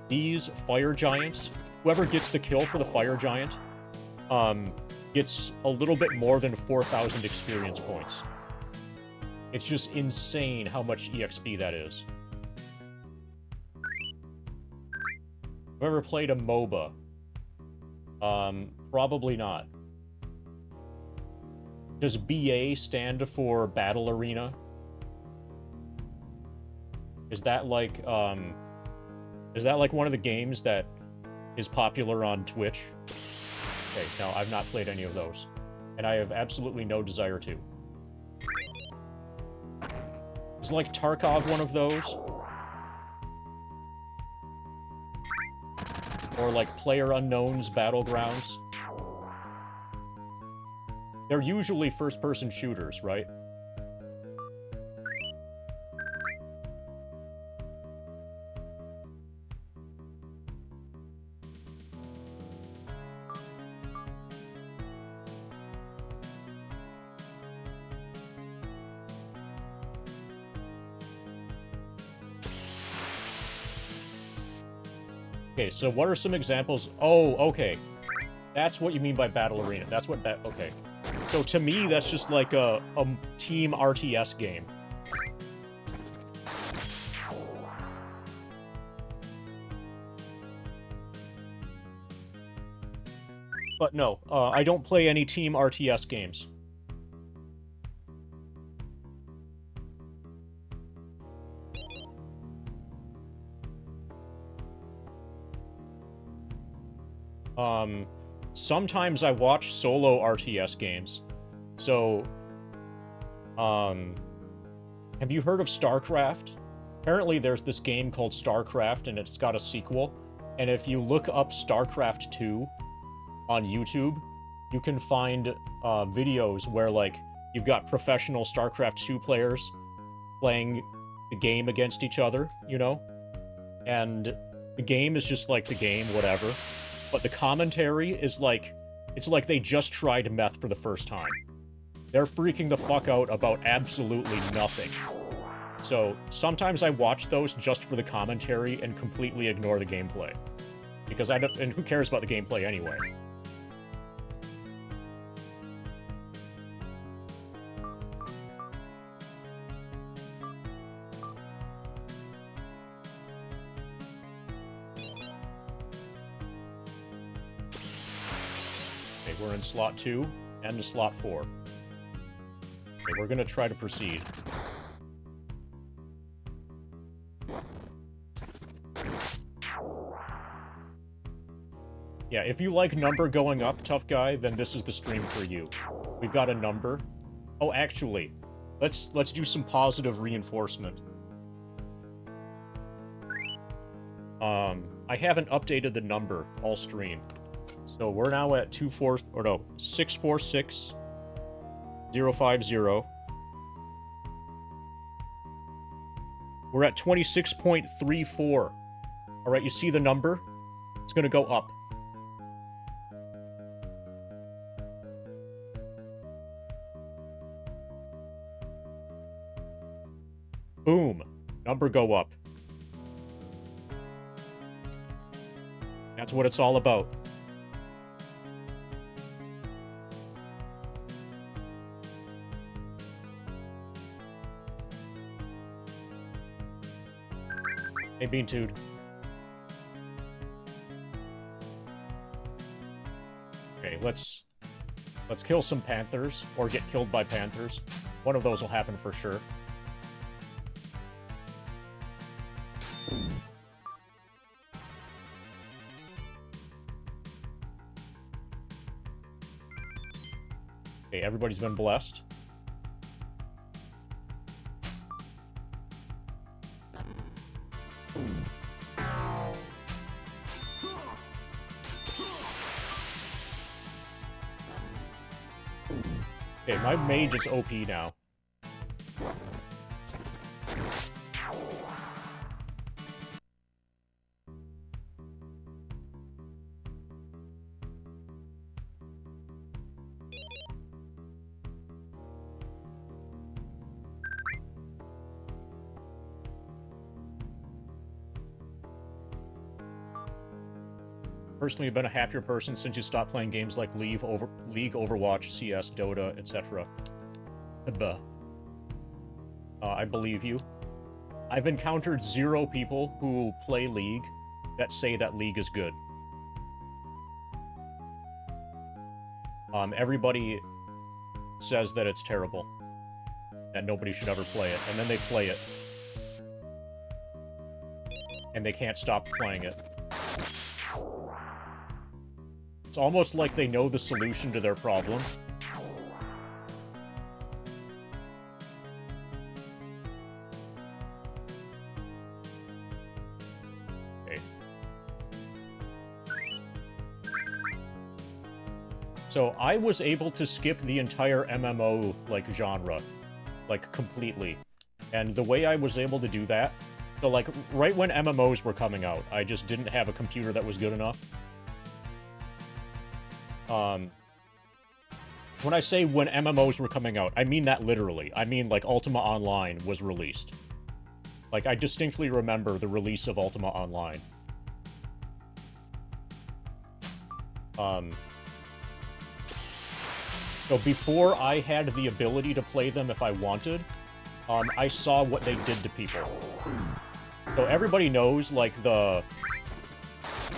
These fire giants, whoever gets the kill for the fire giant, gets a little bit more than 4,000 experience points. It's just insane how much EXP that is. Have I ever played a MOBA? Probably not. Does BA stand for Battle Arena? Is that like one of the games that is popular on Twitch? Okay, no, I've not played any of those. And I have absolutely no desire to. Is like Tarkov one of those? Or like PlayerUnknown's Battlegrounds. They're usually first-person shooters, right? Okay, so what are some examples? Oh, okay. That's what you mean by Battle Arena. That's what that... Okay. So to me, that's just like a team RTS game. But no, I don't play any team RTS games. Sometimes I watch solo RTS games. So, have you heard of StarCraft? Apparently there's this game called StarCraft, and it's got a sequel. And if you look up StarCraft 2 on YouTube, you can find videos where, like, you've got professional StarCraft 2 players playing the game against each other, you know? And the game is just like the game, whatever. But the commentary is like, it's like they just tried meth for the first time. They're freaking the fuck out about absolutely nothing. So, sometimes I watch those just for the commentary and completely ignore the gameplay. Because I don't, and who cares about the gameplay anyway? Okay, we're in slot 2 and slot 4. Okay, we're gonna try to proceed. Yeah, if you like number going up, tough guy, then this is the stream for you. We've got a number. Oh, actually, let's do some positive reinforcement. I haven't updated the number all stream. So we're now at 646,050. We're at 26.34. Alright, you see the number? It's gonna go up. Boom. Number go up. That's what it's all about. Hey, Beantude. Okay, let's kill some panthers, or get killed by panthers. One of those will happen for sure. Okay, everybody's been blessed. Okay, my mage is OP now. Personally, you've been a happier person since you stopped playing games like League, Overwatch, CS, Dota, etc. I believe you. I've encountered 0 people who play League that say that League is good. Everybody says that it's terrible. That nobody should ever play it. And then they play it. And they can't stop playing it. It's almost like they know the solution to their problem. Okay. So I was able to skip the entire MMO, like, genre. Like, completely. And the way I was able to do that... So, like, right when MMOs were coming out, I just didn't have a computer that was good enough. When I say when MMOs were coming out, I mean that literally. I mean, like, Ultima Online was released. Like, I distinctly remember the release of Ultima Online. So before I had the ability to play them if I wanted, I saw what they did to people. So everybody knows, like,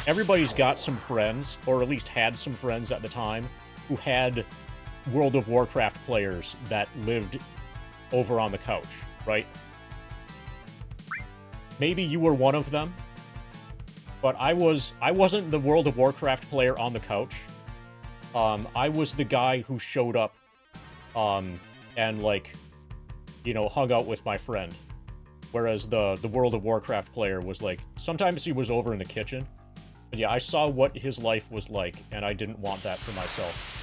everybody's got some friends, or at least had some friends at the time, who had World of Warcraft players that lived over on the couch, right? Maybe you were one of them, but I wasn't the World of Warcraft player on the couch. I was the guy who showed up, and, like, you know, hung out with my friend. Whereas the World of Warcraft player was, like, sometimes he was over in the kitchen. But yeah, I saw what his life was like, and I didn't want that for myself.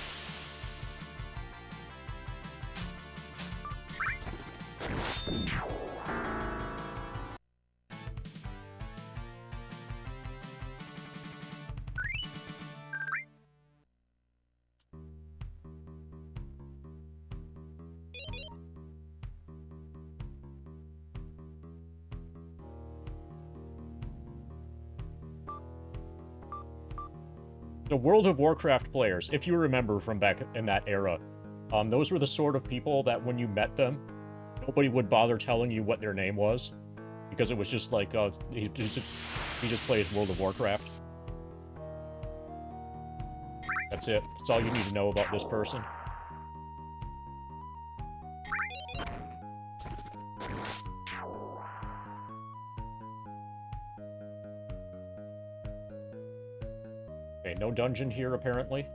The World of Warcraft players, if you remember from back in that era, those were the sort of people that when you met them, nobody would bother telling you what their name was, because it was just like, he just plays World of Warcraft. That's it. That's all you need to know about this person. Okay, no dungeon here, apparently.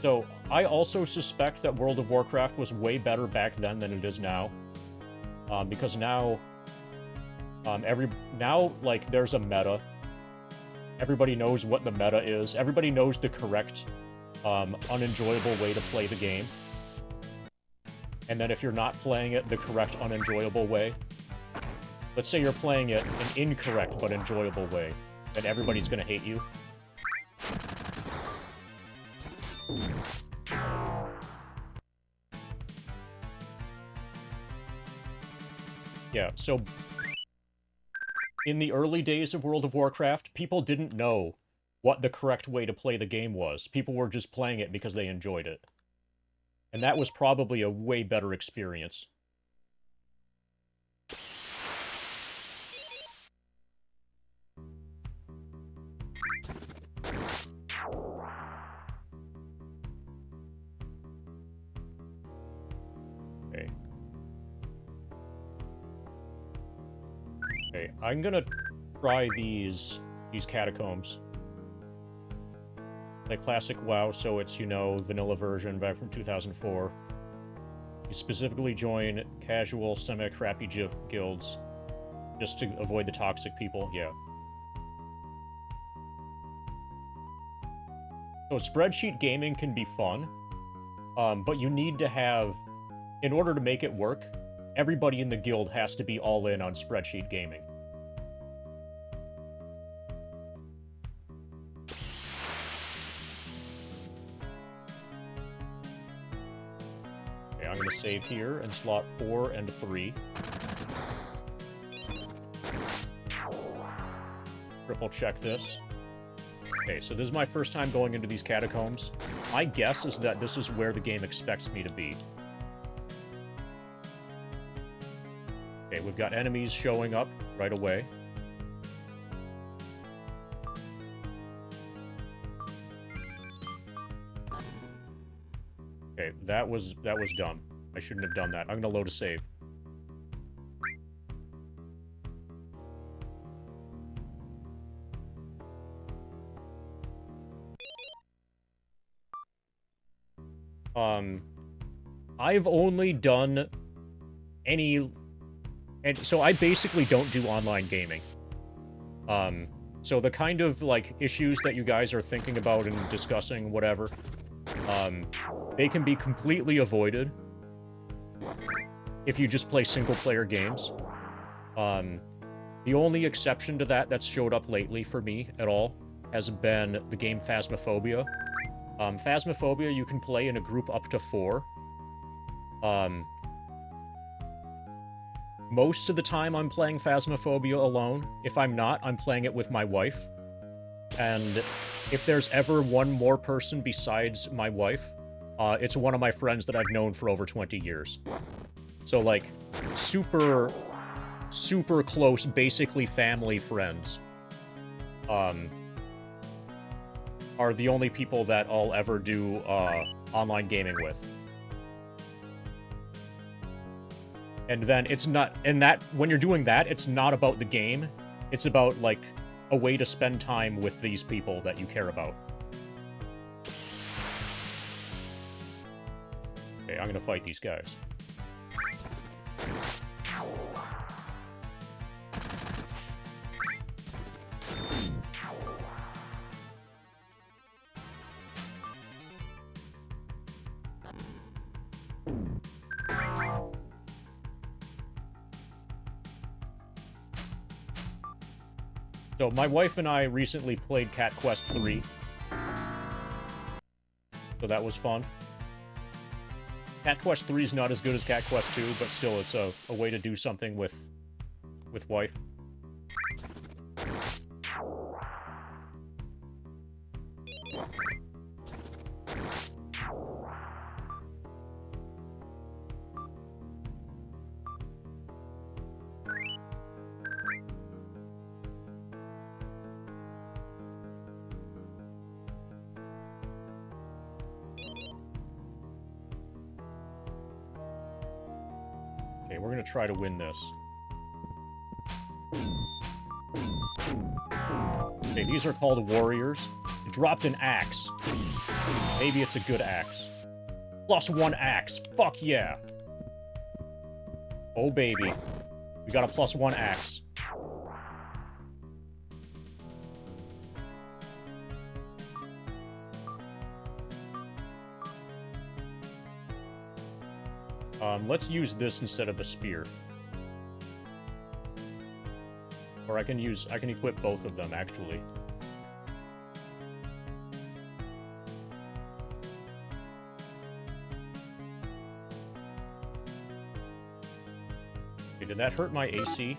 So, I also suspect that World of Warcraft was way better back then than it is now. Because now, like, there's a meta. Everybody knows what the meta is. Everybody knows the correct, unenjoyable way to play the game. And then if you're not playing it the correct, unenjoyable way, let's say you're playing it an incorrect but enjoyable way, then everybody's gonna hate you. Yeah, so in the early days of World of Warcraft, people didn't know what the correct way to play the game was. People were just playing it because they enjoyed it. And that was probably a way better experience. Okay. Okay, I'm gonna try these catacombs. Like classic WoW, so it's, you know, vanilla version back from 2004. You specifically join casual, semi-crappy guilds just to avoid the toxic people, yeah. So spreadsheet gaming can be fun, but you need to have, in order to make it work, everybody in the guild has to be all in on spreadsheet gaming. Okay, I'm gonna save here and slot 4 and 3. Triple check this. Okay, so this is my first time going into these catacombs. My guess is that this is where the game expects me to be. Okay, we've got enemies showing up right away. Okay, that was dumb. I shouldn't have done that. I'm gonna load a save. I've only done any... And so I basically don't do online gaming. So the kind of, like, issues that you guys are thinking about and discussing, whatever, they can be completely avoided if you just play single-player games. The only exception to that that's showed up lately for me at all has been the game Phasmophobia. Phasmophobia you can play in a group up to 4. Most of the time I'm playing Phasmophobia alone. If I'm not, I'm playing it with my wife. And if there's ever one more person besides my wife, it's one of my friends that I've known for over 20 years. So, like, super close, basically family friends, are the only people that I'll ever do, online gaming with. And then it's not, and that, when you're doing that, it's not about the game. It's about, like, a way to spend time with these people that you care about. Okay, I'm gonna fight these guys. So, my wife and I recently played Cat Quest 3. So that was fun. Cat Quest 3 is not as good as Cat Quest 2, but still, it's a way to do something with wife. Okay, we're gonna try to win this. Okay, these are called warriors. It dropped an axe. Maybe it's a good axe. +1 axe. Fuck yeah. Oh, baby. We got a +1 axe. Let's use this instead of the spear. Or I can equip both of them, actually. Okay, did that hurt my AC?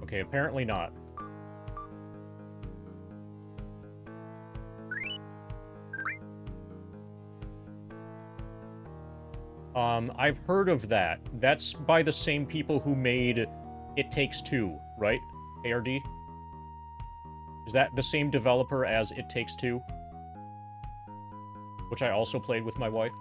Okay, apparently not. I've heard of that. That's by the same people who made It Takes Two, right? ARD? Is that the same developer as It Takes Two? Which I also played with my wife.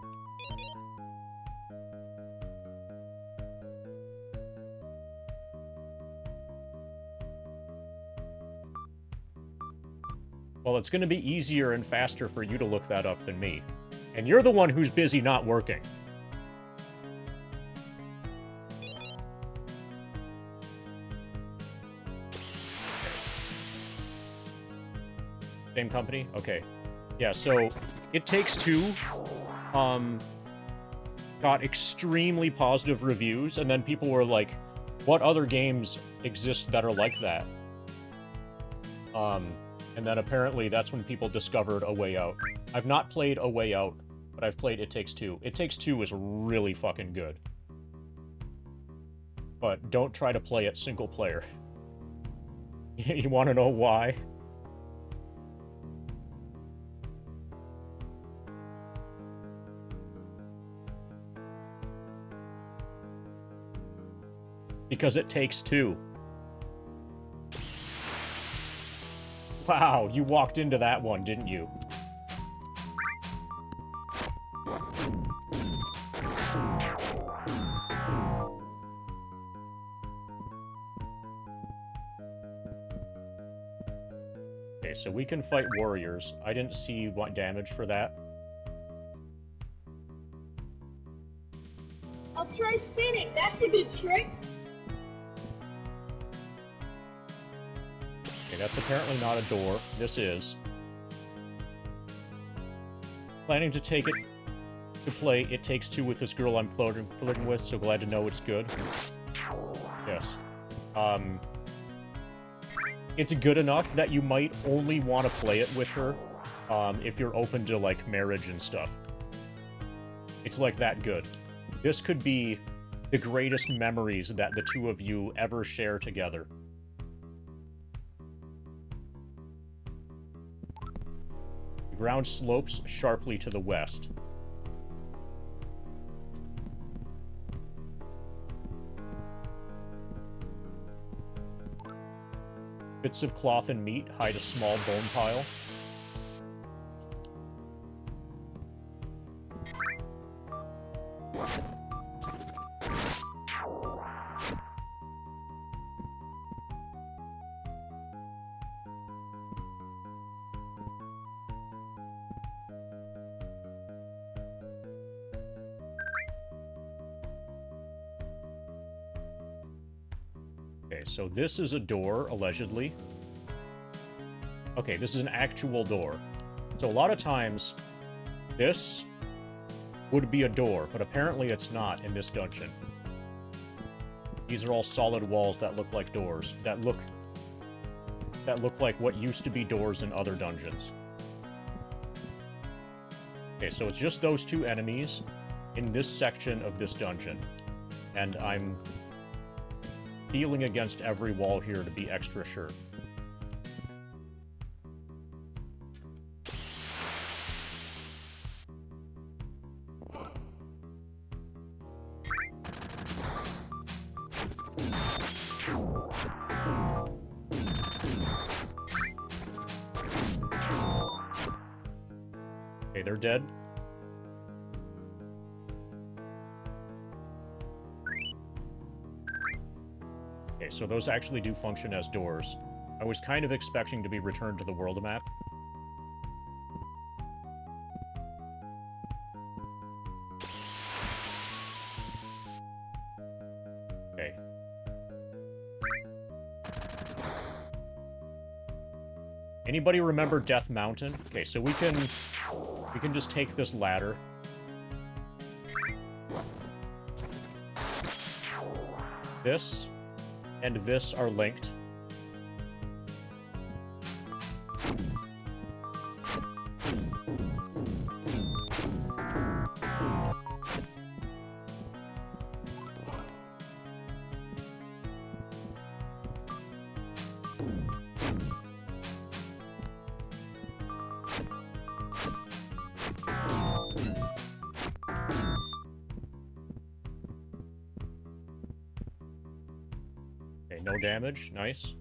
Well, it's gonna be easier and faster for you to look that up than me. And you're the one who's busy not working. Same company? Okay. Yeah, so It Takes Two got extremely positive reviews, and then people were like, what other games exist that are like that? And then apparently that's when people discovered A Way Out. I've not played A Way Out, but I've played It Takes Two. It Takes Two is really fucking good. But don't try to play it single player. You want to know why? Because it takes two. Wow, you walked into that one, didn't you? Okay, so we can fight warriors. I didn't see what damage for that. I'll try spinning. That's a good trick. Okay, that's apparently not a door. This is. Planning to take it to play It Takes Two with this girl I'm flirting with, so glad to know it's good. Yes. It's good enough that you might only want to play it with her if you're open to, like, marriage and stuff. It's, like, that good. This could be the greatest memories that the two of you ever share together. The ground slopes sharply to the west. Bits of cloth and meat hide a small bone pile. Okay, so this is a door, allegedly. Okay, this is an actual door. So a lot of times, this would be a door, but apparently it's not in this dungeon. These are all solid walls that look like doors, that look like what used to be doors in other dungeons. Okay, so it's just those two enemies in this section of this dungeon. And I'm feeling against every wall here to be extra sure. Okay, they're dead. Okay, so those actually do function as doors. I was kind of expecting to be returned to the world map. Okay. Anybody remember Death Mountain? Okay, so we can just take this ladder. This and this are linked. Okay, no damage. Nice.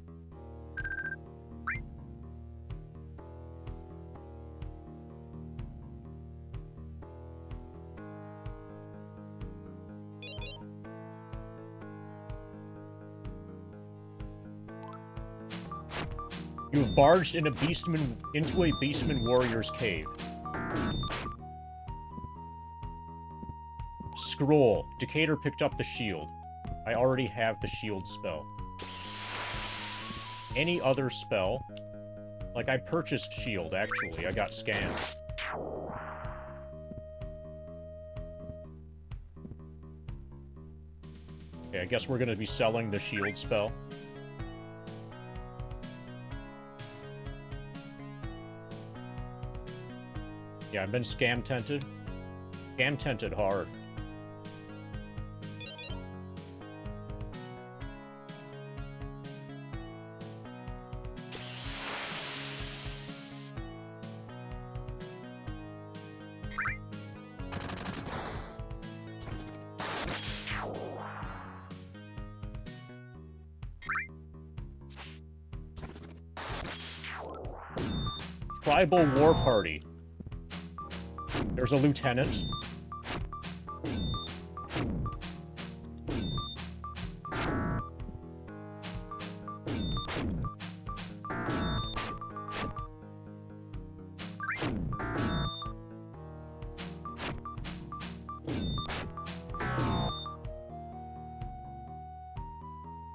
You have barged into a Beastman warrior's cave. Scroll. Decatur picked up the shield. I already have the shield spell. Any other spell? Like, I purchased shield, actually. I got scammed. Okay, I guess we're gonna be selling the shield spell. Yeah, I've been scam-tented. Scam-tented hard. Tribal War Party. There's a lieutenant.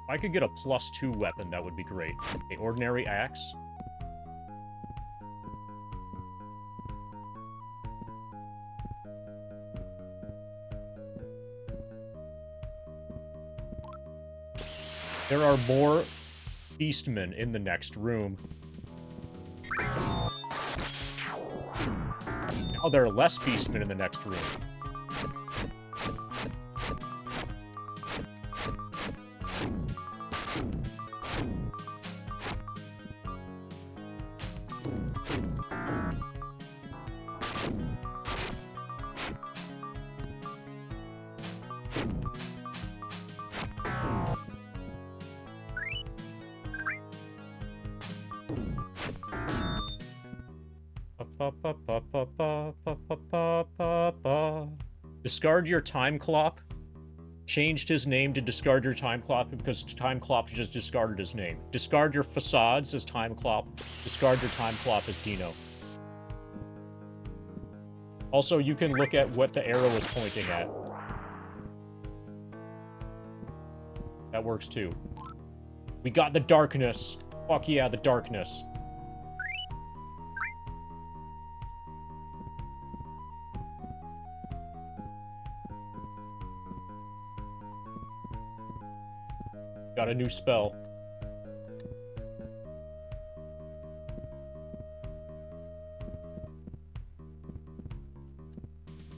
If I could get a +2 weapon, that would be great. Okay, ordinary axe. There are more beastmen in the next room. Now there are less beastmen in the next room. Discard your time clop. Changed his name to discard your time clop because time clop just discarded his name. Discard your facades as time clop. Discard your time clop as Dino. Also, you can look at what the arrow is pointing at. That works too. We got the darkness. Fuck yeah, the darkness. Got a new spell.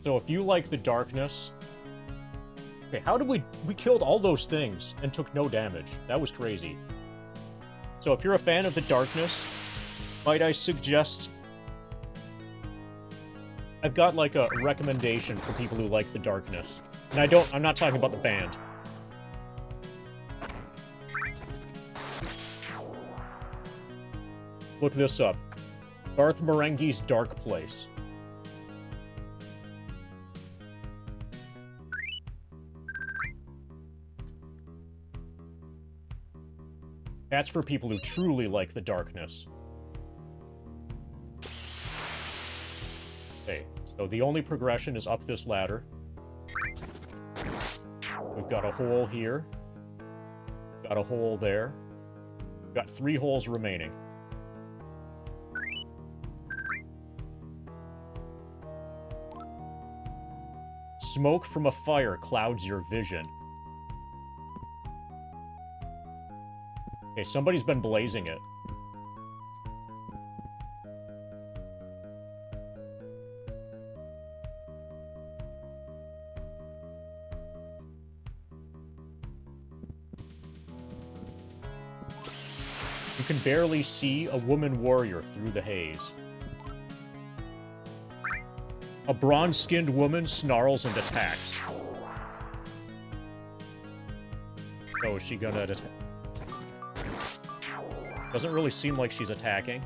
So if you like the darkness... Okay, how did we killed all those things and took no damage. That was crazy. So if you're a fan of the darkness, might I suggest... I've got like a recommendation for people who like the darkness. And I'm not talking about the band. Look this up. Garth Marenghi's Dark Place. That's for people who truly like the darkness. Okay, so the only progression is up this ladder. We've got a hole here. Got a hole there. We've got 3 holes remaining. Smoke from a fire clouds your vision. Okay, somebody's been blazing it. You can barely see a woman warrior through the haze. A bronze-skinned woman snarls and attacks. Oh, is she gonna attack? Doesn't really seem like she's attacking.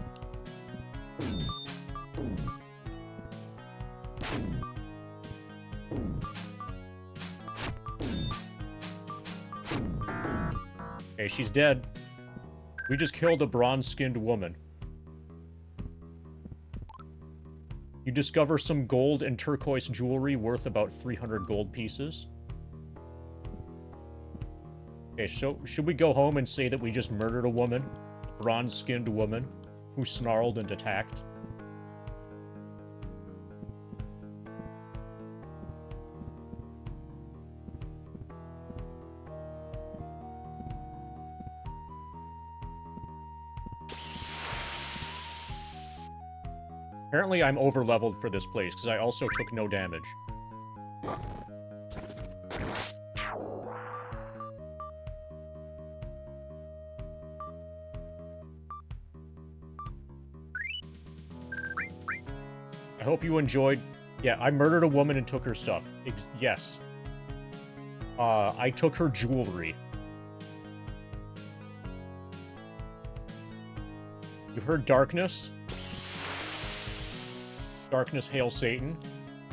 Okay, she's dead. We just killed a bronze-skinned woman. You discover some gold and turquoise jewelry worth about 300 gold pieces. Okay, so should we go home and say that we just murdered a woman? A bronze-skinned woman who snarled and attacked? Apparently I'm over-leveled for this place, because I also took no damage. I hope you enjoyed... Yeah, I murdered a woman and took her stuff. Yes. I took her jewelry. You heard darkness? Darkness, hail Satan.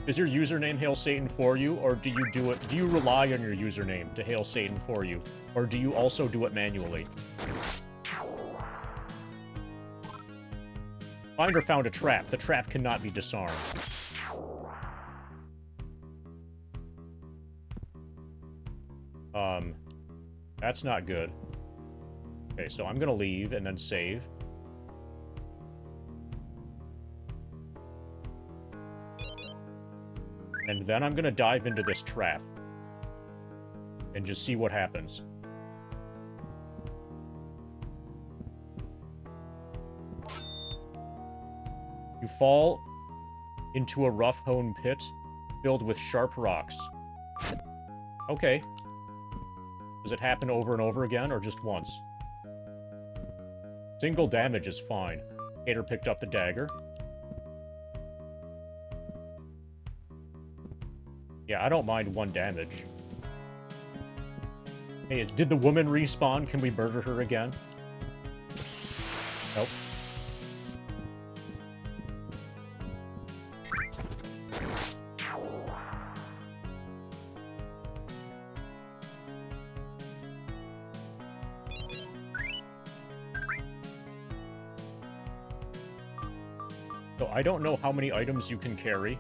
Is your username hail Satan for you, or do you do it? Do you rely on your username to hail Satan for you, or do you also do it manually? Finder found a trap. The trap cannot be disarmed. That's not good. Okay, so I'm gonna leave and then save. And then I'm gonna dive into this trap. And just see what happens. You fall into a rough-hewn pit filled with sharp rocks. Okay. Does it happen over and over again, or just once? Single damage is fine. Hater picked up the dagger. Yeah, I don't mind 1 damage. Hey, did the woman respawn? Can we murder her again? Nope. So I don't know how many items you can carry.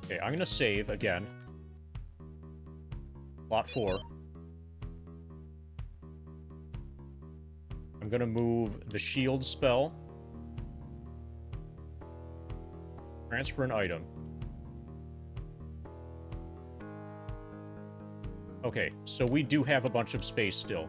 Okay, I'm gonna save again. Lot 4. I'm gonna move the shield spell. Transfer an item. Okay, so we do have a bunch of space still.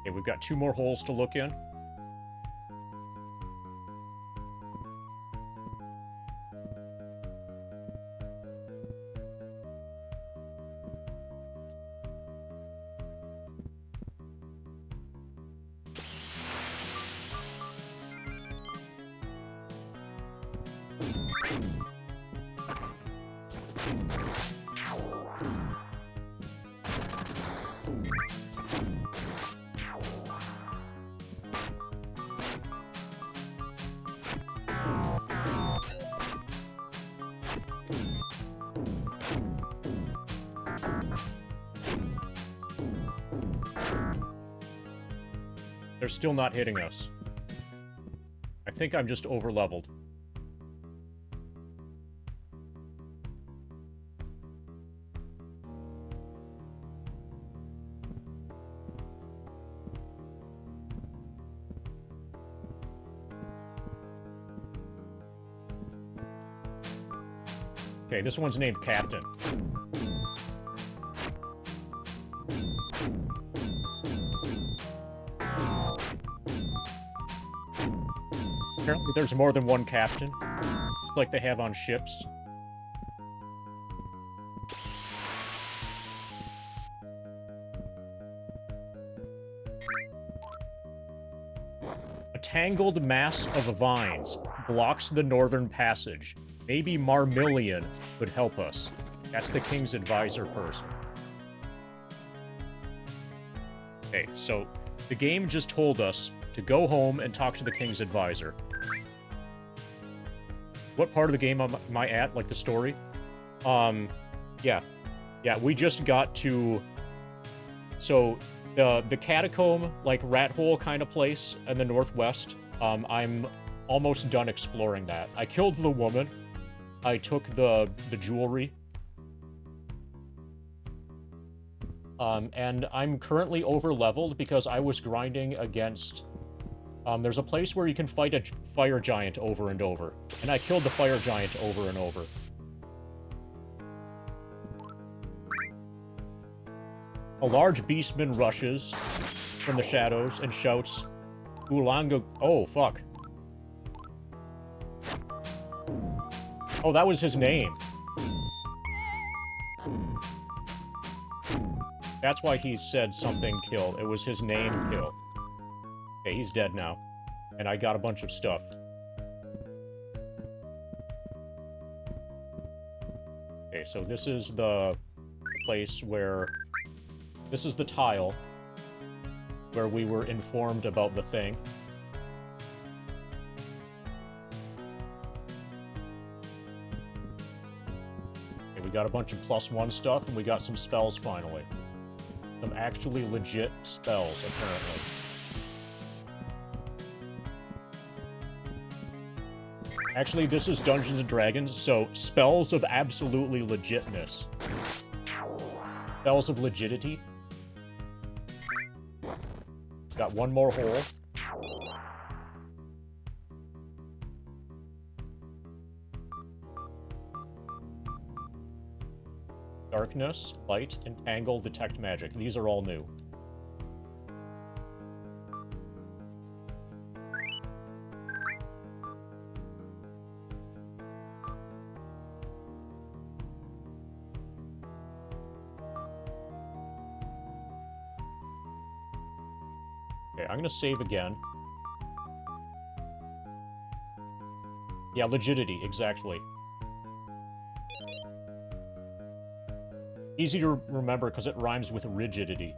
Okay, we've got 2 more holes to look in. They're still not hitting us. I think I'm just over-leveled. Okay, this one's named Captain. Apparently there's more than one captain. Just like they have on ships. A tangled mass of vines blocks the northern passage. Maybe Marmillion could help us. That's the king's advisor person. Okay, so the game just told us to go home and talk to the king's advisor. What part of the game am I at? Like the story? Yeah. Yeah, we just got to... So, the catacomb, like, rat hole kind of place in the northwest, I'm almost done exploring that. I killed the woman. I took the jewelry. And I'm currently over-leveled because I was grinding against... there's a place where you can fight a fire giant over and over. And I killed the fire giant over and over. A large beastman rushes from the shadows and shouts, Ulanga... Oh, fuck. Oh, that was his name. That's why he said something kill. It was his name kill. Okay, he's dead now. And I got a bunch of stuff. Okay, so this is the place where... This is the tile where we were informed about the thing. Okay, we got a bunch of +1 stuff, and we got some spells finally. some actually legit spells, apparently. Actually, this is Dungeons & Dragons, so spells of absolutely legitness. Spells of legidity. Got one more hole. Darkness, light, entangle, detect magic. These are all new. Okay, I'm gonna save again. Yeah, legidity, exactly. Easy to remember because it rhymes with rigidity.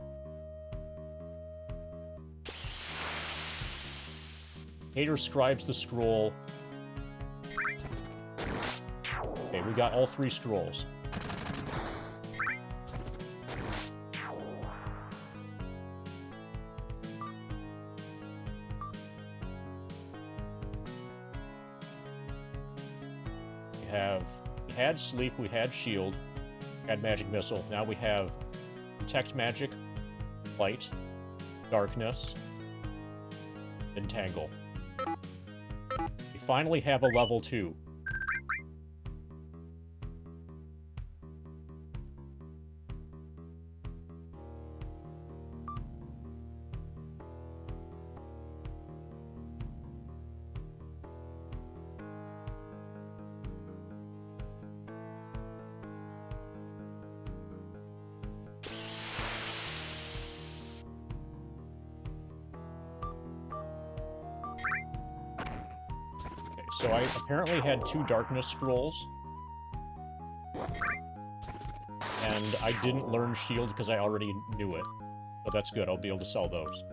Hater scribes the scroll. Okay, we got all 3 scrolls. We had sleep, we had shield, had magic missile. Now we have detect magic, light, darkness, entangle. We finally have a level 2. So I apparently had 2 darkness scrolls. And I didn't learn shield because I already knew it. So that's good, I'll be able to sell those.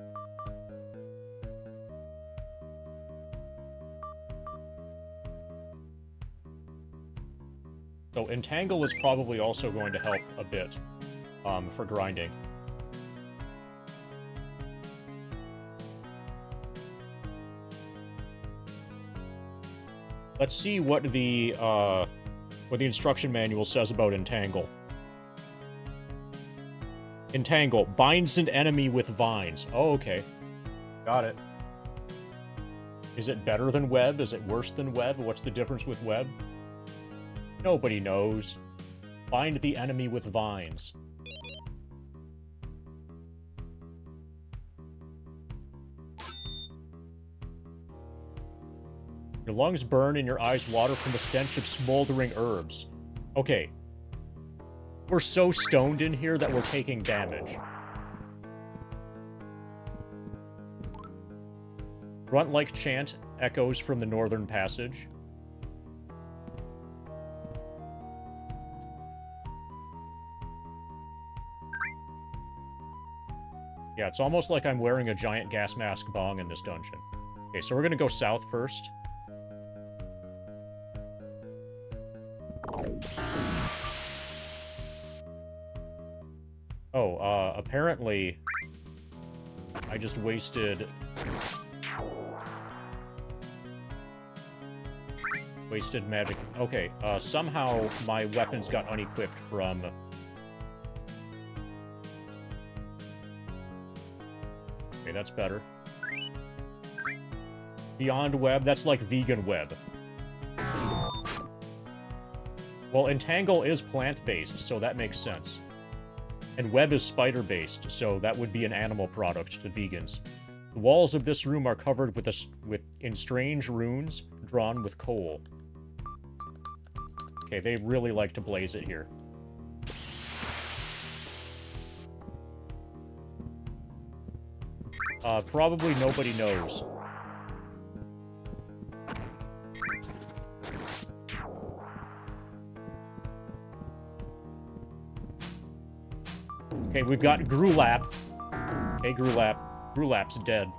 So entangle is probably also going to help a bit for grinding. Let's see what the instruction manual says about entangle. Entangle binds an enemy with vines. Oh, okay. Got it. Is it better than web? Is it worse than web? What's the difference with web? Nobody knows. Bind the enemy with vines. Your lungs burn and your eyes water from the stench of smoldering herbs. Okay. We're so stoned in here that we're taking damage. Grunt-like chant echoes from the northern passage. Yeah, it's almost like I'm wearing a giant gas mask bong in this dungeon. Okay, so we're gonna go south first. Oh, apparently I just wasted magic. Okay, somehow my weapons got unequipped from... Okay, that's better. Beyond web, that's like vegan web. Well, entangle is plant-based, so that makes sense. And web is spider-based, so that would be an animal product to vegans. The walls of this room are covered in strange runes drawn with coal. Okay, they really like to blaze it here. Probably nobody knows. Okay, we've got Grulap. Hey, Grulap. Grulap's dead.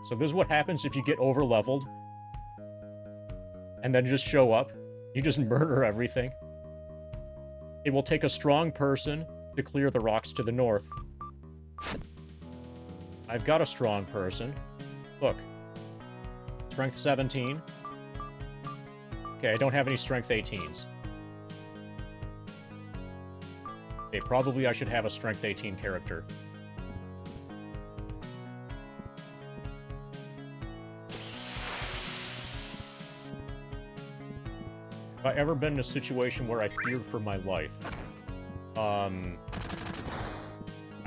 So this is what happens if you get over-leveled. And then just show up. You just murder everything. It will take a strong person to clear the rocks to the north. I've got a strong person. Look. Strength 17. Okay, I don't have any strength 18s. Okay, probably I should have a strength 18 character. Have I ever been in a situation where I feared for my life? I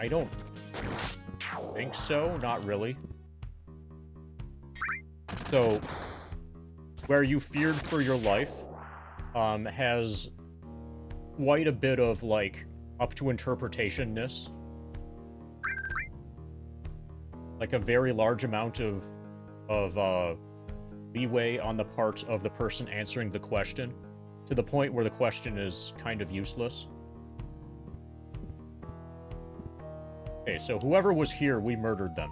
don't think so. Not really. So, where you feared for your life, has quite a bit of, like, up to interpretation-ness. Like, a very large amount of leeway on the part of the person answering the question, to the point where the question is kind of useless. Okay, so whoever was here, we murdered them.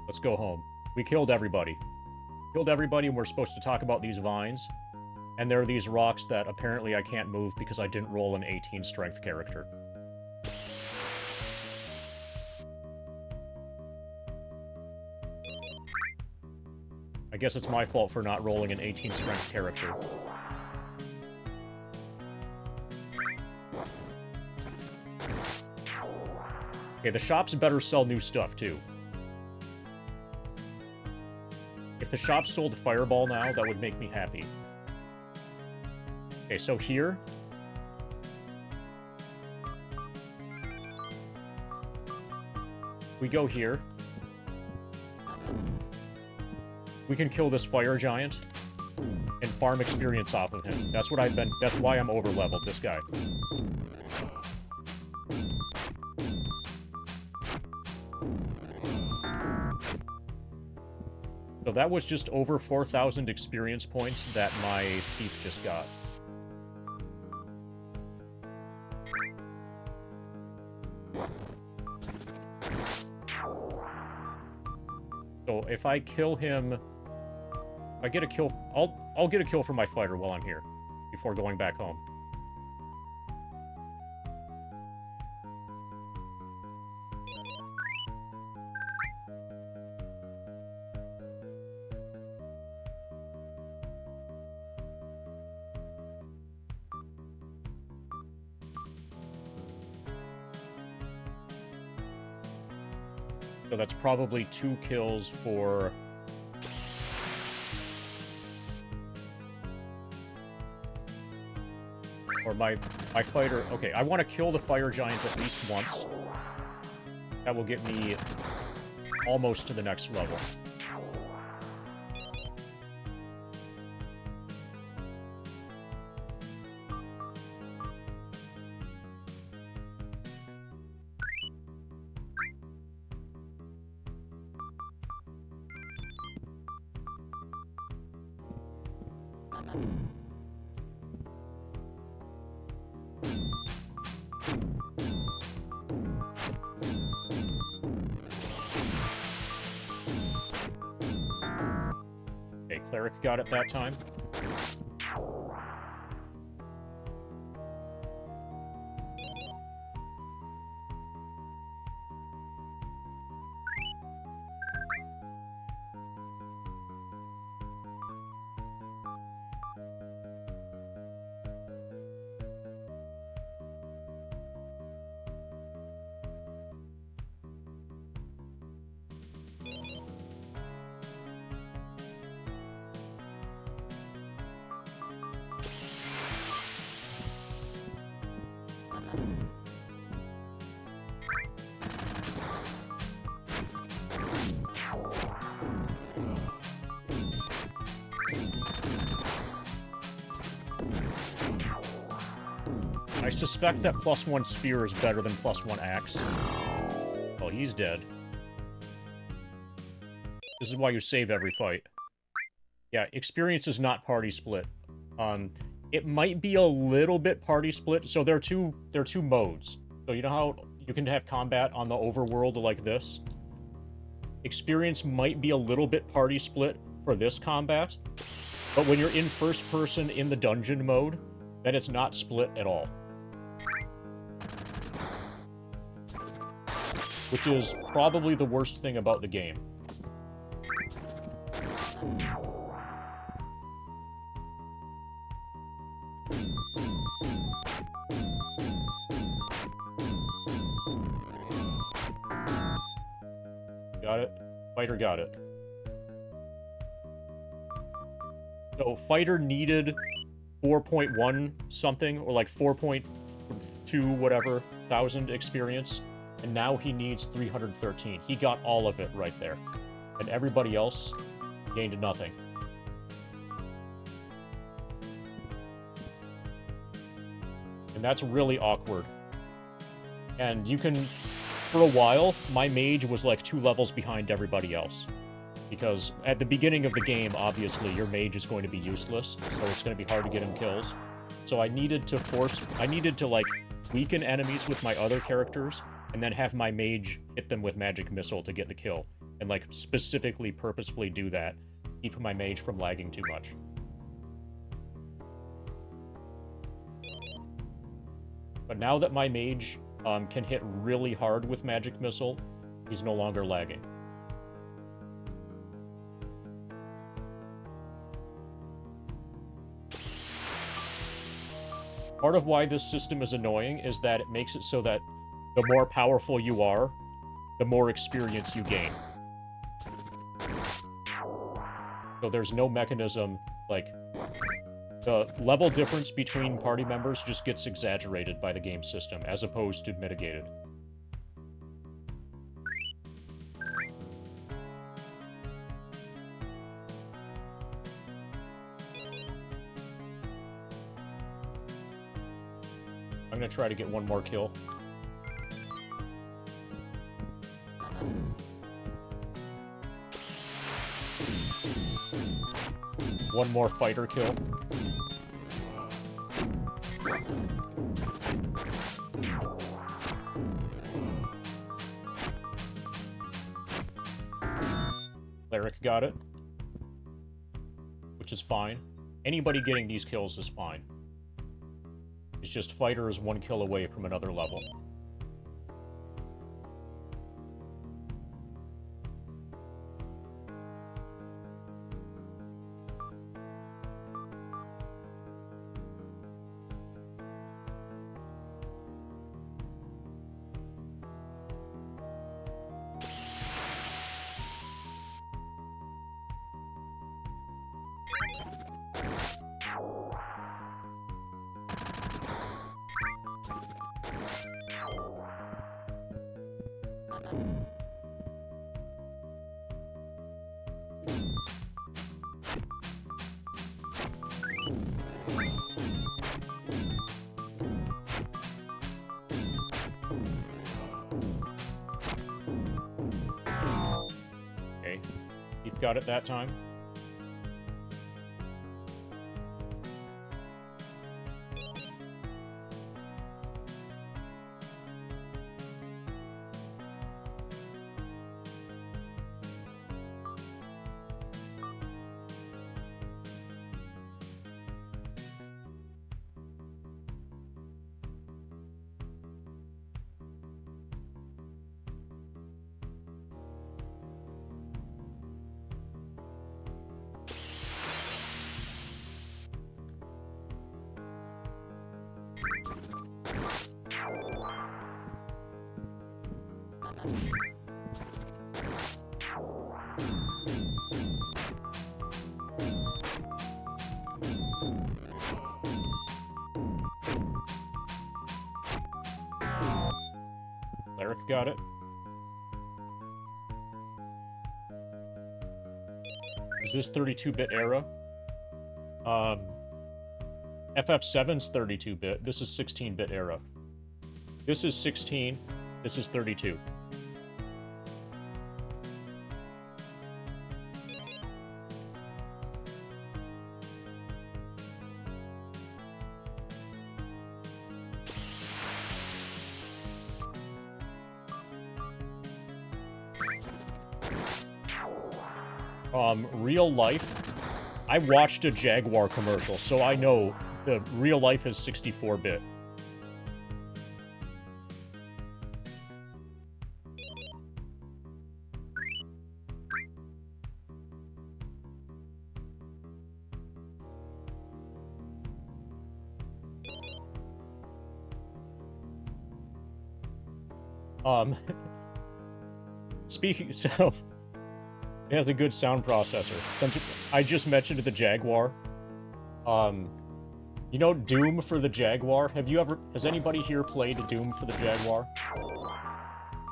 Let's go home. We killed everybody. Killed everybody, and we're supposed to talk about these vines. And there are these rocks that apparently I can't move because I didn't roll an 18 strength character. I guess it's my fault for not rolling an 18 strength character. Okay, the shops better sell new stuff, too. If the shop sold Fireball now, that would make me happy. Okay, so here... we go here. We can kill this fire giant and farm experience off of him. That's what I've been... that's why I'm over-leveled, this guy. So that was just over 4,000 experience points that my thief just got. So if I kill him... if I get a kill... I'll get a kill for my fighter while I'm here, before going back home. So that's probably 2 kills for... or my fighter... okay, I want to kill the fire giant at least once. That will get me almost to the next level. Okay, Cleric got it that time. I suspect that +1 spear is better than +1 axe. Well, he's dead. This is why you save every fight. Yeah, experience is not party split. It might be a little bit party split. So there are two modes. So you know how you can have combat on the overworld like this? Experience might be a little bit party split for this combat. But when you're in first person in the dungeon mode, then it's not split at all. Which is probably the worst thing about the game. Got it? Fighter got it. So Fighter needed 4.1 something, or like 4.2 whatever thousand experience, and now he needs 313. He got all of it right there. And everybody else gained nothing. And that's really awkward. And you can, for a while, my mage was like 2 levels behind everybody else. Because at the beginning of the game, obviously, your mage is going to be useless, so it's going to be hard to get him kills. So I needed to, like, weaken enemies with my other characters, and then have my mage hit them with magic missile to get the kill. And, like, specifically, purposefully do that. Keep my mage from lagging too much. But now that my mage can hit really hard with magic missile, he's no longer lagging. Part of why this system is annoying is that it makes it so that the more powerful you are, the more experience you gain. So there's no mechanism, like, the level difference between party members just gets exaggerated by the game system, as opposed to mitigated. I'm gonna try to get one more kill. One more fighter kill. Cleric got it. Which is fine. Anybody getting these kills is fine. It's just fighter is 1 kill away from another level. Okay, Keith got it that time. Cleric got it. Is this 32-bit era? FF7's 32-bit. This is 16-bit era. This is 16. This is 32. Real life, I watched a Jaguar commercial, so I know the real life is 64-bit. Speaking, so, it has a good sound processor. Since I just mentioned the Jaguar, you know Doom for the Jaguar? Has anybody here played Doom for the Jaguar?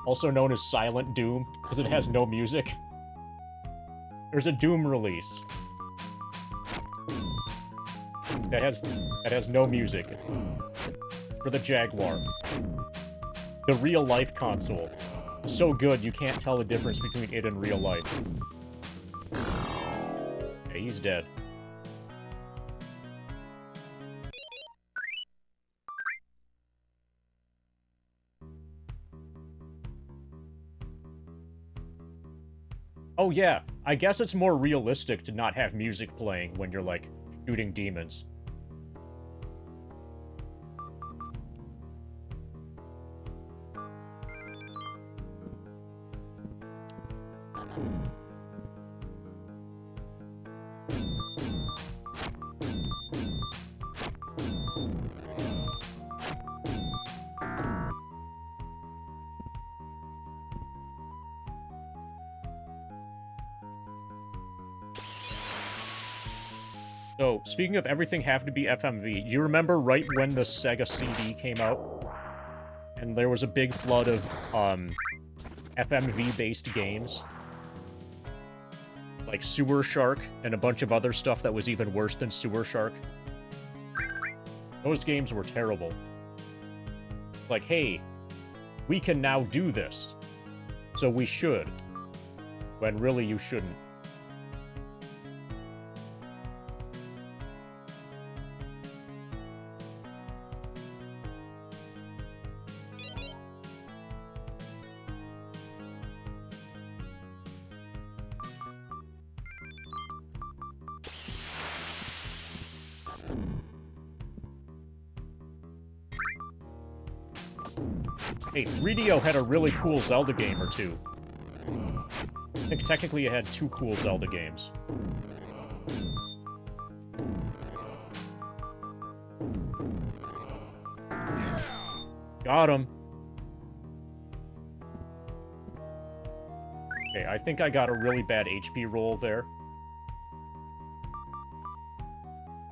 Also known as Silent Doom, because it has no music. There's a Doom release that has no music for the Jaguar. The real-life console. So good, you can't tell the difference between it and real life. Okay, he's dead. Oh yeah, I guess it's more realistic to not have music playing when you're, like, shooting demons. So, speaking of everything having to be FMV, you remember right when the Sega CD came out? And there was a big flood of, FMV-based games? Like Sewer Shark, and a bunch of other stuff that was even worse than Sewer Shark. Those games were terrible. Like, hey, we can now do this, so we should. When really you shouldn't. Hey, 3DO had a really cool Zelda game or two. I think technically it had 2 cool Zelda games. Got him. Okay, I think I got a really bad HP roll there.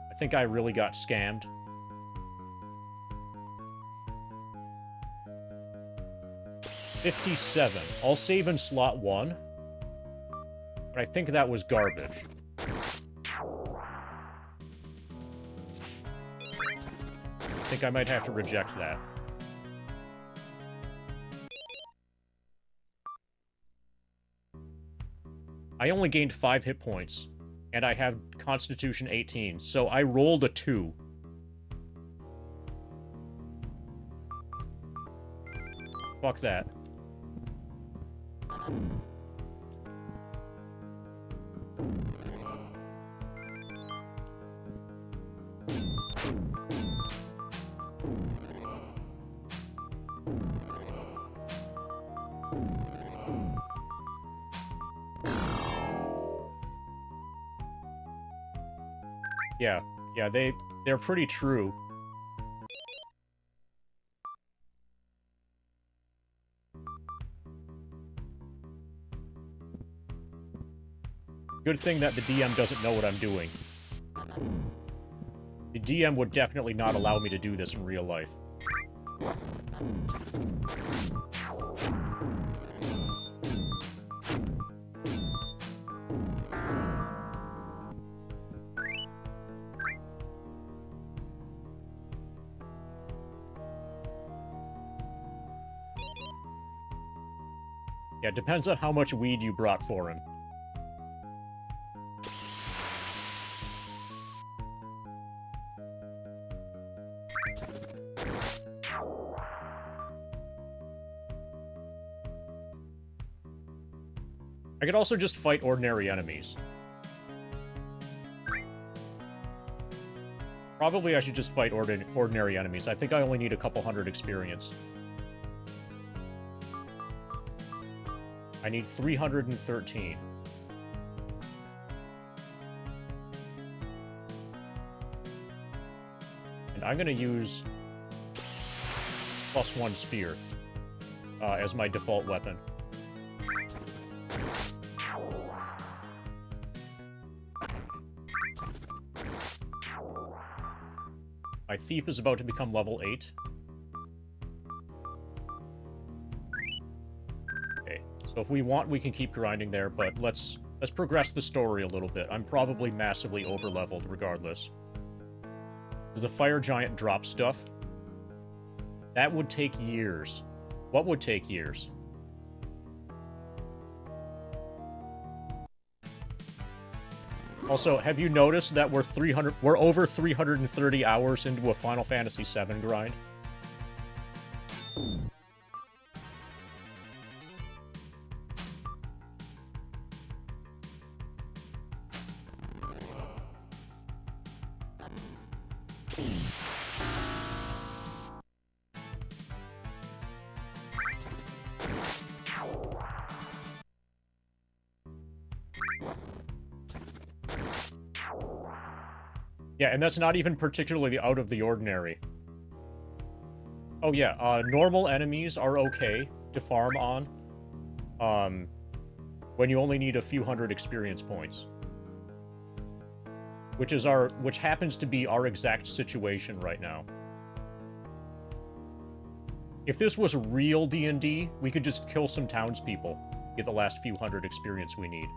I think I really got scammed. $57. I'll save in slot 1. But I think that was garbage. I think I might have to reject that. I only gained 5 hit points. And I have Constitution 18, so I rolled a 2. Fuck that. Yeah, they're pretty true. Good thing that the DM doesn't know what I'm doing. The DM would definitely not allow me to do this in real life. Yeah, it depends on how much weed you brought for him. I could also just fight ordinary enemies. Probably I should just fight ordinary enemies. I think I only need a couple hundred experience. I need 313. And I'm gonna use +1 spear as my default weapon. My thief is about to become level 8. Okay, so if we want, we can keep grinding there, but let's progress the story a little bit. I'm probably massively over-leveled regardless. Does the fire giant drop stuff? That would take years. What would take years? Also, have you noticed that we're over 330 hours into a Final Fantasy VII grind? Yeah, and that's not even particularly out of the ordinary. Oh yeah, normal enemies are okay to farm on. When you only need a few hundred experience points. Which happens to be our exact situation right now. If this was real D&D, we could just kill some townspeople, get the last few hundred experience we need.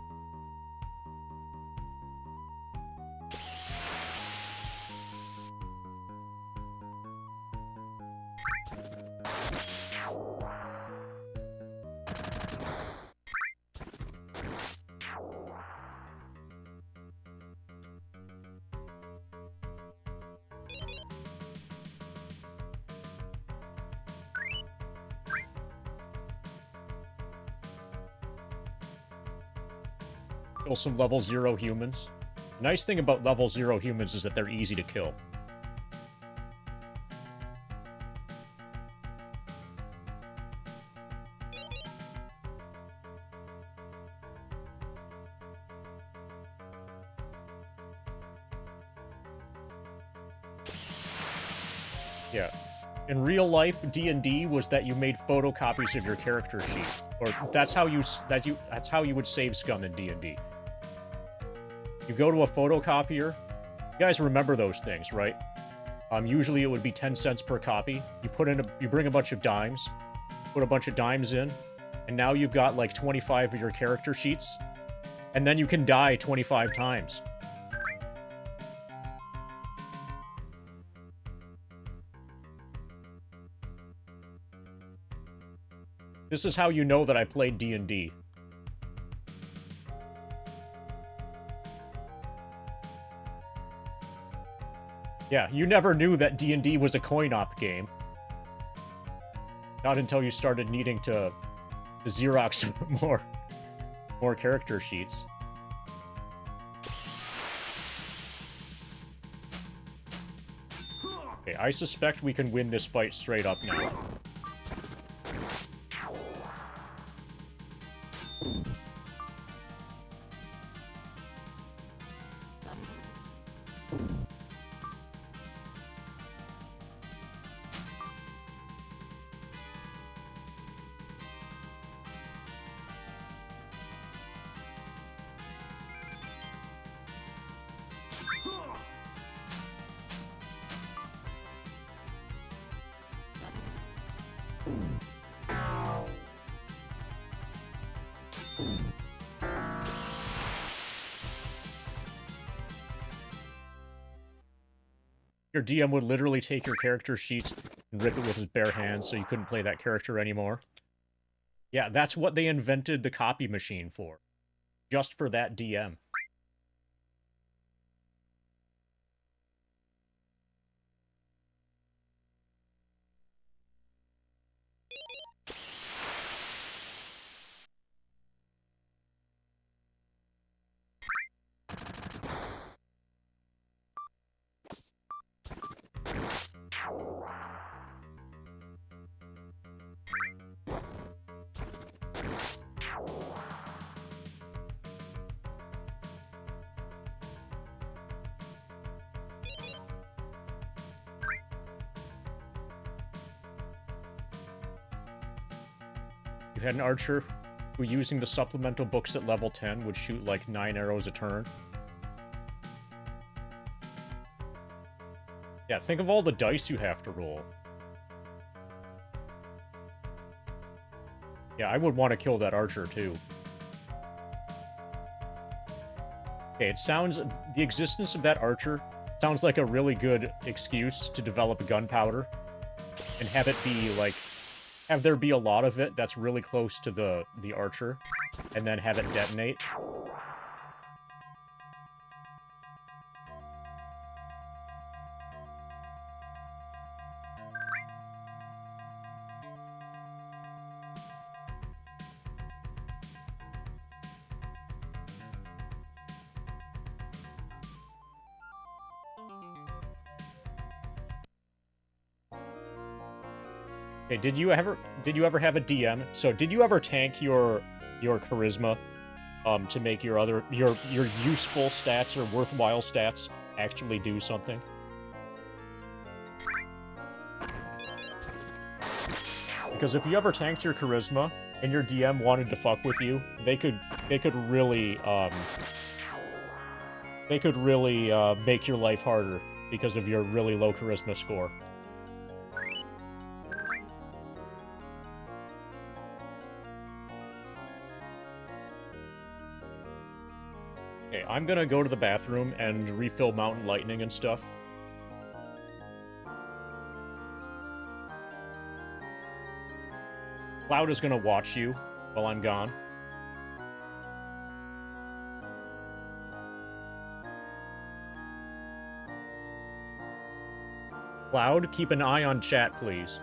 Kill some level 0 humans. The nice thing about level 0 humans is that they're easy to kill. Yeah. In real life, D&D was that you made photocopies of your character sheet, or that's how you would save scum in D&D. You go to a photocopier. You guys remember those things, right? Usually it would be 10 cents per copy. You bring a bunch of dimes, put a bunch of dimes in, and now you've got like 25 of your character sheets, and then you can die 25 times. This is how you know that I played D&D. Yeah, you never knew that D&D was a coin-op game. Not until you started needing to Xerox more character sheets. Okay, I suspect we can win this fight straight up now. Your DM would literally take your character sheet and rip it with his bare hands so you couldn't play that character anymore. Yeah, that's what they invented the copy machine for. Just for that DM. You had an archer who, using the supplemental books at level 10, would shoot like 9 arrows a turn. Yeah, think of all the dice you have to roll. Yeah, I would want to kill that archer, too. Okay, it sounds... The existence of that archer sounds like a really good excuse to develop gunpowder. And have it be, like... Have there be a lot of it that's really close to the archer. And then have it detonate. Okay, did you ever have a DM? So did you ever tank your charisma to make your useful stats or worthwhile stats actually do something? Because if you ever tanked your charisma and your DM wanted to fuck with you, they could really make your life harder because of your really low charisma score. Okay, I'm gonna go to the bathroom and refill Mountain Lightning and stuff. Cloud is gonna watch you while I'm gone. Cloud, keep an eye on chat, please.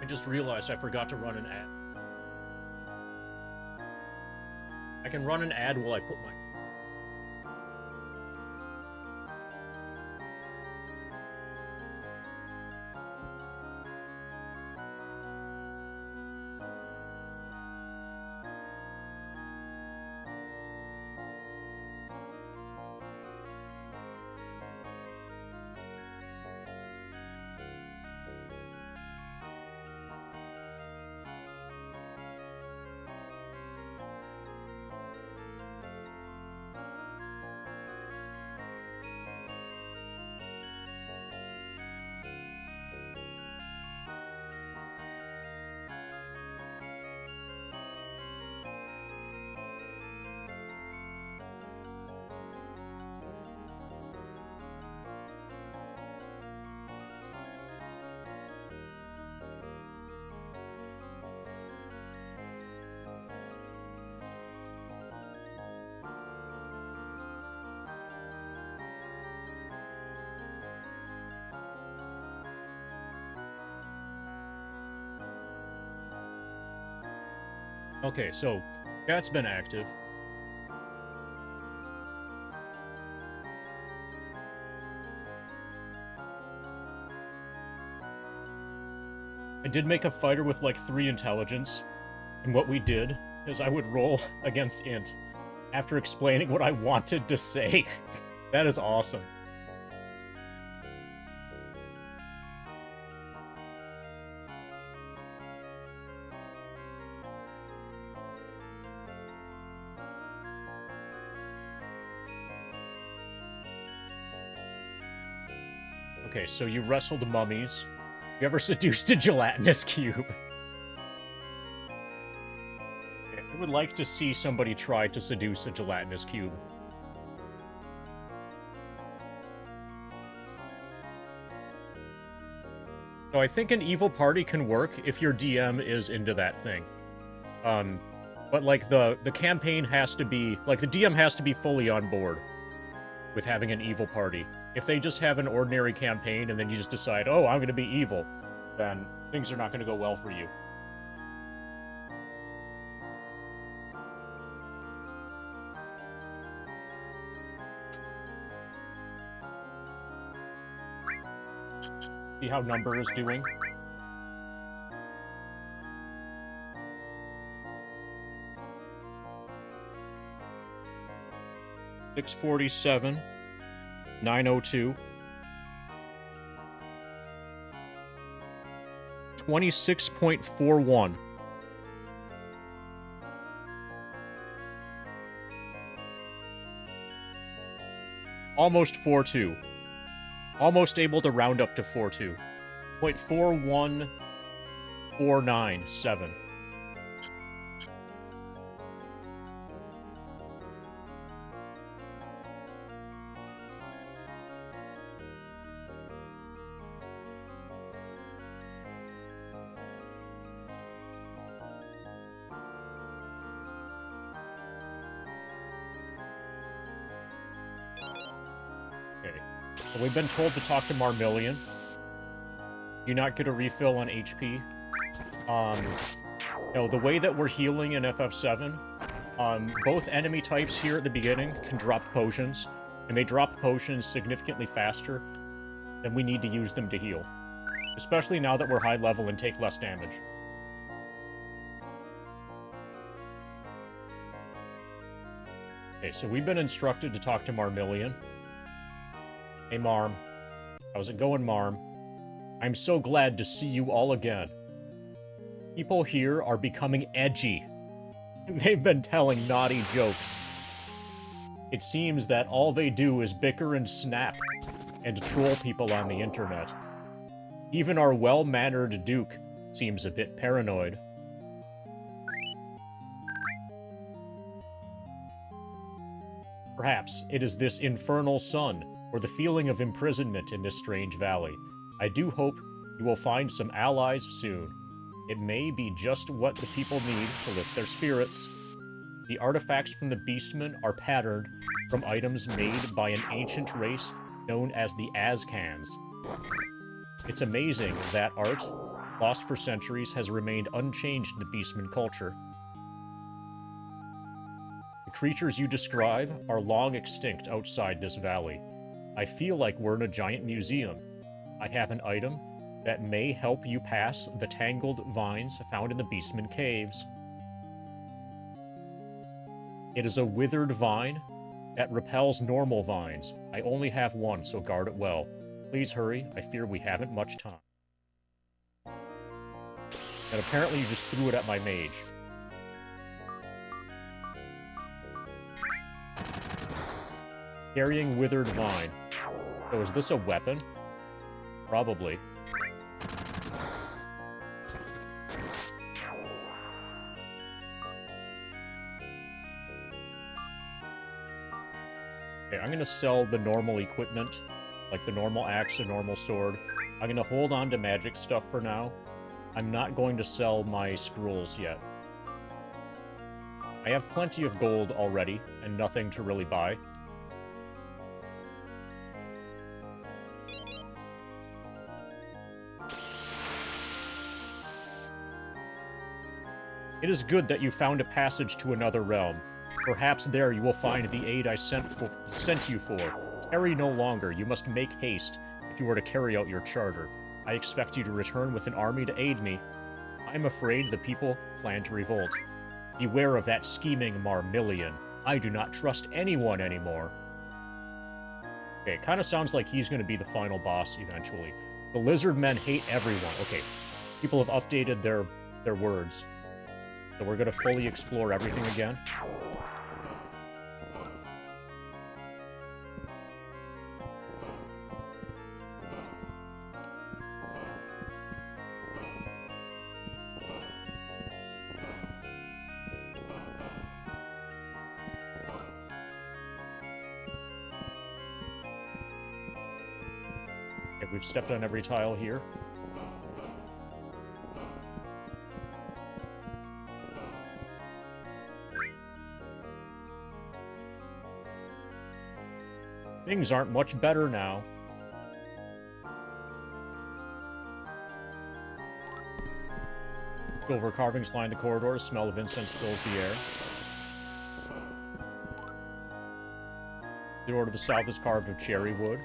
just realized I forgot to run an ad. I can run an ad while I put my... Okay, so chat's been active. I did make a fighter with like 3 intelligence, and what we did is I would roll against int after explaining what I wanted to say. That is awesome. Okay, so you wrestled mummies. You ever seduced a gelatinous cube? I would like to see somebody try to seduce a gelatinous cube. So I think an evil party can work if your DM is into that thing. But like the campaign has to be, like the DM has to be fully on board with having an evil party. If they just have an ordinary campaign and then you just decide, oh, I'm going to be evil, then things are not going to go well for you. See how number is doing? $647, 902, 26.41. Almost 4.2. Almost able to round up to 4.2. 0.41497. So we've been told to talk to Marmillion. Do not get a refill on HP. No, the way that we're healing in FF7, both enemy types here at the beginning can drop potions, and they drop potions significantly faster than we need to use them to heal. Especially now that we're high level and take less damage. Okay, so we've been instructed to talk to Marmillion. Hey, Marm. How's it going, Marm? I'm so glad to see you all again. People here are becoming edgy. They've been telling naughty jokes. It seems that all they do is bicker and snap, and troll people on the internet. Even our well-mannered Duke seems a bit paranoid. Perhaps it is this infernal sun, or the feeling of imprisonment in this strange valley. I do hope you will find some allies soon. It may be just what the people need to lift their spirits. The artifacts from the Beastmen are patterned from items made by an ancient race known as the Azcans. It's amazing, that art. lost for centuries, has remained unchanged in the Beastman culture. The creatures you describe are long extinct outside this valley. I feel like we're in a giant museum. I have an item that may help you pass the tangled vines found in the Beastman caves. It is a withered vine that repels normal vines. I only have one, so guard it well. Please hurry, I fear we haven't much time. And apparently you just threw it at my mage. Carrying withered vine. So is this a weapon? Probably. Okay, I'm gonna sell the normal equipment, like the normal axe and normal sword. I'm gonna hold on to magic stuff for now. I'm not going to sell my scrolls yet. I have plenty of gold already, and nothing to really buy. It is good that you found a passage to another realm. Perhaps there you will find the aid I sent you for. Tarry no longer. You must make haste if you were to carry out your charter. I expect you to return with an army to aid me. I am afraid the people plan to revolt. Beware of that scheming Marmillion. I do not trust anyone anymore. Okay, it kind of sounds like he's going to be the final boss eventually. The lizard men hate everyone. Okay, people have updated their words. So we're going to fully explore everything again. Okay, we've stepped on every tile here. Things aren't much better now. Silver carvings line the corridors. Smell of incense fills the air. The door to the south is carved of cherry wood.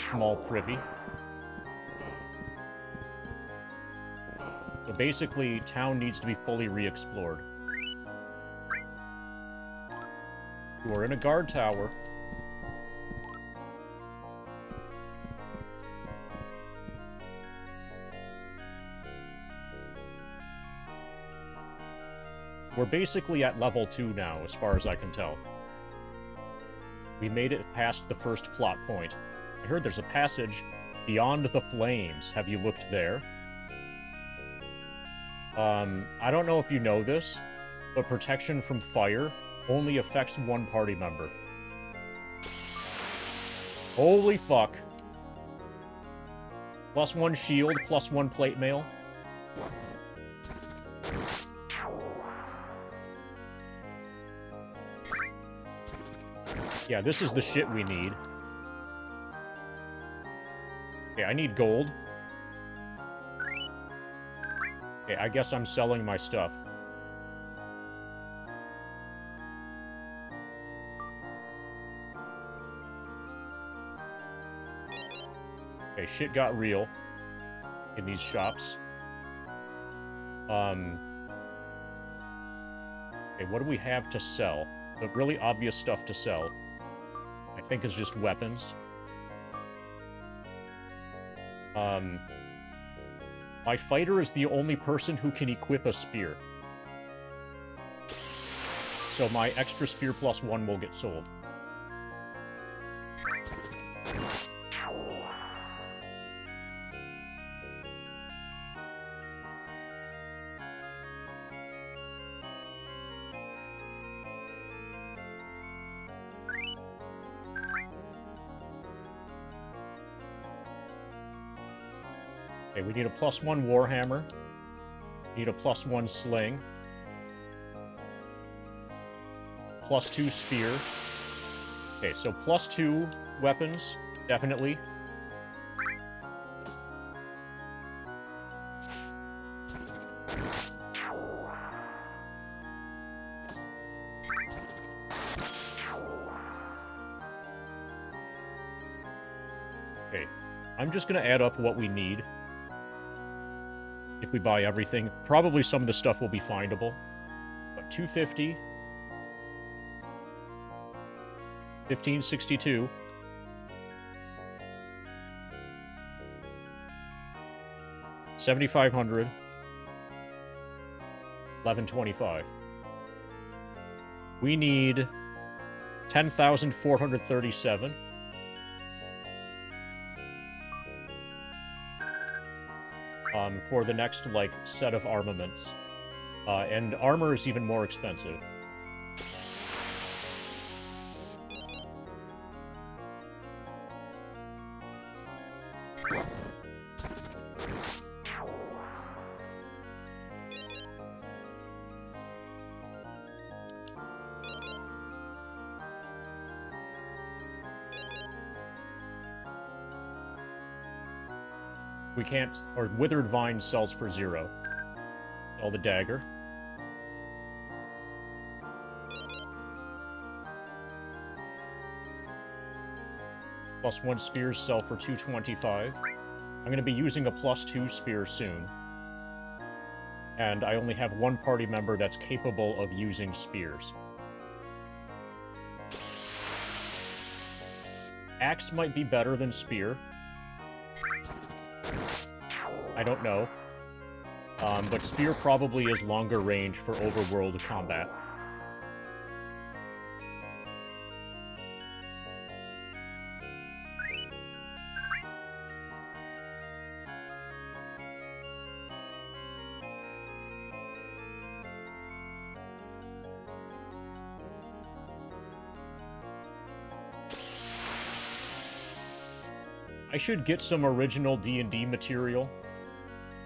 Small privy. So basically, town needs to be fully re-explored. You are in a guard tower. We're basically at level 2 now, as far as I can tell. We made it past the first plot point. I heard there's a passage beyond the flames. Have you looked there? I don't know if you know this, but protection from fire only affects one party member. Holy fuck. +1 shield, +1 plate mail. Yeah, this is the shit we need. Okay, I need gold. Okay, I guess I'm selling my stuff. Okay, shit got real in these shops. Okay, what do we have to sell? The really obvious stuff to sell, I think, is just weapons. My fighter is the only person who can equip a spear. So my extra spear +1 will get sold. Okay, we need a +1 warhammer. Need a +1 sling. +2 spear. Okay, so +2 weapons, definitely. I'm just gonna add up what we need. If we buy everything, probably some of the stuff will be findable. But 250, 1562, 7,500, 1125. We need 10,437. For the next, like, set of armaments. And armor is even more expensive. We can't, or Withered Vine sells for 0. All the dagger. +1 spears sell for 225. I'm going to be using a +2 spear soon. And I only have one party member that's capable of using spears. Axe might be better than spear. I don't know. But spear probably is longer range for overworld combat. I should get some original D&D material.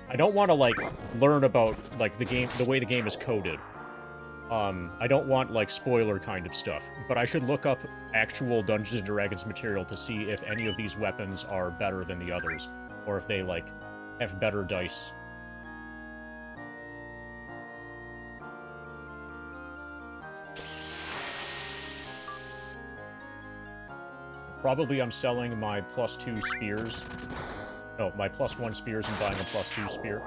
I don't want to, like, learn about, like, the way the game is coded. I don't want, like, spoiler kind of stuff. But I should look up actual Dungeons & Dragons material to see if any of these weapons are better than the others. Or if they, like, have better dice. Probably I'm selling my +2 spears. No, my +1 spears and buying a +2 spear.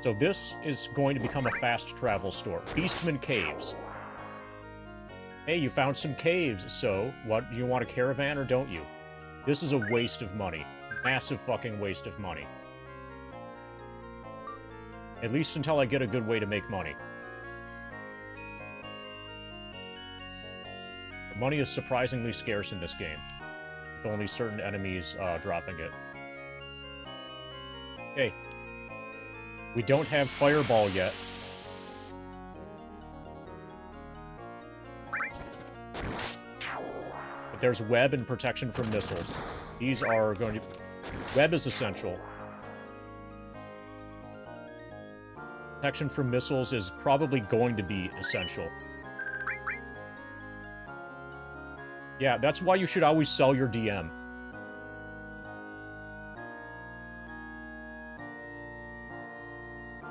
So this is going to become a fast travel store. Beastman Caves. Hey, you found some caves, so what? Do you want a caravan or don't you? This is a waste of money. Massive fucking waste of money. At least until I get a good way to make money. Money is surprisingly scarce in this game, with only certain enemies dropping it. Okay. We don't have Fireball yet. But there's Web and Protection from Missiles. These are going to... Web is essential. Protection from Missiles is probably going to be essential. Yeah, that's why you should always sell your DM.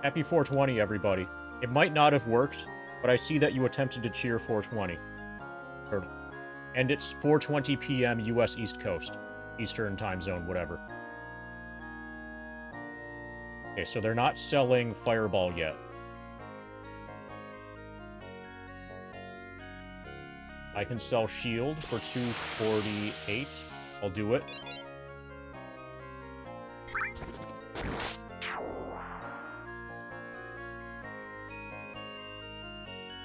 Happy 420, everybody. It might not have worked, but I see that you attempted to cheer 420. And it's 4:20 p.m. U.S. East Coast. Eastern time zone, whatever. Okay, so they're not selling Fireball yet. I can sell Shield for 248. I'll do it.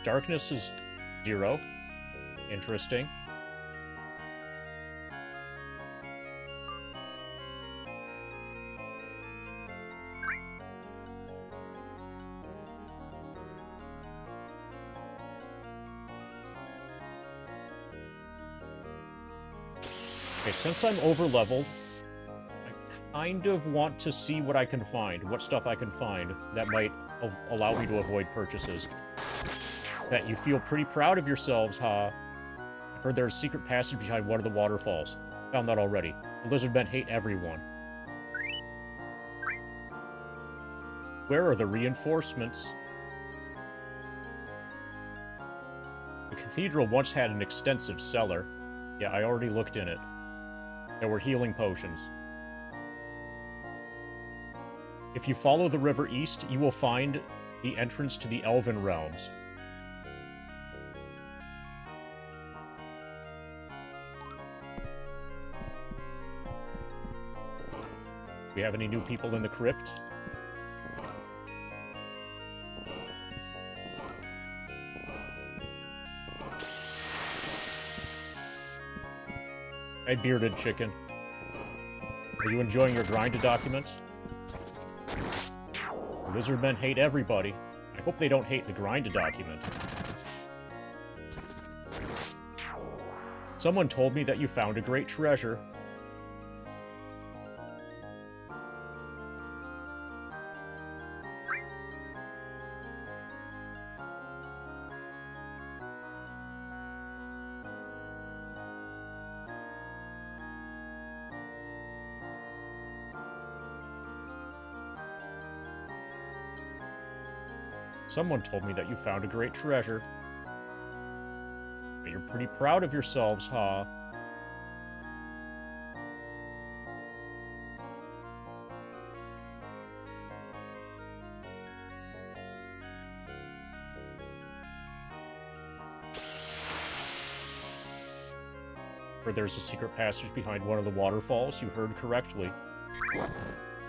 Darkness is 0. Interesting. Okay, since I'm over-leveled, I kind of want to see what I can find, what stuff I can find that might allow me to avoid purchases. Bet you feel pretty proud of yourselves, huh? I've heard there's a secret passage behind one of the waterfalls. Found that already. The lizardmen hate everyone. Where are the reinforcements? The cathedral once had an extensive cellar. Yeah, I already looked in it. There were healing potions. If you follow the river east, you will find the entrance to the Elven Realms. Do we have any new people in the crypt? Hey, bearded chicken. Are you enjoying your grind document? The lizard men hate everybody. I hope they don't hate the grind document. Someone told me that you found a great treasure. Someone told me that you found a great treasure. But you're pretty proud of yourselves, huh? Or there's a secret passage behind one of the waterfalls. You heard correctly.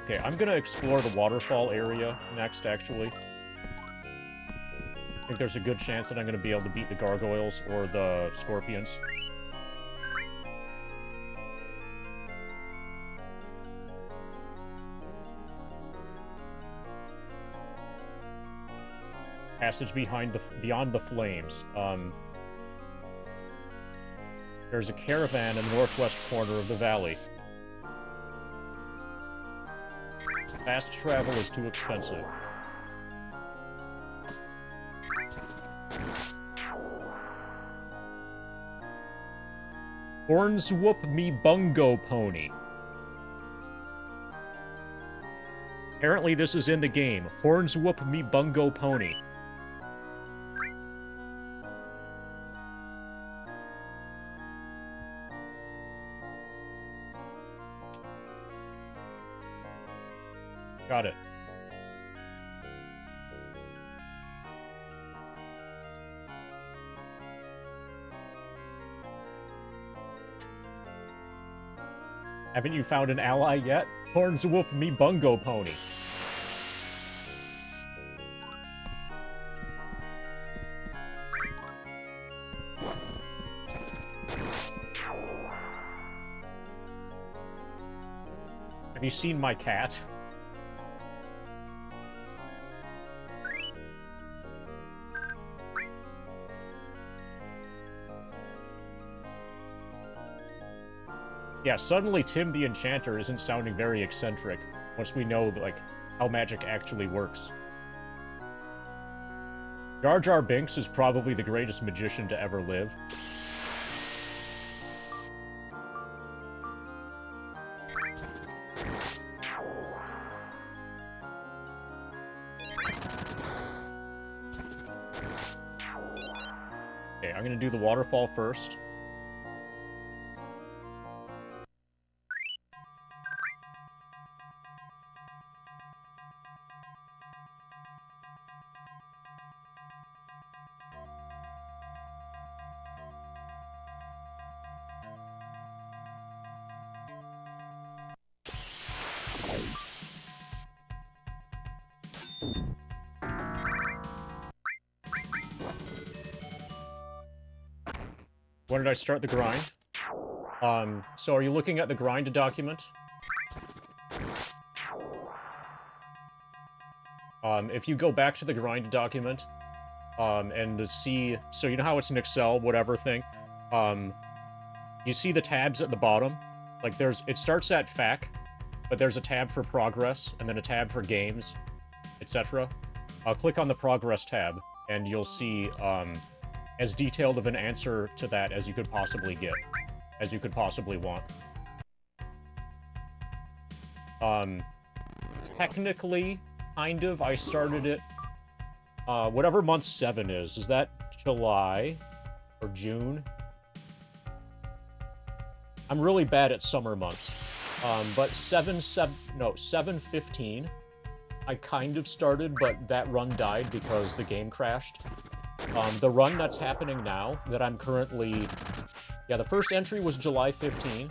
Okay, I'm gonna explore the waterfall area next, actually. I think there's a good chance that I'm going to be able to beat the gargoyles or the scorpions. Passage beyond the flames. There's a caravan in the northwest corner of the valley. Fast travel is too expensive. Horns whoop me bungo pony. Apparently this is in the game. Horns whoop me bungo pony. Got it. Haven't you found an ally yet? Horns whoop me bungo pony. Have you seen my cat? Yeah, suddenly Tim the Enchanter isn't sounding very eccentric, once we know, like, how magic actually works. Jar Jar Binks is probably the greatest magician to ever live. Okay, I'm gonna do the waterfall first. When did I start the grind? So are you looking at the grind document? If you go back to the grind document, and see, so you know how it's an Excel, whatever thing? You see the tabs at the bottom? Like it starts at FAQ, but there's a tab for progress, and then a tab for games, etc. Click on the progress tab, and you'll see, as detailed of an answer to that as you could possibly get. As you could possibly want. Technically, kind of, I started it, whatever month 7 is that July? Or June? I'm really bad at summer months. But 7/15 I kind of started, but that run died because the game crashed. The run that's happening now, that I'm currently... Yeah, the first entry was July 15,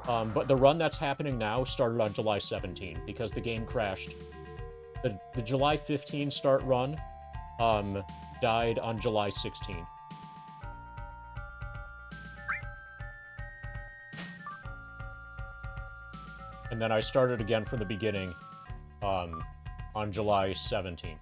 but the run that's happening now started on July 17, because the game crashed. The July 15 start run died on July 16. And then I started again from the beginning on July 17.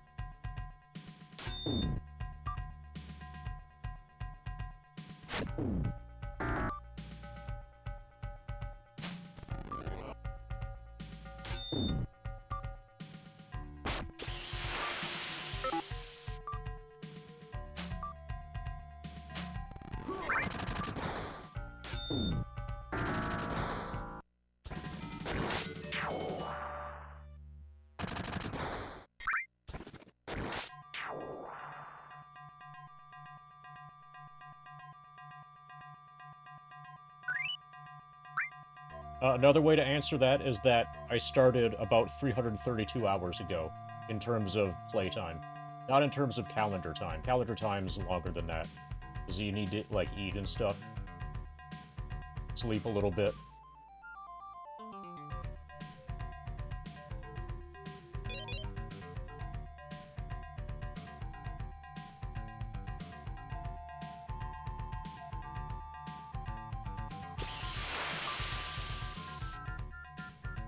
Another way to answer that is that I started about 332 hours ago in terms of playtime. Not in terms of calendar time. Calendar time's longer than that. Because you need to, like, eat and stuff. Sleep a little bit.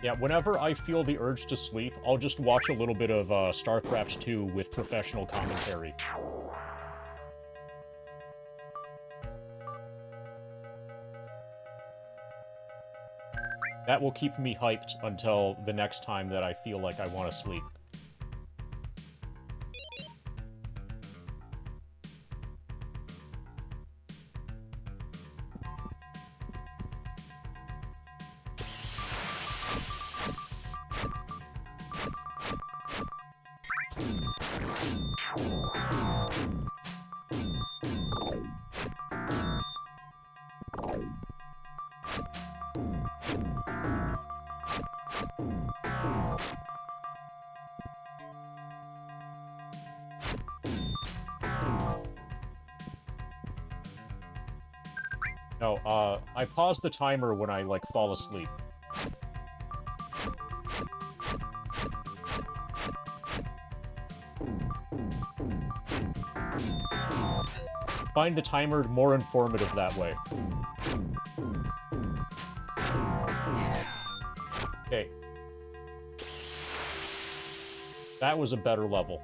Yeah, whenever I feel the urge to sleep, I'll just watch a little bit of StarCraft 2 with professional commentary. That will keep me hyped until the next time that I feel like I want to sleep. No, I pause the timer when I, like, fall asleep. Find the timer more informative that way. Okay. That was a better level.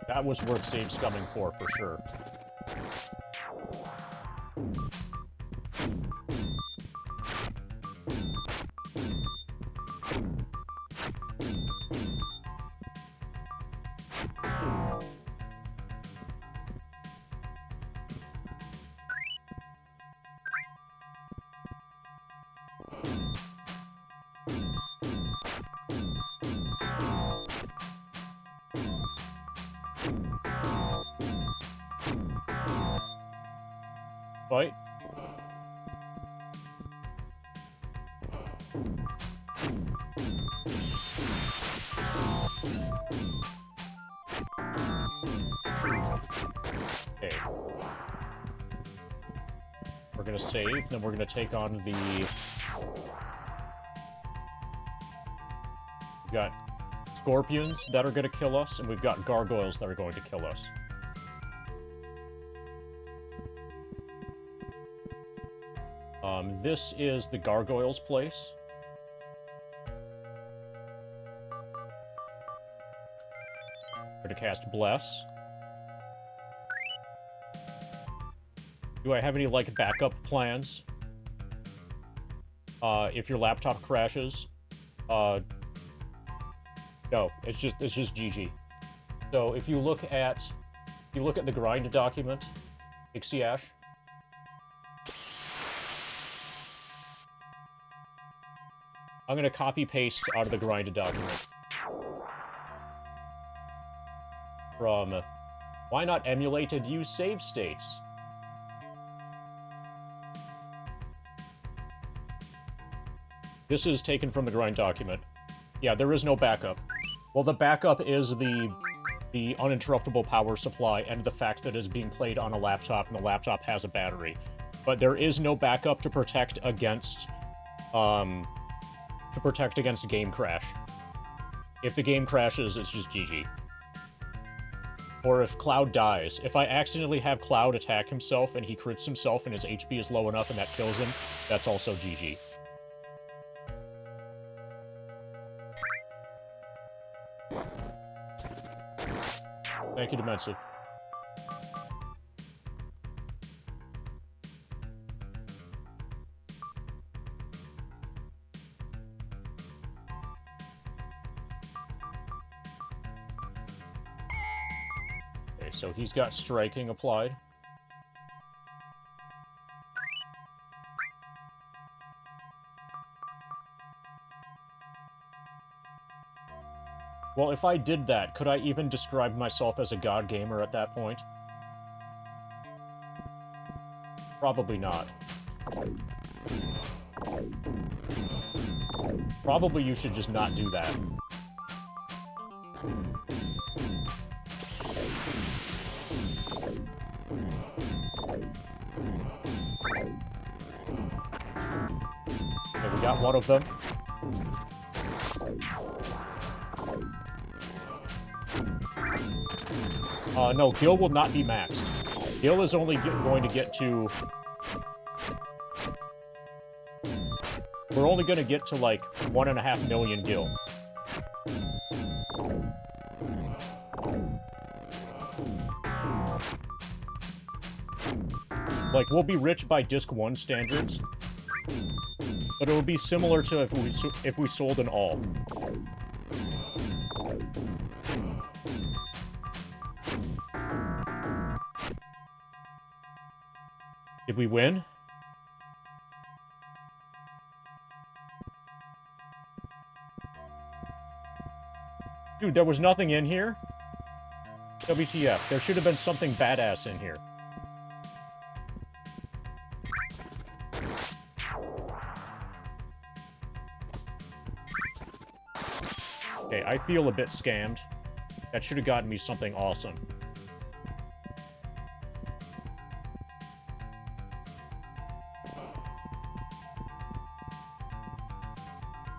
That was worth save scumming for sure. Fight. Okay. We're gonna save, then we're gonna take on the... We've got scorpions that are gonna kill us, and we've got gargoyles that are going to kill us. This is the gargoyles' place. We're gonna cast Bless. Do I have any, like, backup plans? If your laptop crashes, no, it's just GG. So if you look at the grind document, Ixiash, I'm gonna copy-paste out of the grind document. From, why not emulate and use save states? This is taken from the grind document. Yeah, there is no backup. Well, the backup is the uninterruptible power supply and the fact that it's being played on a laptop and the laptop has a battery. But there is no backup to protect against game crash. If the game crashes, it's just GG. Or if Cloud dies. If I accidentally have Cloud attack himself and he crits himself and his HP is low enough and that kills him, that's also GG. Thank you, Demency. Okay, so he's got striking applied. Well, if I did that, could I even describe myself as a god gamer at that point? Probably not. Probably you should just not do that. Okay, we got one of them. No, Gil will not be maxed. Gil is only going to get to... We're only going to get to, like, 1.5 million Gil. Like, we'll be rich by Disc 1 standards, but it will be similar to if we sold an all. Did we win? Dude, there was nothing in here? WTF, there should have been something badass in here. Okay, I feel a bit scammed. That should have gotten me something awesome.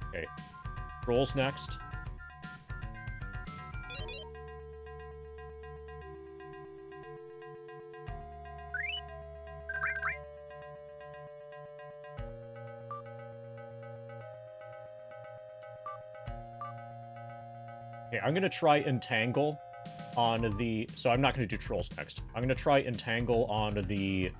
Okay. Rolls next. Okay, I'm gonna try Entangle on the... So I'm not gonna do Trolls next. I'm gonna try Entangle on the...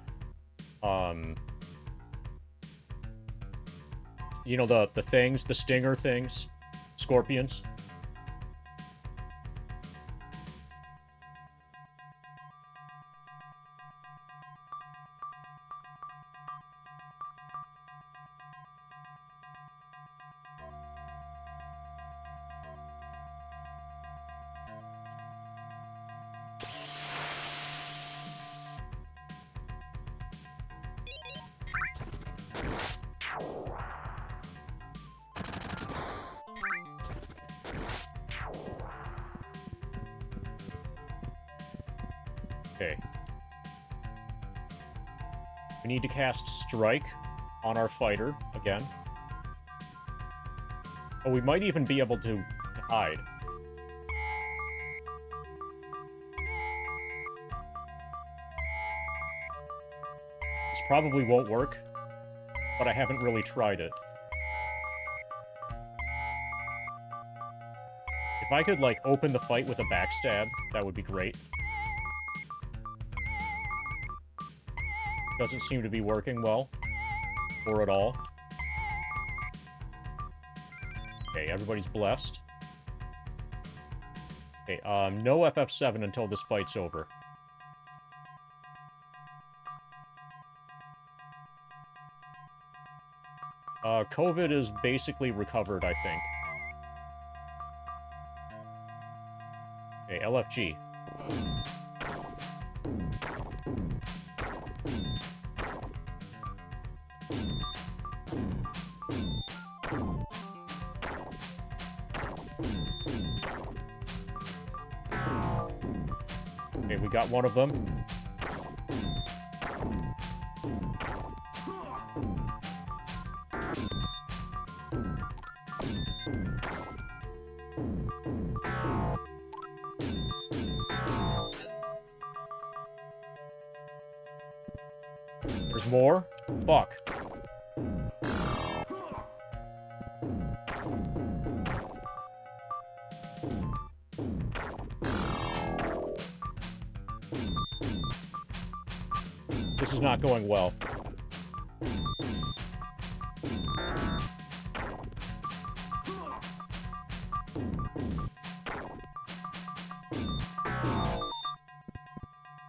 You know, the things, the stinger things? Scorpions? Okay. We need to cast Strike on our fighter again. Oh, we might even be able to hide. This probably won't work, but I haven't really tried it. If I could, like, open the fight with a backstab, that would be great. Doesn't seem to be working well. Or at all. Okay, everybody's blessed. Okay, no FF7 until this fight's over. COVID is basically recovered, I think. Okay, LFG. we got one of them. There's more? Fuck. This is not going well.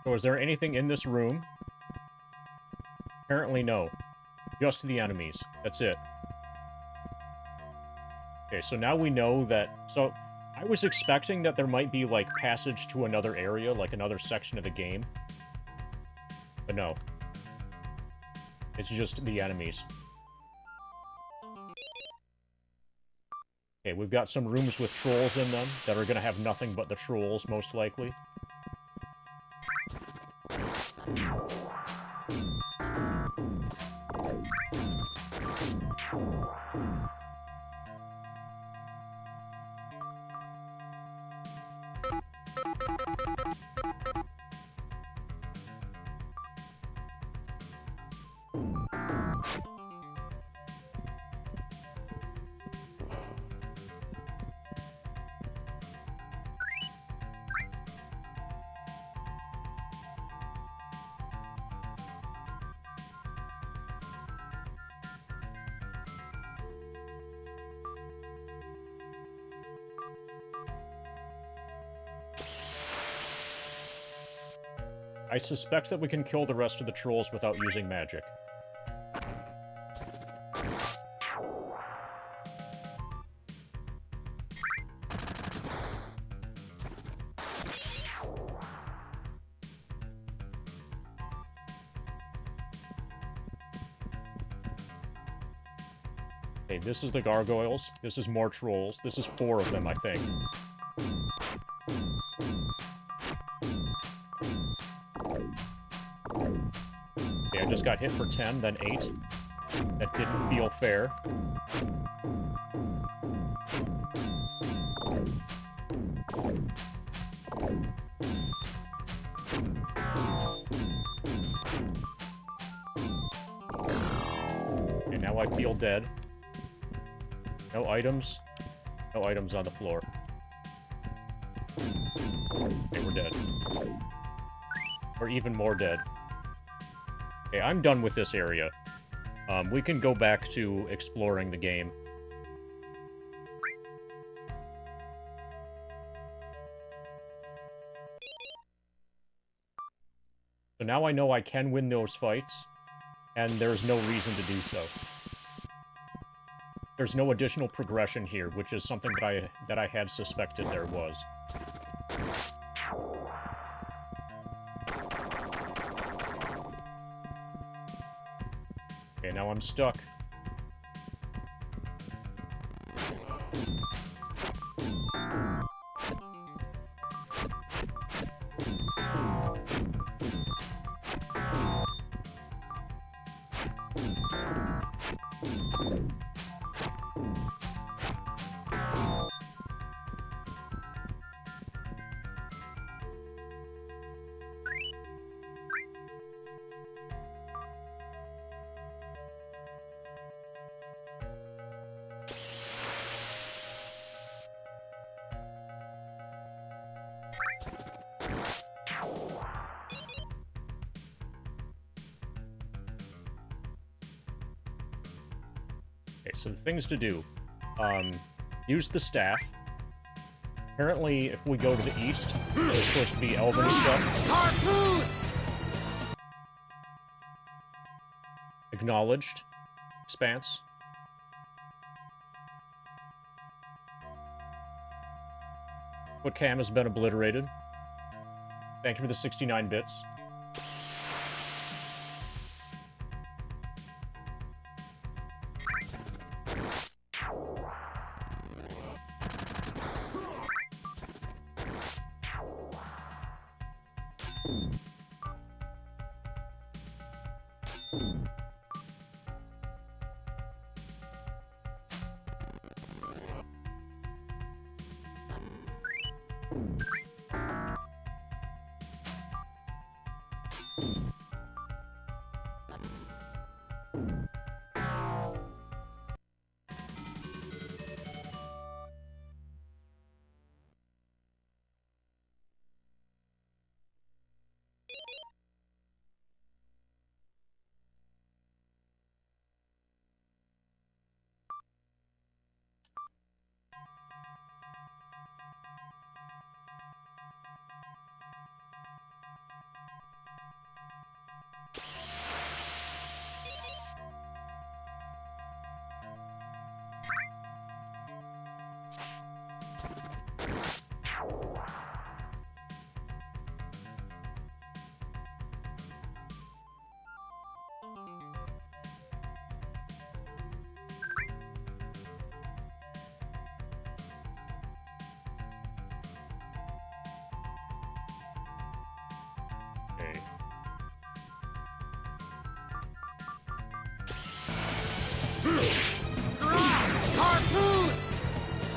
So is there anything in this room? Apparently no. Just the enemies. That's it. Okay, so now we know that... So, I was expecting that there might be, like, passage to another area, like another section of the game. But no. It's just the enemies. Okay, we've got some rooms with trolls in them that are gonna have nothing but the trolls, most likely. I suspect that we can kill the rest of the trolls without using magic. Okay, this is the gargoyles. This is more trolls. This is 4 of them, I think. Okay, I just got hit for 10, then 8. That didn't feel fair. Okay, now I feel dead. No items. No items on the floor. Okay, we're dead. We're even more dead. Okay, I'm done with this area. We can go back to exploring the game. So now I know I can win those fights, and there's no reason to do so. There's no additional progression here, which is something that I had suspected there was. Okay, now I'm stuck. Okay, so the things to do. Use the staff. Apparently, if we go to the east, there's supposed to be elven stuff. Acknowledged. Expanse. Foot cam has been obliterated. Thank you for the 69 bits.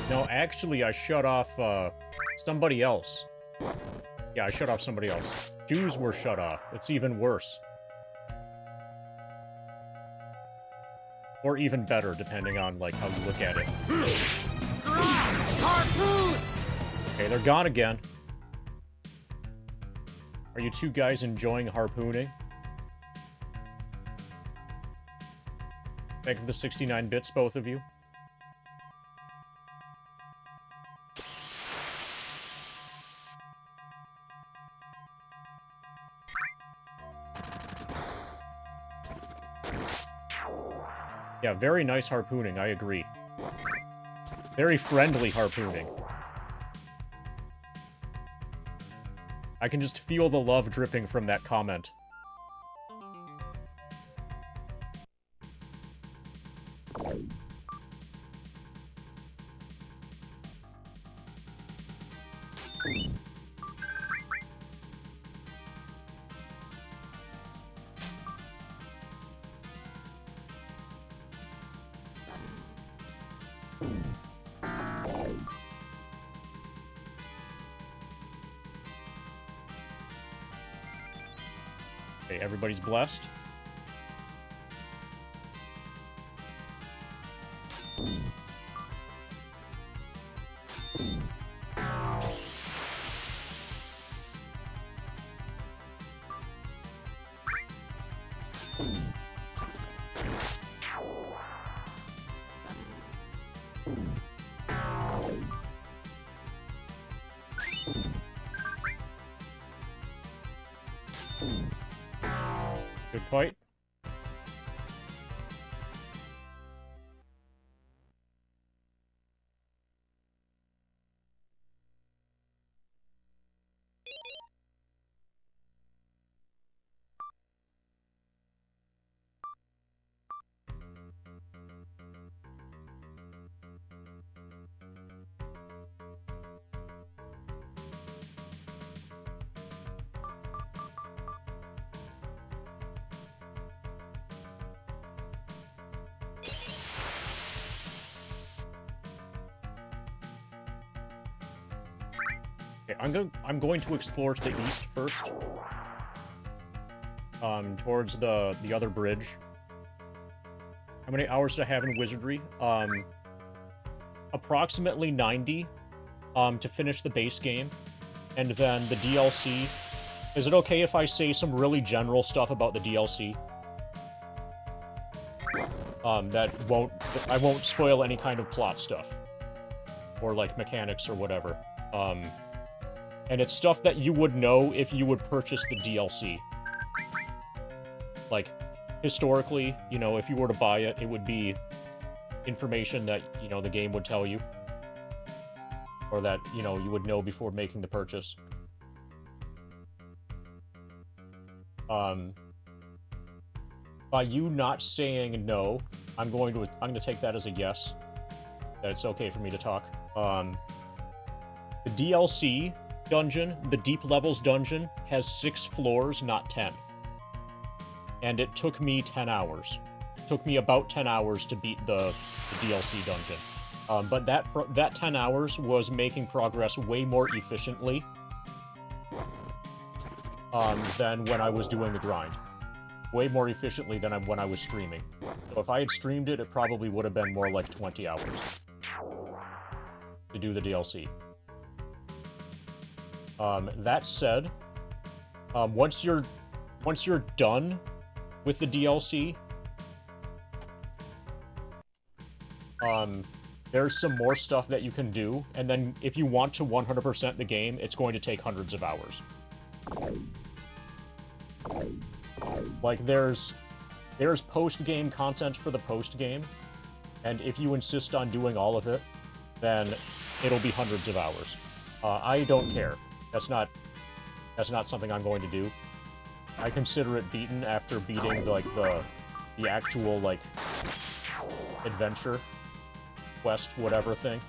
No, actually, I shut off, somebody else. Yeah, I shut off somebody else. Jews were shut off. It's even worse. Or even better, depending on, like, how you look at it. Okay, they're gone again. Are you two guys enjoying harpooning? Thank you for the 69 bits, both of you. Yeah, very nice harpooning, I agree. Very friendly harpooning. I can just feel the love dripping from that comment. Okay, everybody's blessed. Good fight. Okay, I'm going to explore to the east first. Towards the other bridge. How many hours do I have in Wizardry? Approximately 90, to finish the base game. And then the DLC. Is it okay if I say some really general stuff about the DLC? I won't spoil any kind of plot stuff. Or, like, mechanics or whatever. And it's stuff that you would know if you would purchase the DLC. Like, historically, you know, if you were to buy it, it would be information that, you know, the game would tell you. Or that, you know, you would know before making the purchase. By you not saying no, I'm going to take that as a yes. That it's okay for me to talk. The DLC dungeon, the Deep Levels dungeon, has 6 floors, not 10. And it took me 10 hours. It took me about 10 hours to beat the DLC dungeon. But that 10 hours was making progress way more efficiently than when I was doing the grind. Way more efficiently than when I was streaming. So if I had streamed it, it probably would have been more like 20 hours to do the DLC. That said, once you're done with the DLC, there's some more stuff that you can do, and then if you want to 100% the game, it's going to take hundreds of hours. Like, there's post-game content for the post-game, and if you insist on doing all of it, then it'll be hundreds of hours. I don't care. That's not something I'm going to do. I consider it beaten after beating, like, the actual, like, adventure, quest, whatever thing.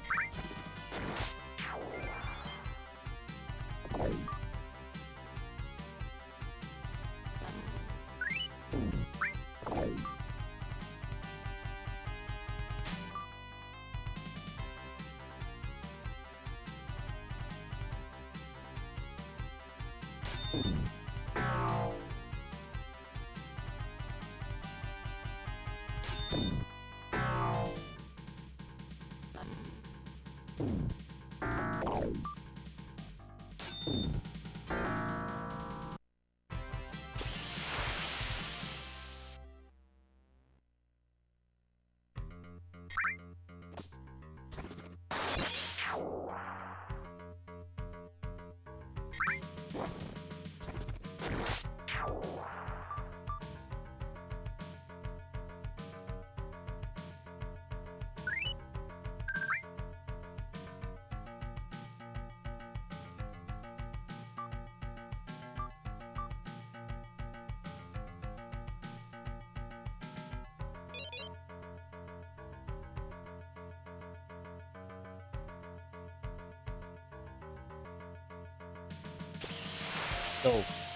So,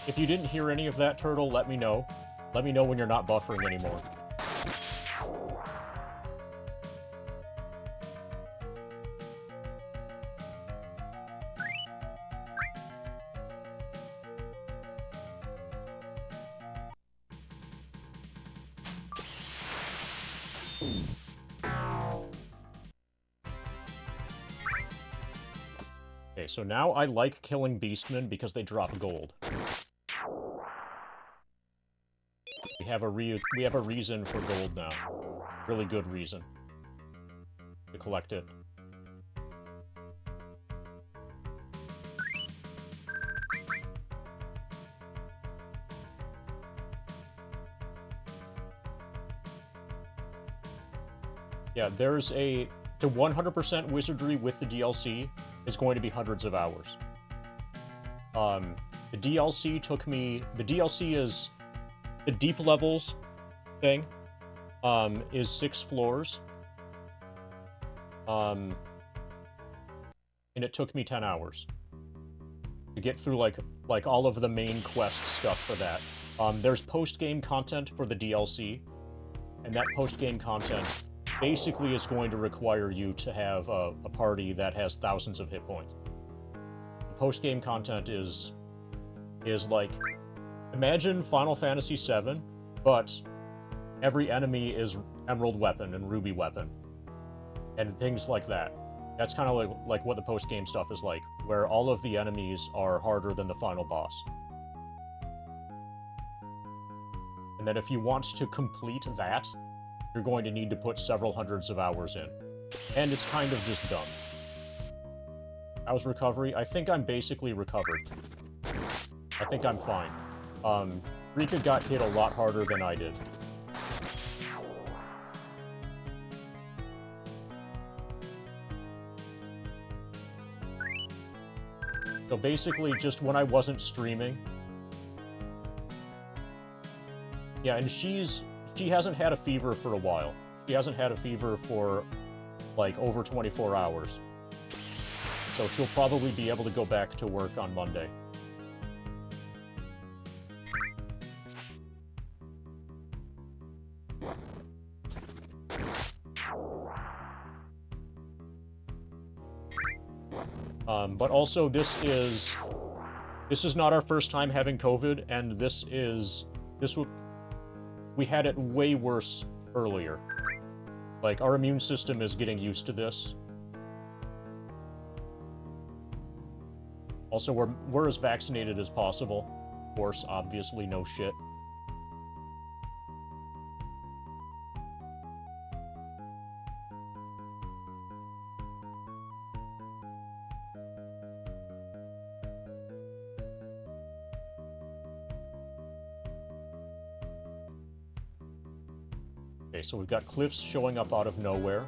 if you didn't hear any of that, Turtle, let me know. Let me know when you're not buffering anymore. Okay, so now I like killing Beastmen because they drop gold. We have a reason for gold now. Really good reason to collect it. Yeah, there's a... To 100% Wizardry with the DLC is going to be hundreds of hours. The DLC took me... The DLC is... The deep levels thing is 6 floors. And it took me 10 hours to get through like all of the main quest stuff for that. There's post-game content for the DLC, and that post-game content basically is going to require you to have a party that has thousands of hit points. The post-game content is like, imagine Final Fantasy VII, but every enemy is Emerald Weapon and Ruby Weapon, and things like that. That's kind of like what the post-game stuff is like, where all of the enemies are harder than the final boss. And then if you want to complete that, you're going to need to put several hundreds of hours in. And it's kind of just done. How's recovery? I think I'm basically recovered. I think I'm fine. Rika got hit a lot harder than I did. So basically, just when I wasn't streaming... Yeah, and she hasn't had a fever for a while. She hasn't had a fever for, like, over 24 hours. So she'll probably be able to go back to work on Monday. But also, this is not our first time having COVID, and we had it way worse earlier. Like, our immune system is getting used to this. Also, we're as vaccinated as possible. Of course, obviously, no shit. Okay, so we've got cliffs showing up out of nowhere.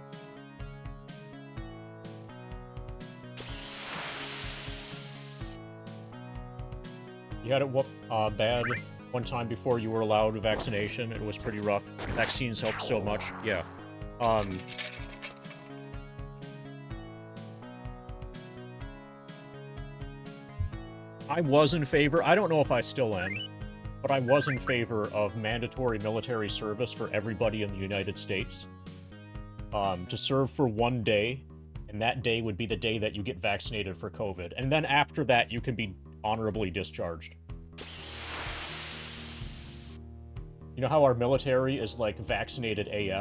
You had it bad one time before you were allowed vaccination. It was pretty rough. Vaccines helped so much. Yeah. I was in favor. I don't know if I still am. But I was in favor of mandatory military service for everybody in the United States. To serve for 1 day, and that day would be the day that you get vaccinated for COVID. And then after that, you can be honorably discharged. You know how our military is, like, vaccinated AF?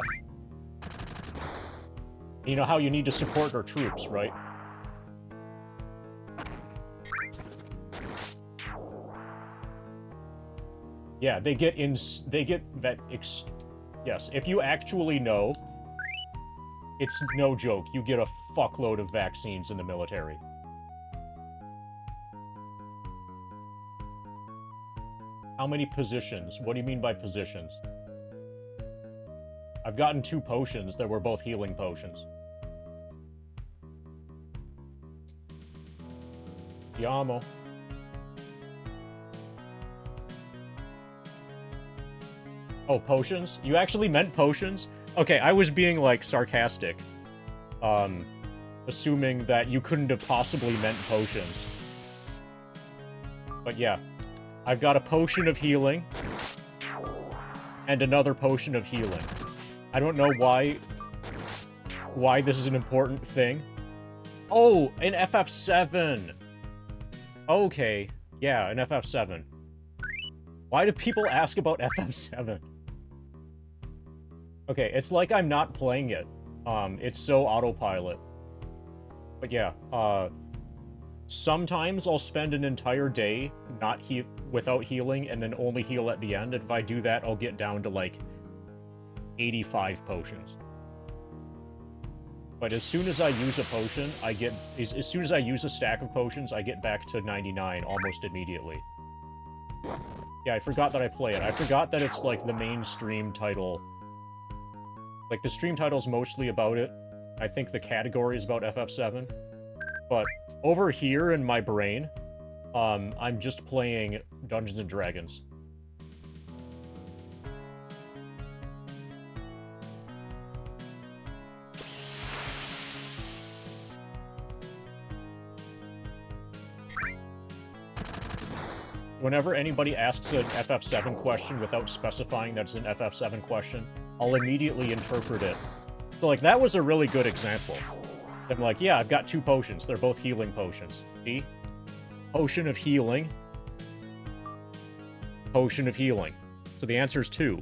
You know how you need to support our troops, right? Yeah, they get yes, if you actually know, it's no joke, you get a fuckload of vaccines in the military. How many positions? What do you mean by positions? I've gotten 2 potions that were both healing potions. Yamo. Oh, potions? You actually meant potions? Okay, I was being, like, sarcastic. Assuming that you couldn't have possibly meant potions. But yeah. I've got a potion of healing. And another potion of healing. I don't know why this is an important thing. Oh, an FF7! Okay. Yeah, an FF7. Why do people ask about FF7? Okay, it's like I'm not playing it. It's so autopilot. But yeah, sometimes I'll spend an entire day without healing and then only heal at the end. If I do that, I'll get down to, like, 85 potions. But as soon as I use a potion, as soon as I use a stack of potions, I get back to 99 almost immediately. Yeah, I forgot that I play it. I forgot that it's, like, the mainstream title. Like, the stream title's mostly about it. I think the category is about FF7. But over here in my brain, I'm just playing Dungeons & Dragons. Whenever anybody asks an FF7 question without specifying that it's an FF7 question, I'll immediately interpret it. So, like, that was a really good example. I'm like, yeah, I've got 2 potions. They're both healing potions. See? Potion of healing. Potion of healing. So the answer is 2.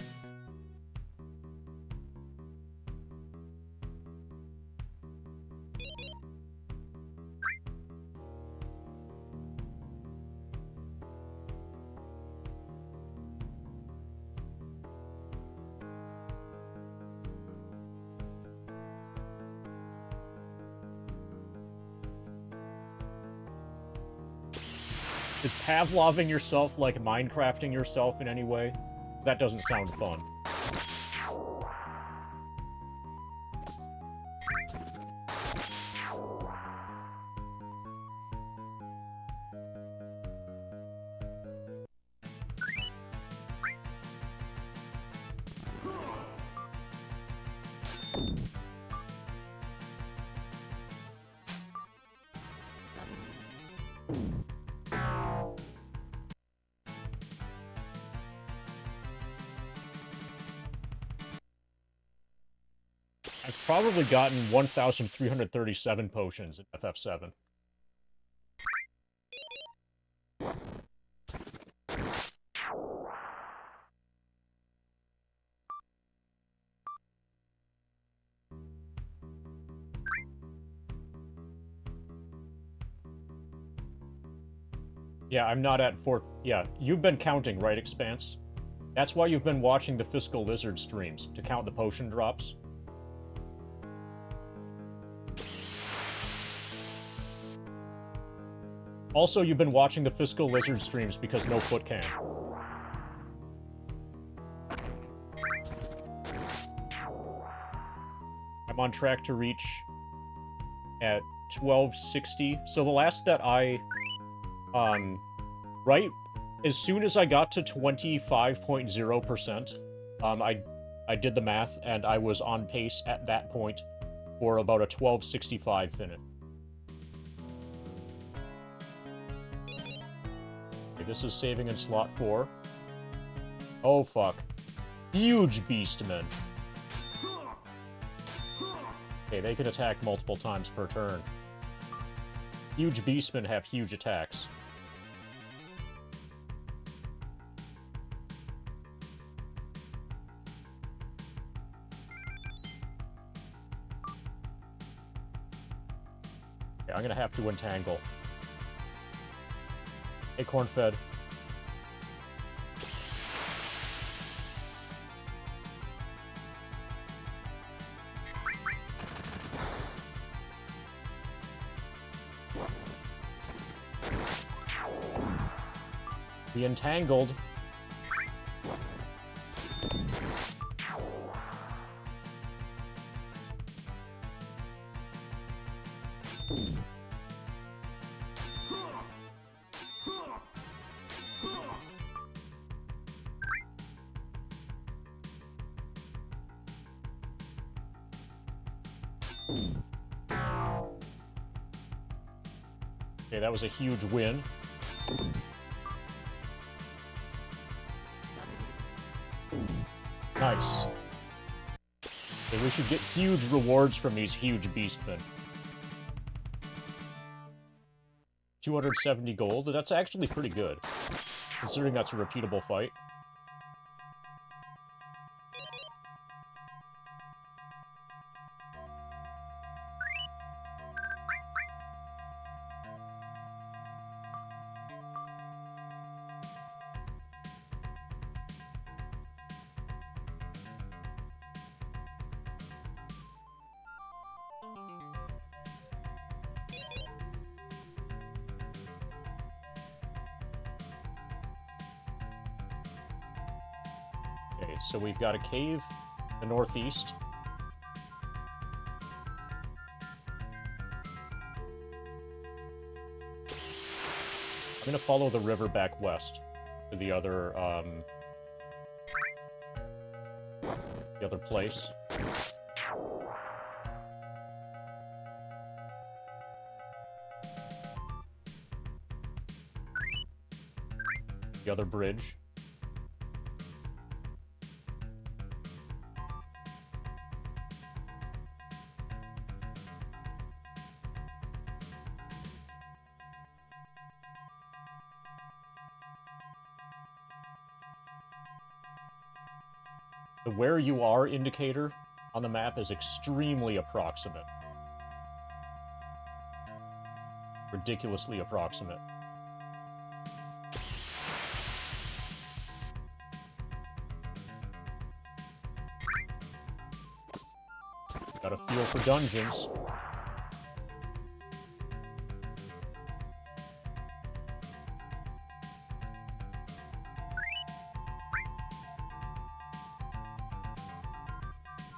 Is Pavloving yourself like Minecrafting yourself in any way? That doesn't sound fun. I've probably gotten 1,337 potions in FF7. Yeah, I'm not at 4... Yeah, you've been counting, right, Expanse? That's why you've been watching the Fiscal Lizard streams, to count the potion drops. Also, you've been watching the Fiscal Lizard streams because no foot can. I'm on track to reach at 1260. So the last that I... right as soon as I got to 25.0%, I did the math, and I was on pace at that point for about a 1265 finish. Okay, this is saving in slot 4. Oh, fuck. Huge beastmen. Okay, they can attack multiple times per turn. Huge beastmen have huge attacks. Okay, I'm gonna have to entangle. Hey, corn-fed. Be entangled. Okay, that was a huge win. Nice. Okay, we should get huge rewards from these huge beastmen. 270 gold? That's actually pretty good, considering that's a repeatable fight. Okay, so we've got a cave in the northeast. I'm gonna follow the river back west to the other place. The other bridge. The where you are indicator on the map is extremely approximate. Ridiculously approximate. Got a feel for dungeons.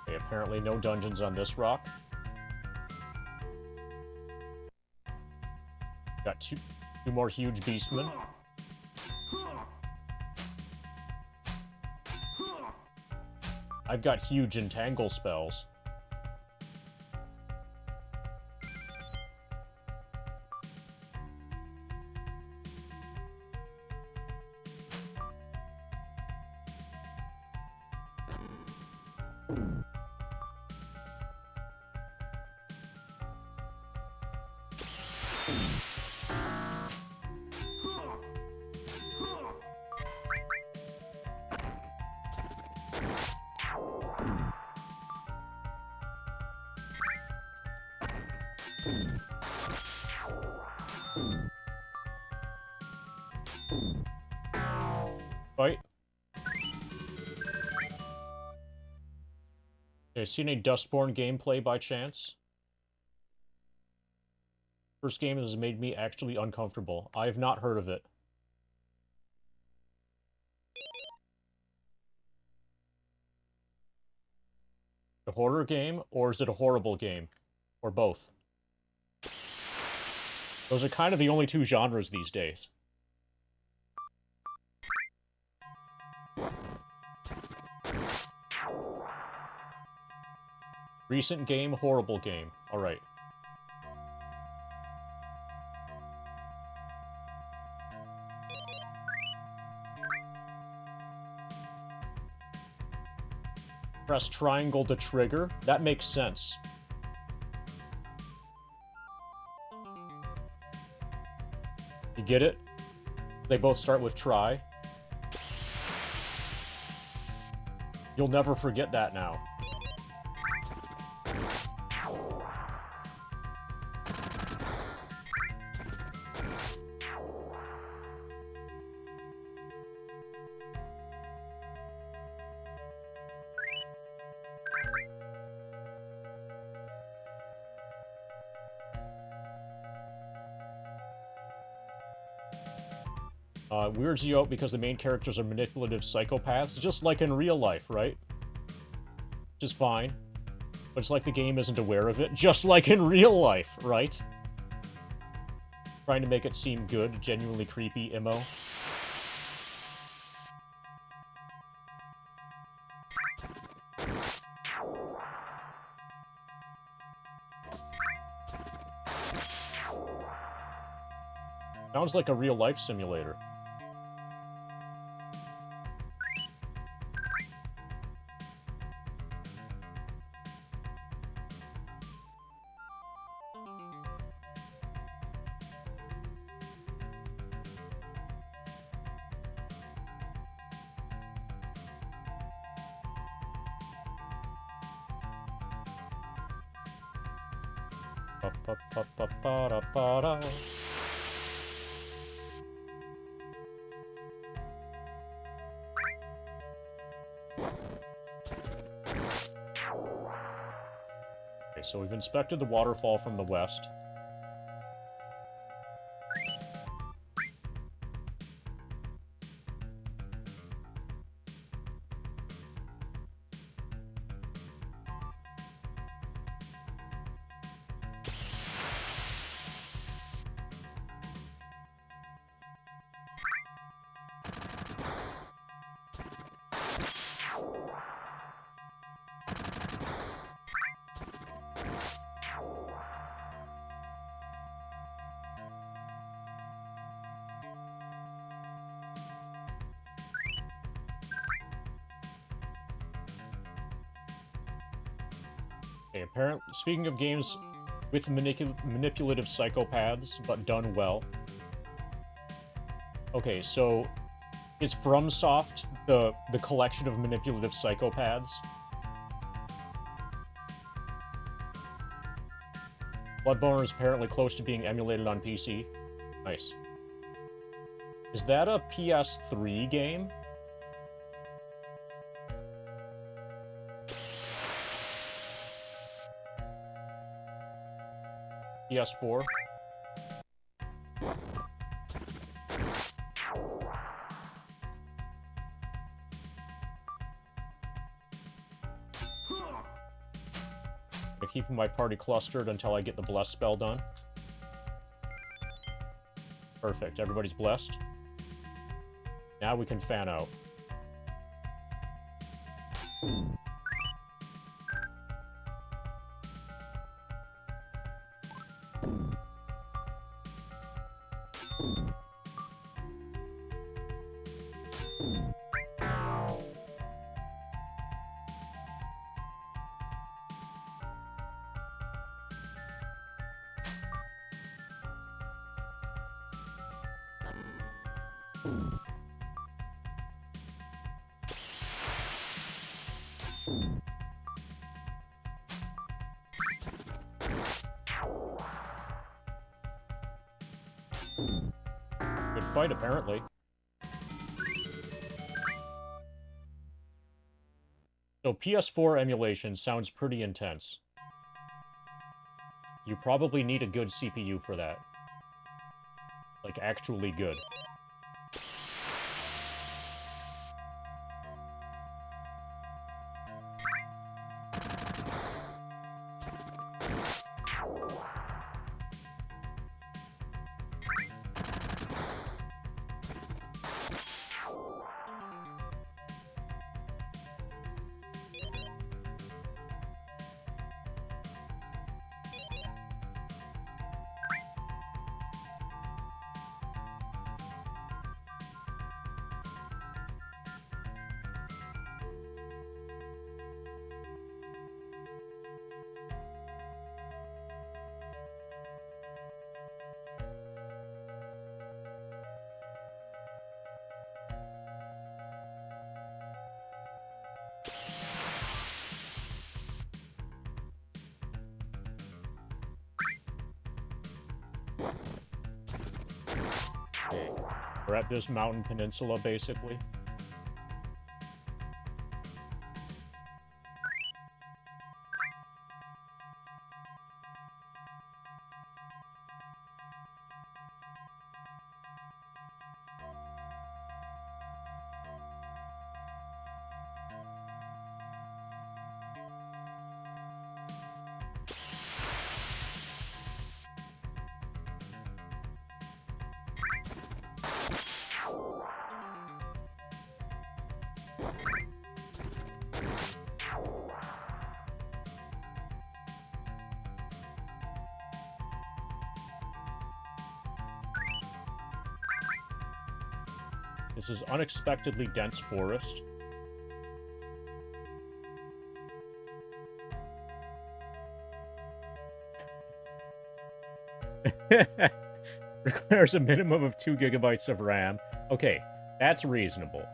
Okay, apparently no dungeons on this rock. Got two more huge beastmen. I've got huge entangle spells. Fight. Okay, seen any Dustborn gameplay by chance? First game has made me actually uncomfortable. I have not heard of it. A horror game, or is it a horrible game? Or both? Those are kind of the only two genres these days. Recent game, horrible game. Alright. Press triangle to trigger. That makes sense. You get it? They both start with try. You'll never forget that now. Weirds you out because the main characters are manipulative psychopaths, just like in real life, right? Which is fine. But it's like the game isn't aware of it, just like in real life, right? Trying to make it seem good, genuinely creepy, emo. Sounds like a real-life simulator. Ba-ba-ba-ba-ba-da-ba-da. Okay, so we've inspected the waterfall from the west. Okay, apparently, speaking of games with manipulative psychopaths, but done well. Okay, so is FromSoft the collection of manipulative psychopaths? Bloodborne is apparently close to being emulated on PC. Nice. Is that a PS3 game? PS4? I'm keeping my party clustered until I get the bless spell done. Perfect, everybody's blessed. Now we can fan out. Good fight, apparently. So PS4 emulation sounds pretty intense. You probably need a good CPU for that. Like, actually good. We're at this mountain peninsula, basically. This is unexpectedly dense forest. Requires a minimum of 2 gigabytes of RAM. Okay, that's reasonable.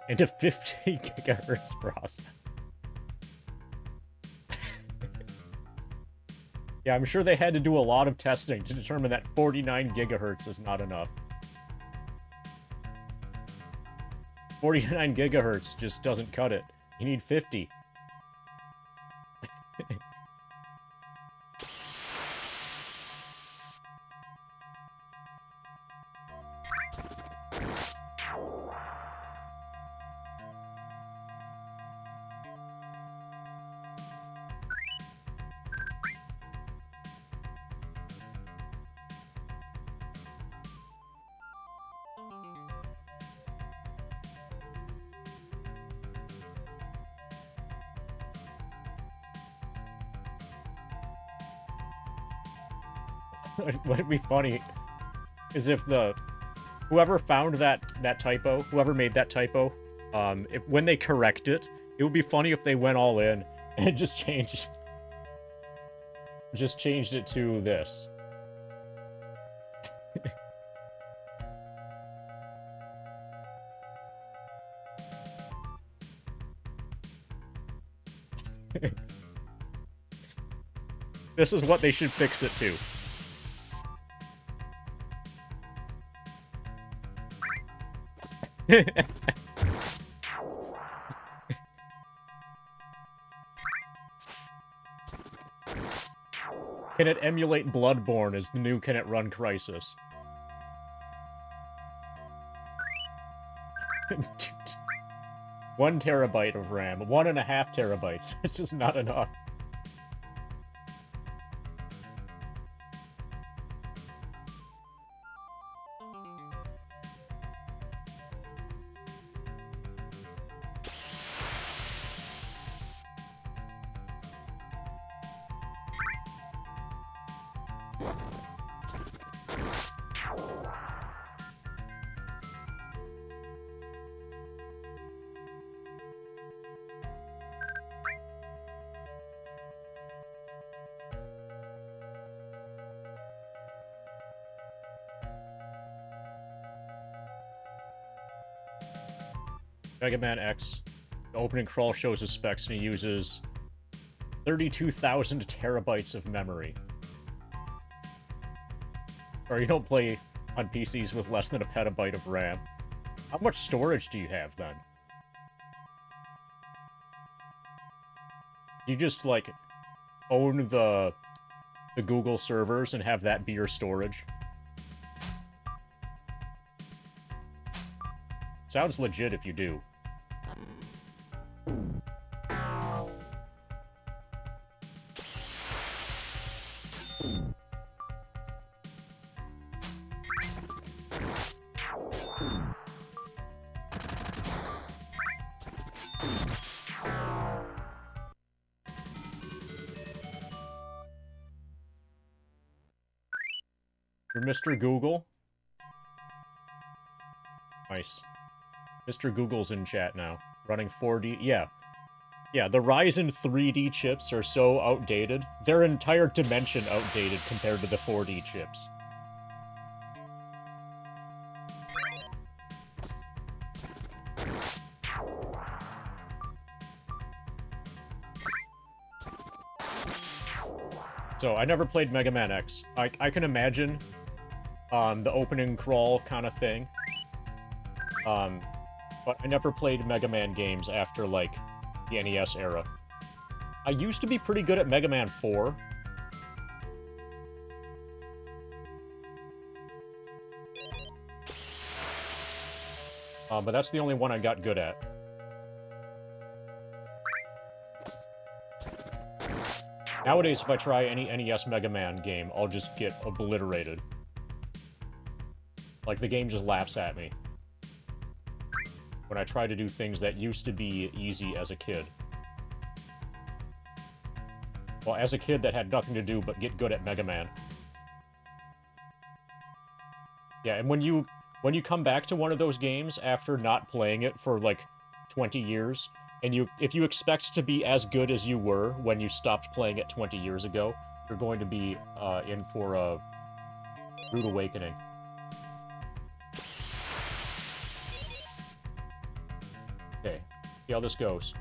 And a 15 gigahertz processor. Yeah, I'm sure they had to do a lot of testing to determine that 49 gigahertz is not enough. 49 gigahertz just doesn't cut it. You need 50. What would be funny is if whoever found that typo, whoever made that typo, when they correct it, it would be funny if they went all in and just changed it to this. This is what they should fix it to. Can it emulate Bloodborne as the new Can It Run Crisis? 1 terabyte of RAM. 1.5 terabytes. It's just not enough. Mega Man X. The opening crawl shows his specs, and he uses 32,000 terabytes of memory. Or you don't play on PCs with less than a petabyte of RAM. How much storage do you have, then? Do you just, like, own the Google servers and have that be your storage? Sounds legit if you do. You're Mr. Google? Nice. Mr. Google's in chat now. Running 4D. Yeah. Yeah, the Ryzen 3D chips are so outdated. Their entire dimension outdated compared to the 4D chips. So, I never played Mega Man X. I can imagine the opening crawl kind of thing. But I never played Mega Man games after, like, the NES era. I used to be pretty good at Mega Man 4. But that's the only one I got good at. Nowadays, if I try any NES Mega Man game, I'll just get obliterated. Like, the game just laughs at me when I try to do things that used to be easy as a kid. Well, as a kid that had nothing to do but get good at Mega Man. Yeah, and when you when you come back to one of those games after not playing it for, like, 20 years, and if you expect to be as good as you were when you stopped playing it 20 years ago, you're going to be in for a rude awakening. Okay, see how this goes.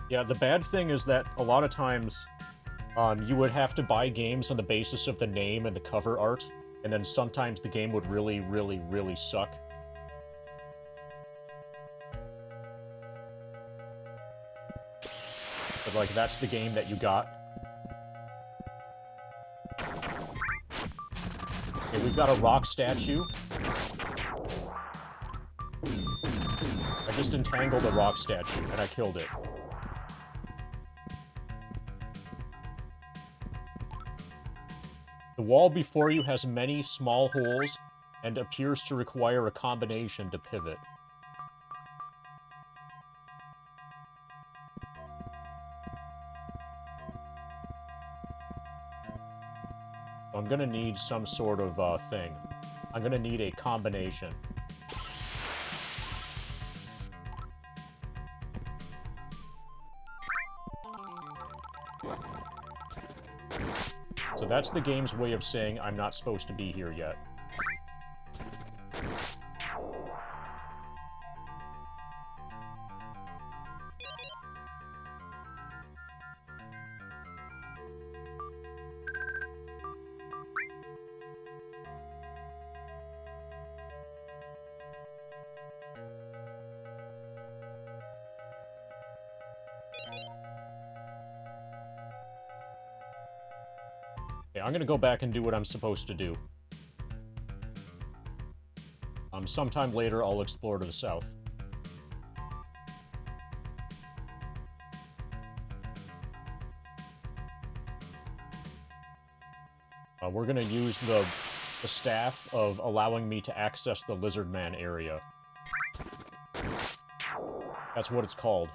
Yeah, the bad thing is that a lot of times, you would have to buy games on the basis of the name and the cover art, and then sometimes the game would really, really, really suck. But, like, that's the game that you got. Okay, we've got a rock statue. I just entangled a rock statue, and I killed it. The wall before you has many small holes and appears to require a combination to pivot. So I'm gonna need some sort of thing. I'm gonna need a combination. So that's the game's way of saying I'm not supposed to be here yet. I'm gonna go back and do what I'm supposed to do. Sometime later, I'll explore to the south. We're gonna use the staff of allowing me to access the Lizard Man area. That's what it's called.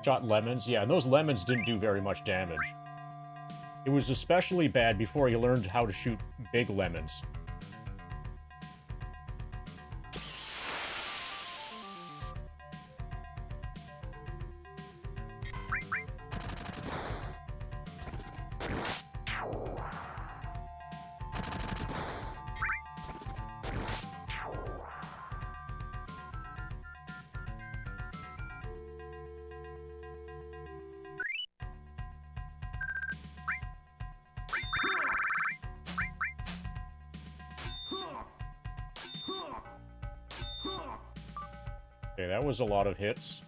Shot lemons, yeah, and those lemons didn't do very much damage. It was especially bad before he learned how to shoot big lemons. Okay, that was a lot of hits.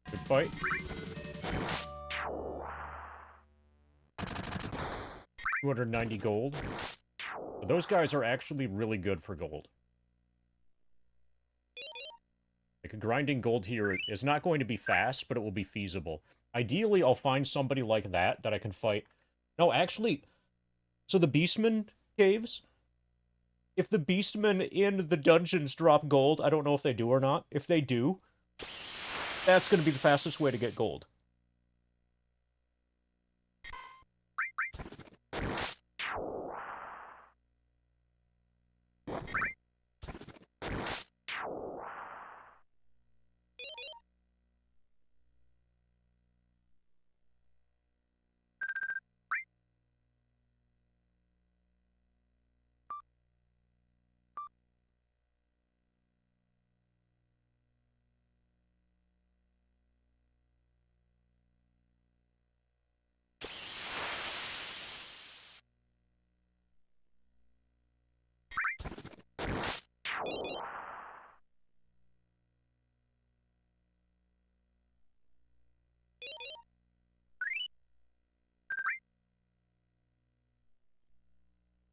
Good fight. $290 gold. But those guys are actually really good for gold. Like, grinding gold here is not going to be fast, but it will be feasible. Ideally, I'll find somebody like that I can fight. No, actually, so the Beastmen caves, if the Beastmen in the dungeons drop gold, I don't know if they do or not. If they do, that's going to be the fastest way to get gold.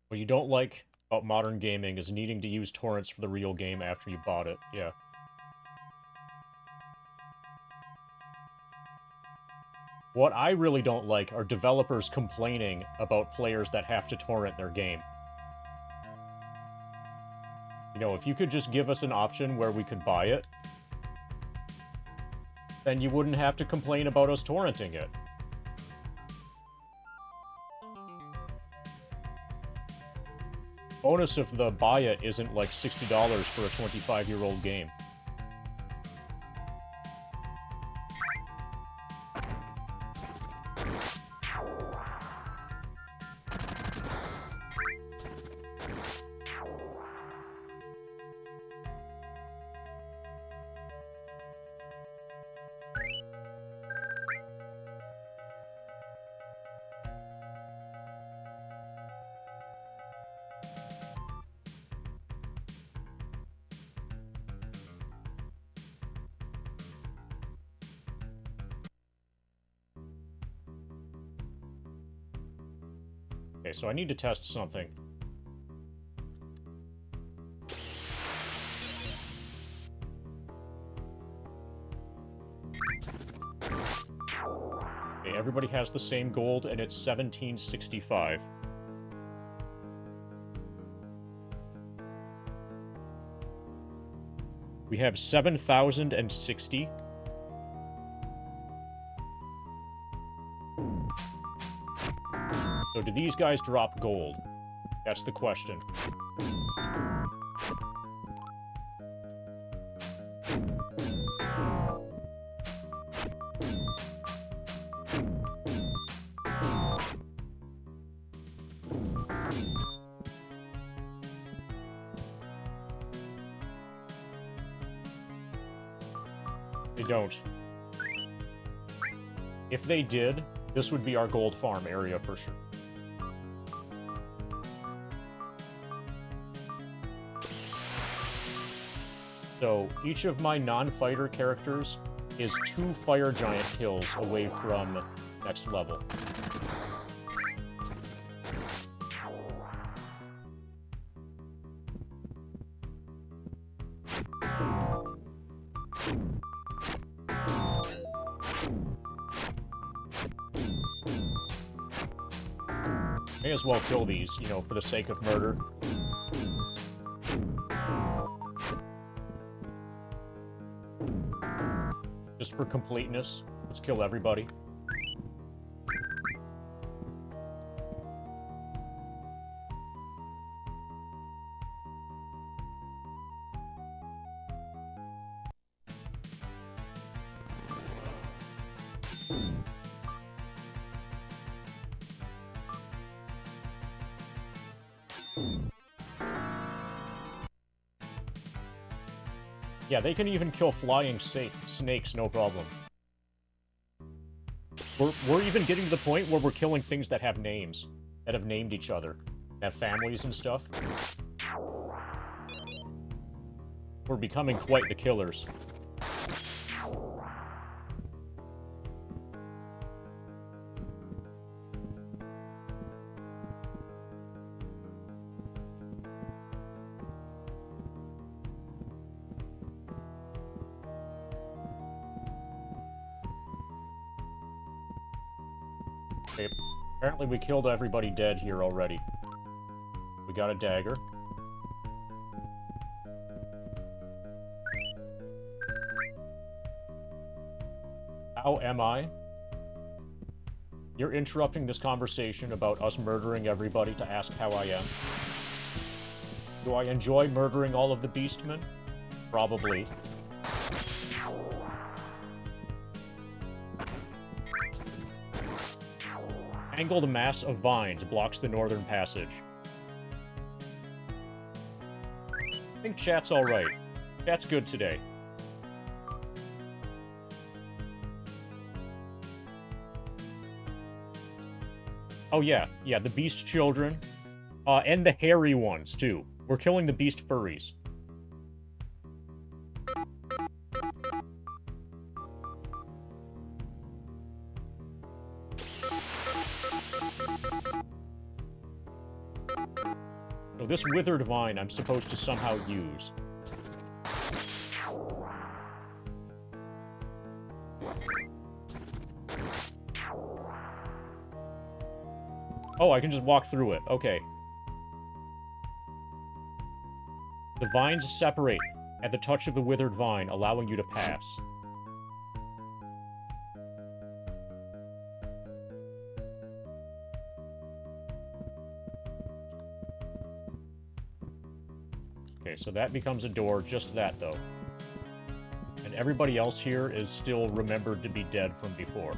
What you don't like about modern gaming is needing to use torrents for the real game after you bought it. Yeah. What I really don't like are developers complaining about players that have to torrent their game. You know, if you could just give us an option where we could buy it, then you wouldn't have to complain about us torrenting it. Bonus if the buy it isn't like $60 for a 25-year-old game. Okay, so I need to test something. Okay, everybody has the same gold, and it's 1765. We have 7,060. So do these guys drop gold? That's the question. They don't. If they did, this would be our gold farm area for sure. So, each of my non-fighter characters is 2 fire giant kills away from next level. May as well kill these, you know, for the sake of murder. Just for completeness, let's kill everybody. Yeah, they can even kill flying snakes, no problem. We're even getting to the point where we're killing things that have names, that have named each other, have families and stuff. We're becoming quite the killers. Okay, apparently we killed everybody dead here already. We got a dagger. How am I? You're interrupting this conversation about us murdering everybody to ask how I am. Do I enjoy murdering all of the beastmen? Probably. Tangled mass of vines blocks the northern passage. I think chat's alright. Chat's good today. Oh yeah, the beast children. And the hairy ones, too. We're killing the beast furries. this withered vine I'm supposed to somehow use. Oh, I can just walk through it. Okay. The vines separate at the touch of the withered vine, allowing you to pass. Okay, so that becomes a door, just that, though. And everybody else here is still remembered to be dead from before.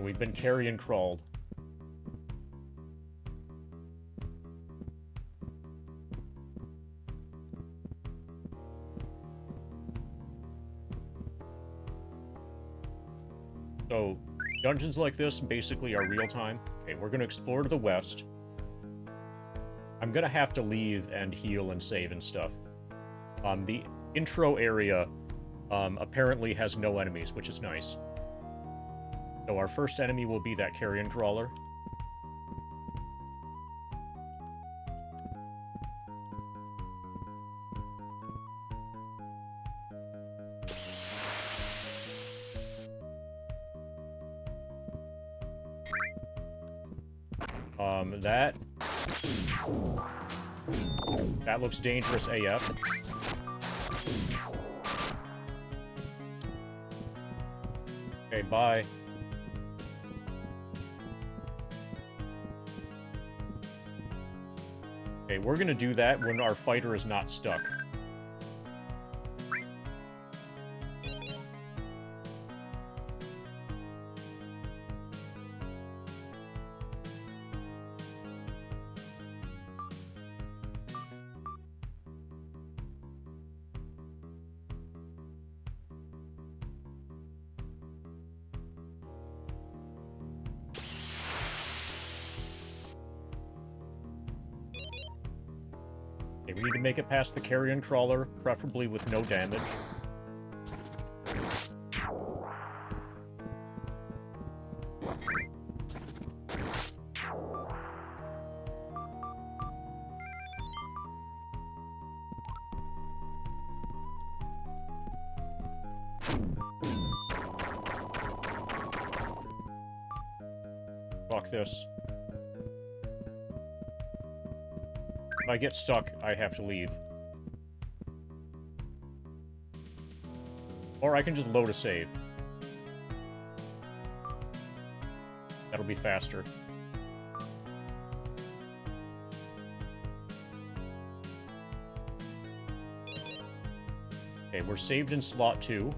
We've been carrion crawled. So, dungeons like this basically are real-time. Okay, we're gonna explore to the west. I'm gonna have to leave and heal and save and stuff. The intro area apparently has no enemies, which is nice. So our first enemy will be that carrion crawler. That looks dangerous AF. Okay, bye. Okay, we're gonna do that when our fighter is not stuck. Okay, we need to make it past the carrion crawler, preferably with no damage. Fuck this. If I get stuck, I have to leave. Or I can just load a save. That'll be faster. Okay, we're saved in slot 2.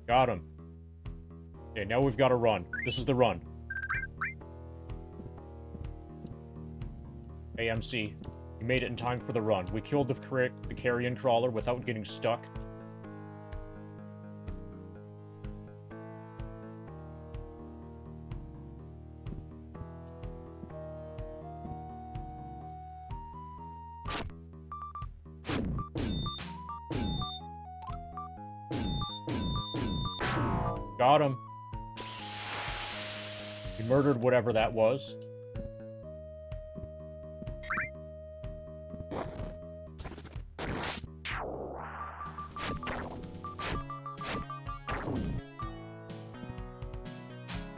Got him. Okay, now we've got to run. This is the run. AMC. We made it in time for the run. We killed the carrion crawler without getting stuck. Got him. He murdered whatever that was.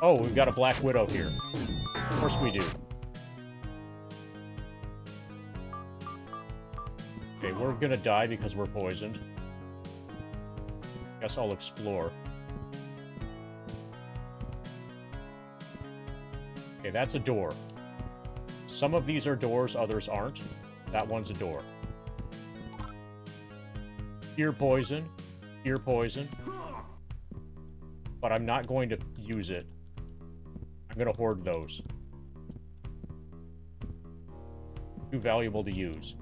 Oh, we've got a Black Widow here. Of course we do. Okay, we're gonna die because we're poisoned. Guess I'll explore. Okay, that's a door. Some of these are doors, others aren't. That one's a door. Ear poison. Ear poison. But I'm not going to use it. I'm going to hoard those. Too valuable to use.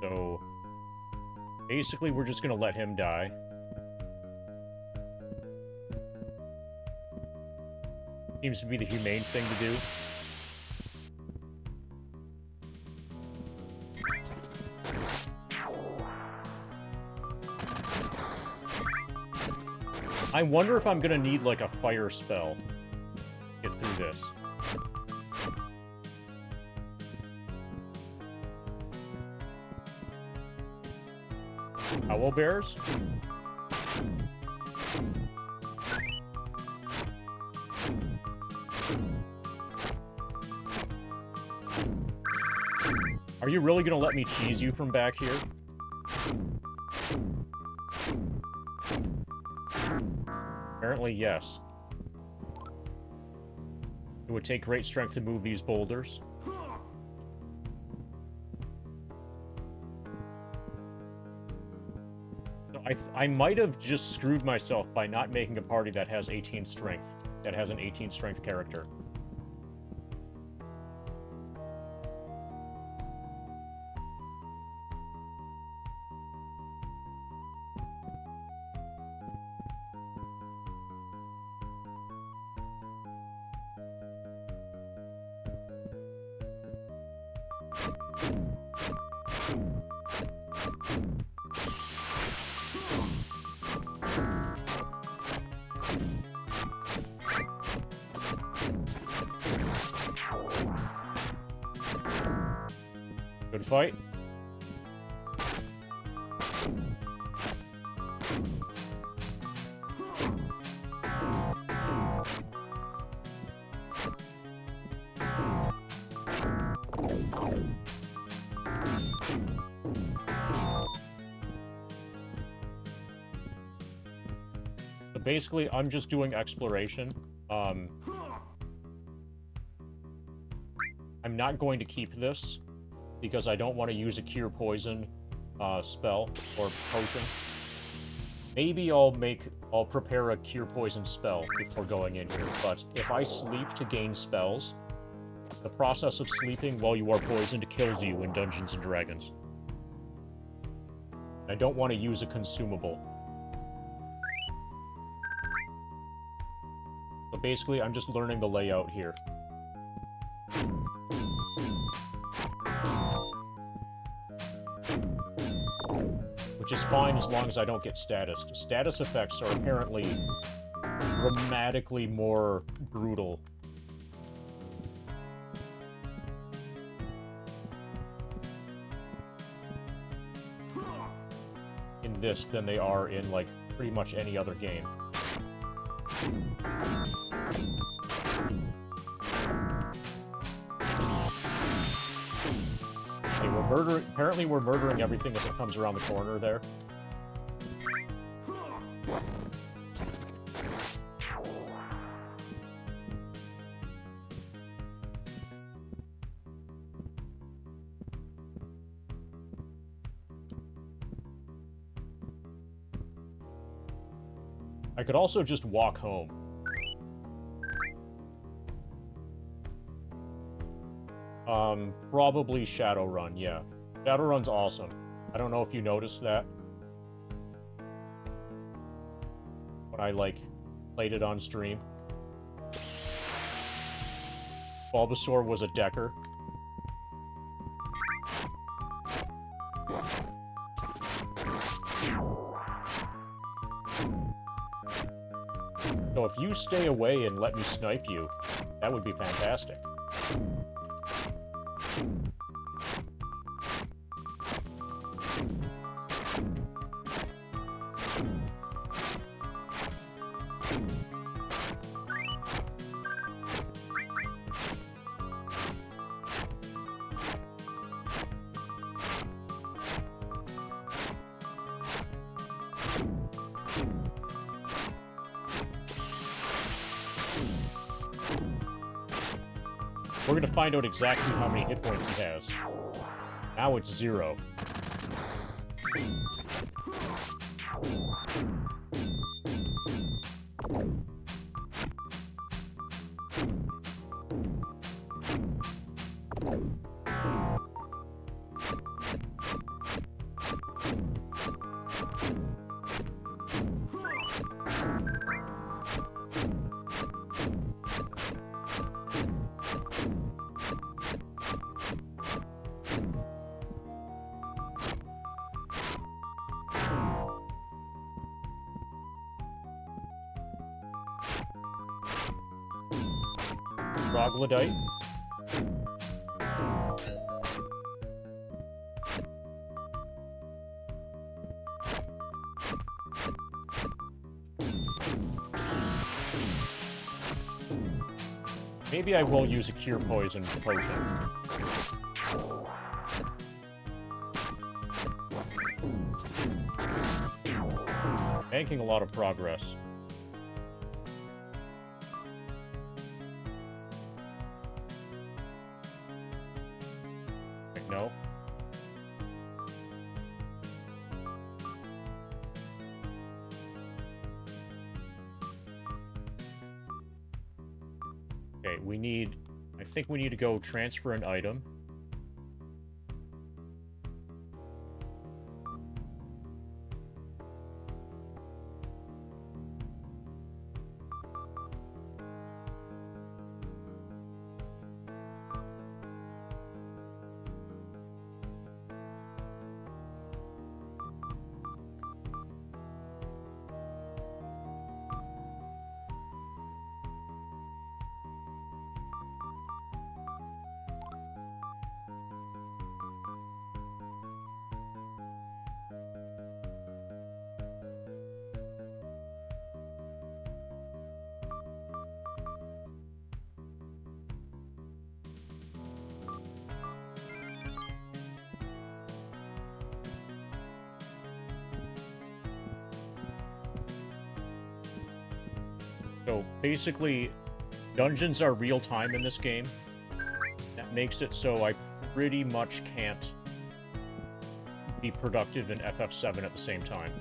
So, basically, we're just gonna let him die. Seems to be the humane thing to do. I wonder if I'm gonna need, like, a fire spell to get through this. Owl bears? Are you really gonna let me cheese you from back here? Apparently, yes. It would take great strength to move these boulders. I might have just screwed myself by not making a party that has 18 strength, that has an 18 strength character. Good fight. So basically, I'm just doing exploration. I'm not going to keep this, because I don't want to use a Cure Poison spell or potion. Maybe I'll prepare a Cure Poison spell before going in here, but if I sleep to gain spells, the process of sleeping while you are poisoned kills you in Dungeons & Dragons. I don't want to use a consumable. So basically, I'm just learning the layout here. Which is fine as long as I don't get status. Status effects are apparently dramatically more brutal. In this than they are in, like, pretty much any other game. Okay, apparently we're murdering everything as it comes around the corner there. I could also just walk home. Probably Shadowrun, yeah. Shadowrun's awesome. I don't know if you noticed that. When I, like, played it on stream. Bulbasaur was a decker. So if you stay away and let me snipe you, that would be fantastic. We're gonna find out exactly how many hit points he has. Now it's 0. Troglodyte. Maybe I will use a Cure Poison potion. Making a lot of progress. No. Okay, we need... I think we need to go transfer an item. So, basically, dungeons are real-time in this game. That makes it so I pretty much can't be productive in FF7 at the same time.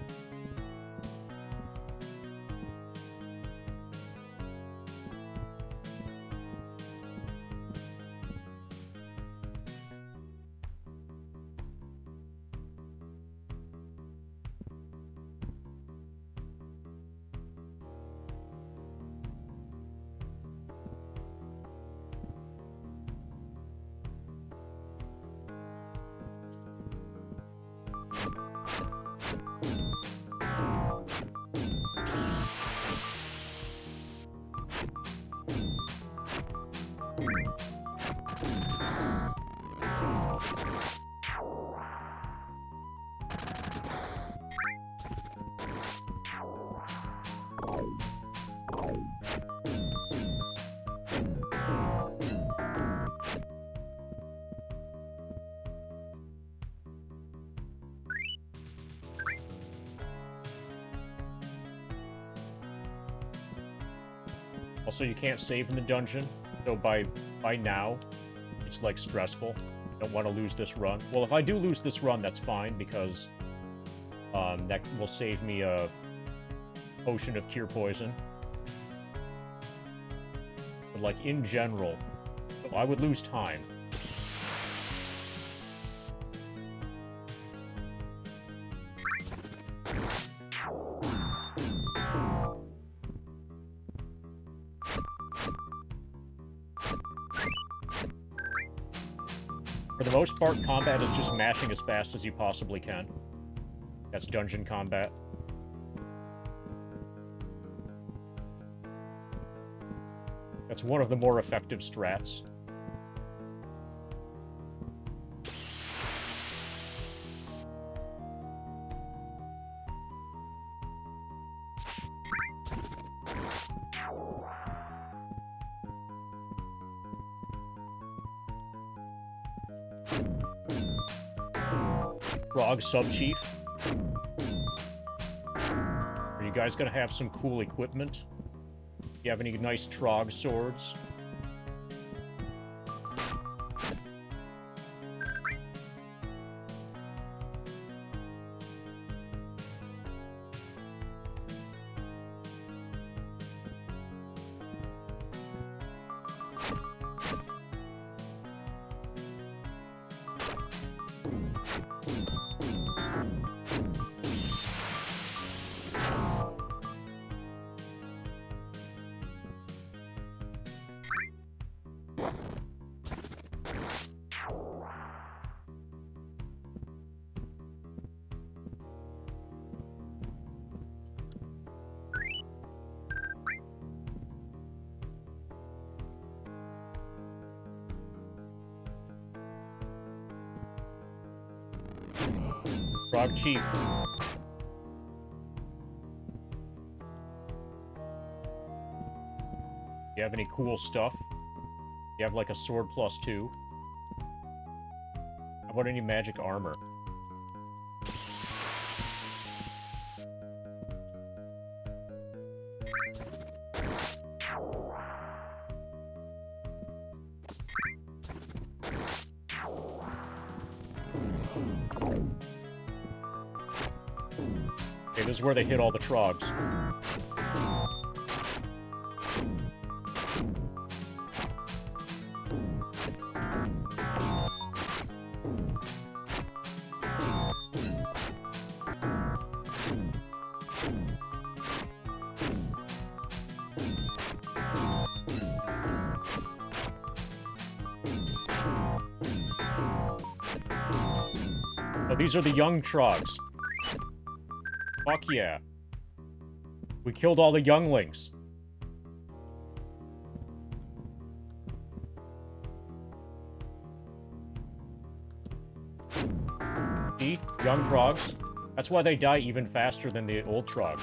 Also, you can't save in the dungeon, so by now, it's, like, stressful. I don't want to lose this run. Well, if I do lose this run, that's fine, because that will save me a potion of Cure Poison. But, like, in general, I would lose time. For the most part, combat is just mashing as fast as you possibly can. That's dungeon combat. That's one of the more effective strats. Frog Sub-Chief. Are you guys gonna have some cool equipment? You have any nice Trog swords? Frog Chief. You have any cool stuff? You have like a sword +2. How about any magic armor? Okay, this is where they hit all the trogs. Oh, these are the young trogs. Fuck yeah. We killed all the younglings. See? Young trogs. That's why they die even faster than the old trogs.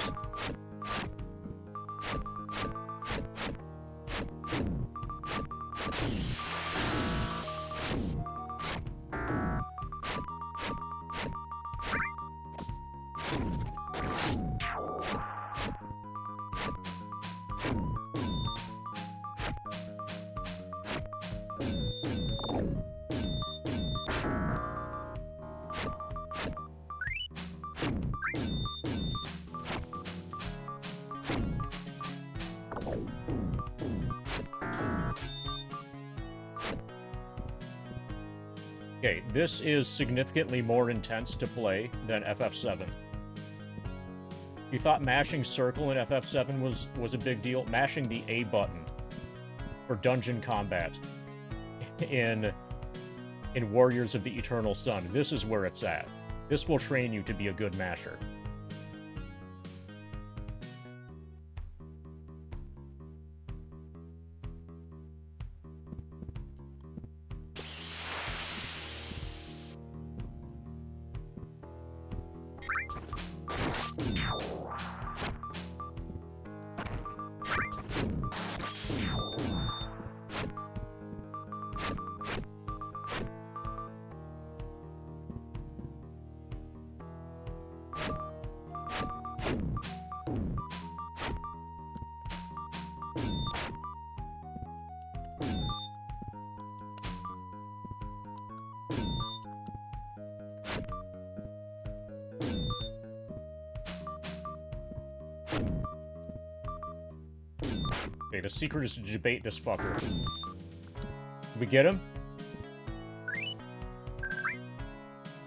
Okay, this is significantly more intense to play than FF7. You thought mashing circle in FF7 was a big deal? Mashing the A button for dungeon combat in Warriors of the Eternal Sun. This is where it's at. This will train you to be a good masher. Okay, the secret is to debate this fucker. Did we get him?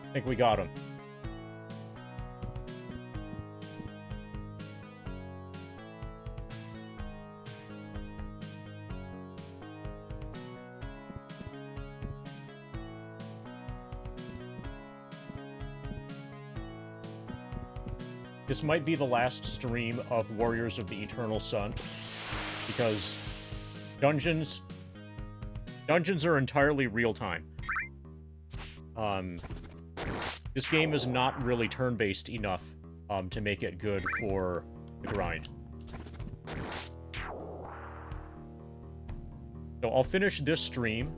I think we got him. This might be the last stream of Warriors of the Eternal Sun, because dungeons are entirely real-time. This game is not really turn-based enough to make it good for the grind. So I'll finish this stream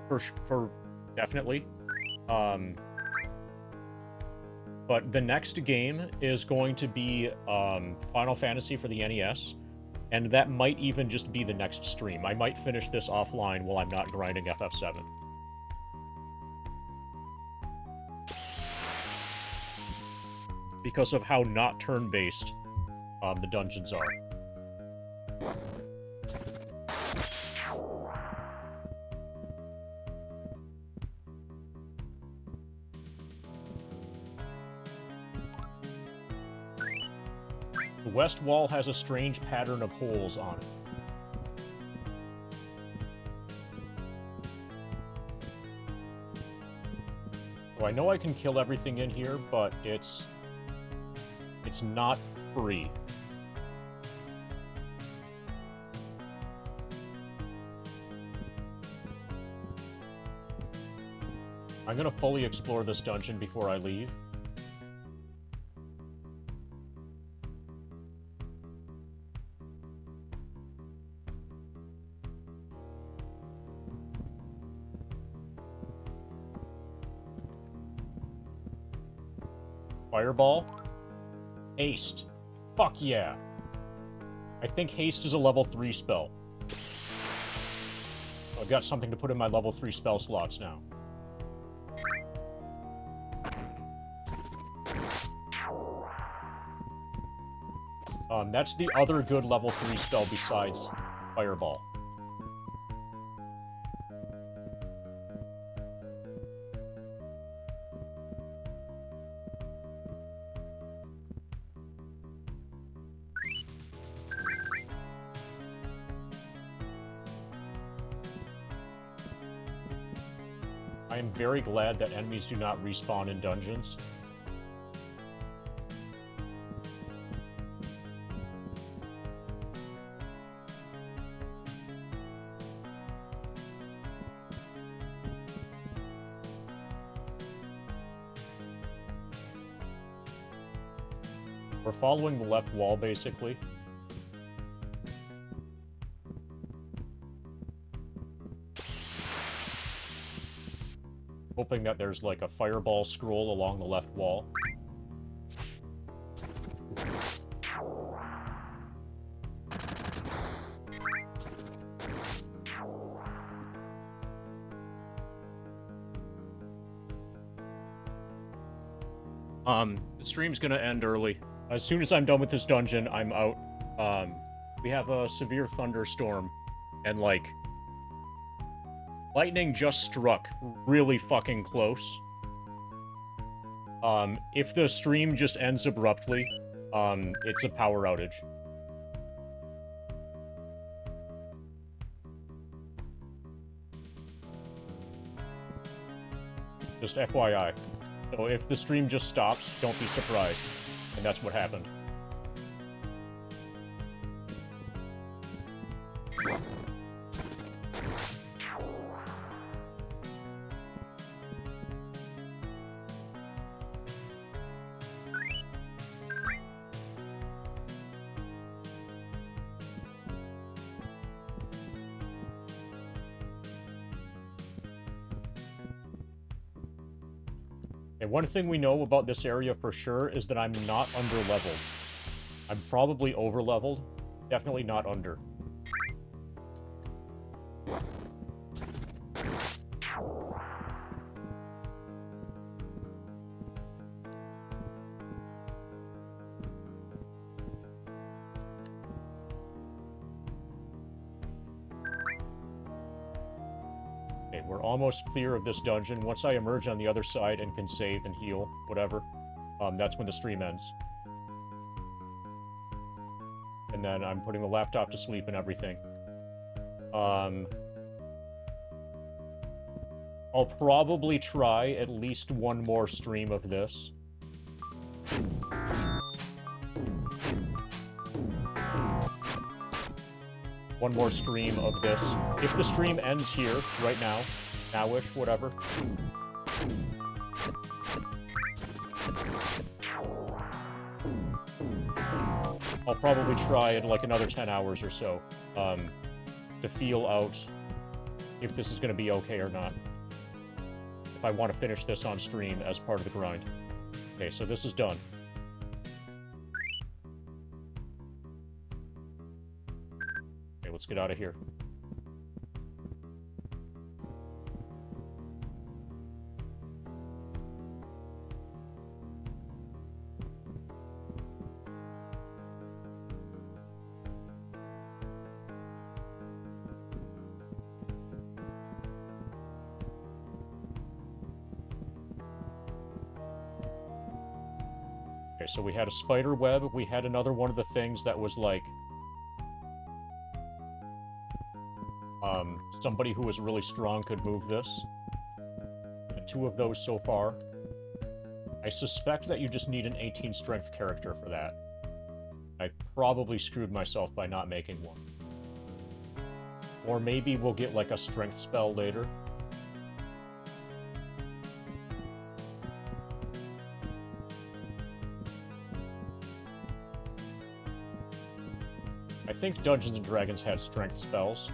for definitely. But the next game is going to be Final Fantasy for the NES, and that might even just be the next stream. I might finish this offline while I'm not grinding FF7. Because of how not turn-based the dungeons are. The west wall has a strange pattern of holes on it. So I know I can kill everything in here, but it's not free. I'm gonna fully explore this dungeon before I leave. Fireball. Haste. Fuck yeah. I think Haste is a level 3 spell. So I've got something to put in my level 3 spell slots now. That's the other good level 3 spell besides Fireball. I am very glad that enemies do not respawn in dungeons. We're following the left wall, basically. Hoping that there's, like, a fireball scroll along the left wall. The stream's gonna end early. As soon as I'm done with this dungeon, I'm out. We have a severe thunderstorm, and, like, lightning just struck really fucking close. If the stream just ends abruptly, it's a power outage. Just FYI. So if the stream just stops, don't be surprised. And that's what happened. And one thing we know about this area for sure is that I'm not under-leveled. I'm probably over-leveled, definitely not under. Okay, we're almost clear of this dungeon. Once I emerge on the other side and can save and heal, whatever, that's when the stream ends. And then I'm putting the laptop to sleep and everything. I'll probably try at least one more stream of this. One more stream of this. If the stream ends here, right now, now-ish, whatever. I'll probably try it like another 10 hours or so, to feel out if this is going to be okay or not. If I want to finish this on stream as part of the grind. Okay, so this is done. Let's get out of here. Okay, so we had a spider web. We had another one of the things that was like somebody who was really strong could move this. And 2 of those so far. I suspect that you just need an 18 strength character for that. I probably screwed myself by not making one. Or maybe we'll get like a strength spell later. I think Dungeons & Dragons had strength spells.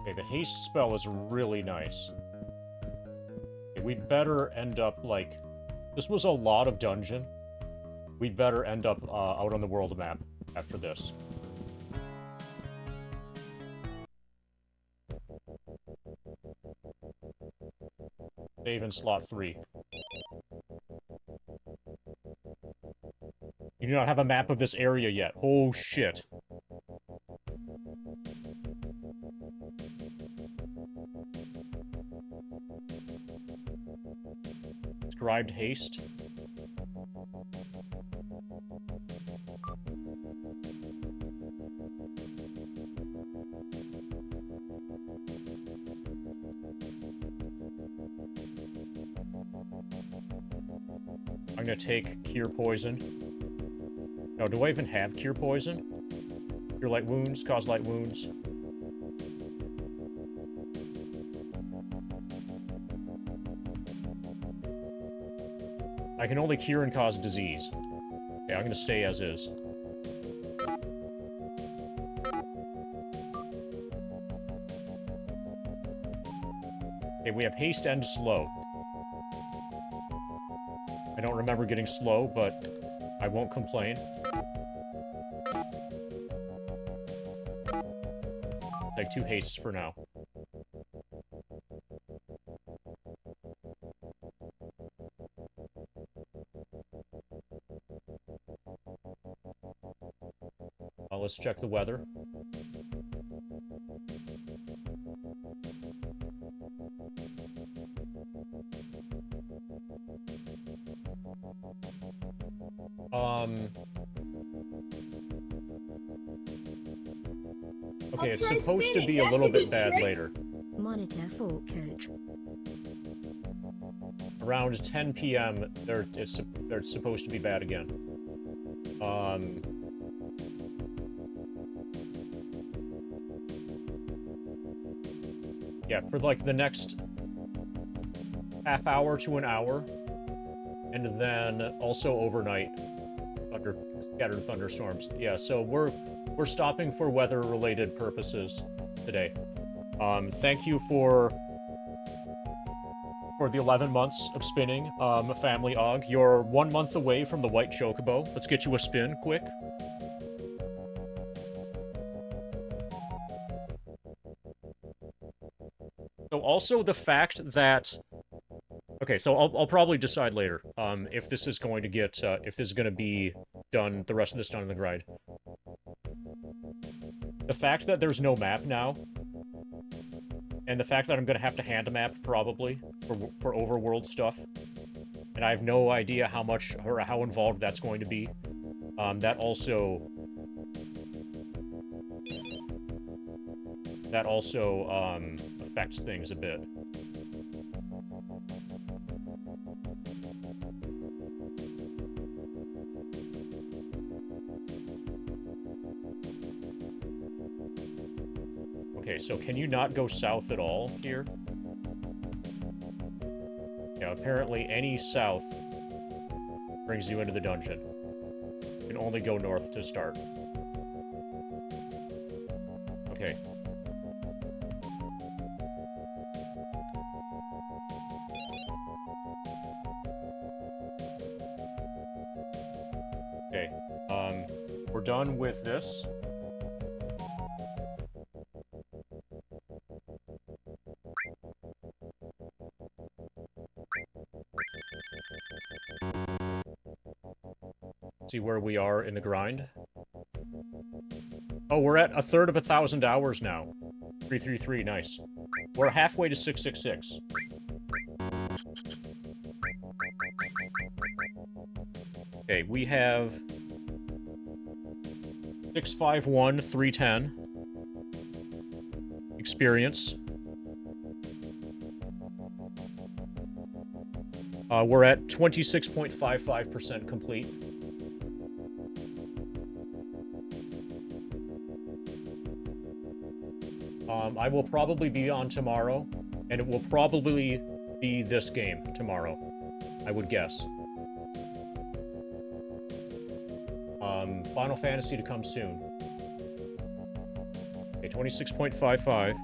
Okay, the haste spell is really nice. Okay, we'd better end up, like... This was a lot of dungeon. We'd better end up out on the world map after this. Save in slot 3. You do not have a map of this area yet. Oh, shit. Described haste. I'm gonna take Cure Poison. No, do I even have Cure Poison? Cure Light Wounds, cause light wounds. I can only cure and cause disease. Okay, I'm gonna stay as is. Okay, we have haste and slow. I don't remember getting slow, but I won't complain. Take 2 hastes for now. Let's check the weather. Okay, it's supposed to be a little bit bad later. Monitor for coach. Around 10 p.m., it's supposed to be bad again. Yeah, for like the next half hour to an hour, and then also overnight under scattered thunderstorms. Yeah, so we're stopping for weather-related purposes today. Thank you for the 11 months of spinning, Family Og. You're 1 month away from the white chocobo. Let's get you a spin, quick. So also the fact that... Okay, so I'll probably decide later, if this is going to get, if this is going to be done, the rest of this done in the grind. The fact that there's no map now, and the fact that I'm going to have to hand a map, probably, for overworld stuff, and I have no idea how much, or how involved that's going to be, that also affects things a bit. Okay, so can you not go south at all here? Yeah, apparently any south brings you into the dungeon. You can only go north to start. Okay. Okay, we're done with this. See where we are in the grind. Oh, we're at 1/3 of 1,000 hours now. 333, nice. We're halfway to 666. Okay, we have 651, 310 experience. We're at 26.55% complete. I will probably be on tomorrow, and it will probably be this game tomorrow, I would guess. Final Fantasy to come soon. Okay, 26.55.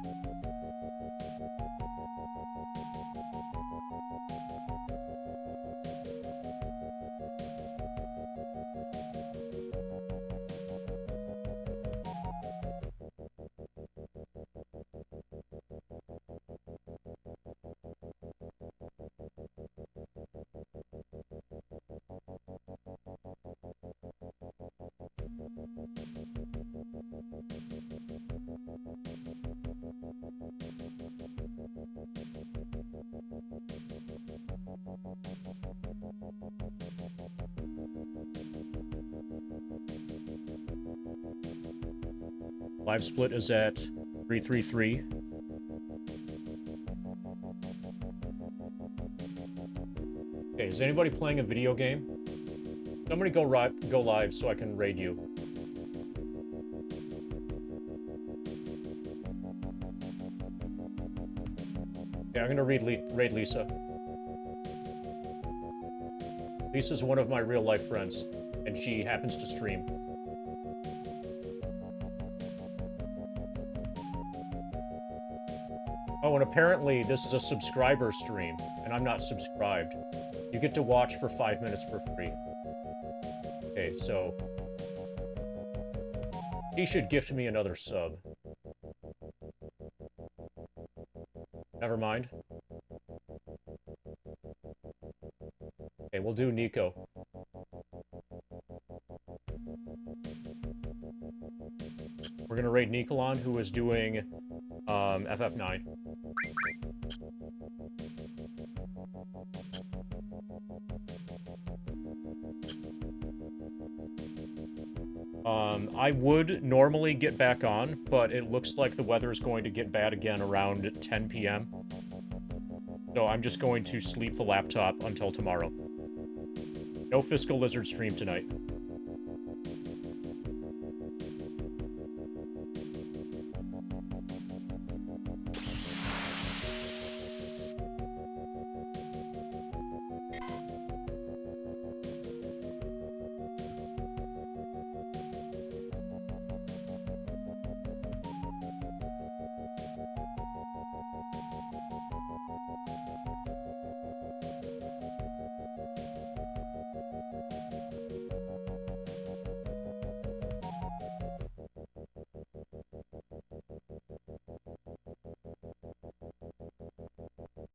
Live split is at 333. Okay, is anybody playing a video game? Somebody go live so I can raid you. Yeah, I'm gonna raid Lisa. Lisa's one of my real-life friends, and she happens to stream. Oh, and apparently this is a subscriber stream, and I'm not subscribed. You get to watch for 5 minutes for free. Okay, so... He should gift me another sub. Never mind. Okay, we'll do Nico. We're gonna raid Nikolon, who is doing, FF9. I would normally get back on, but it looks like the weather is going to get bad again around 10 p.m. So I'm just going to sleep the laptop until tomorrow. No Fiscal Lizard stream tonight.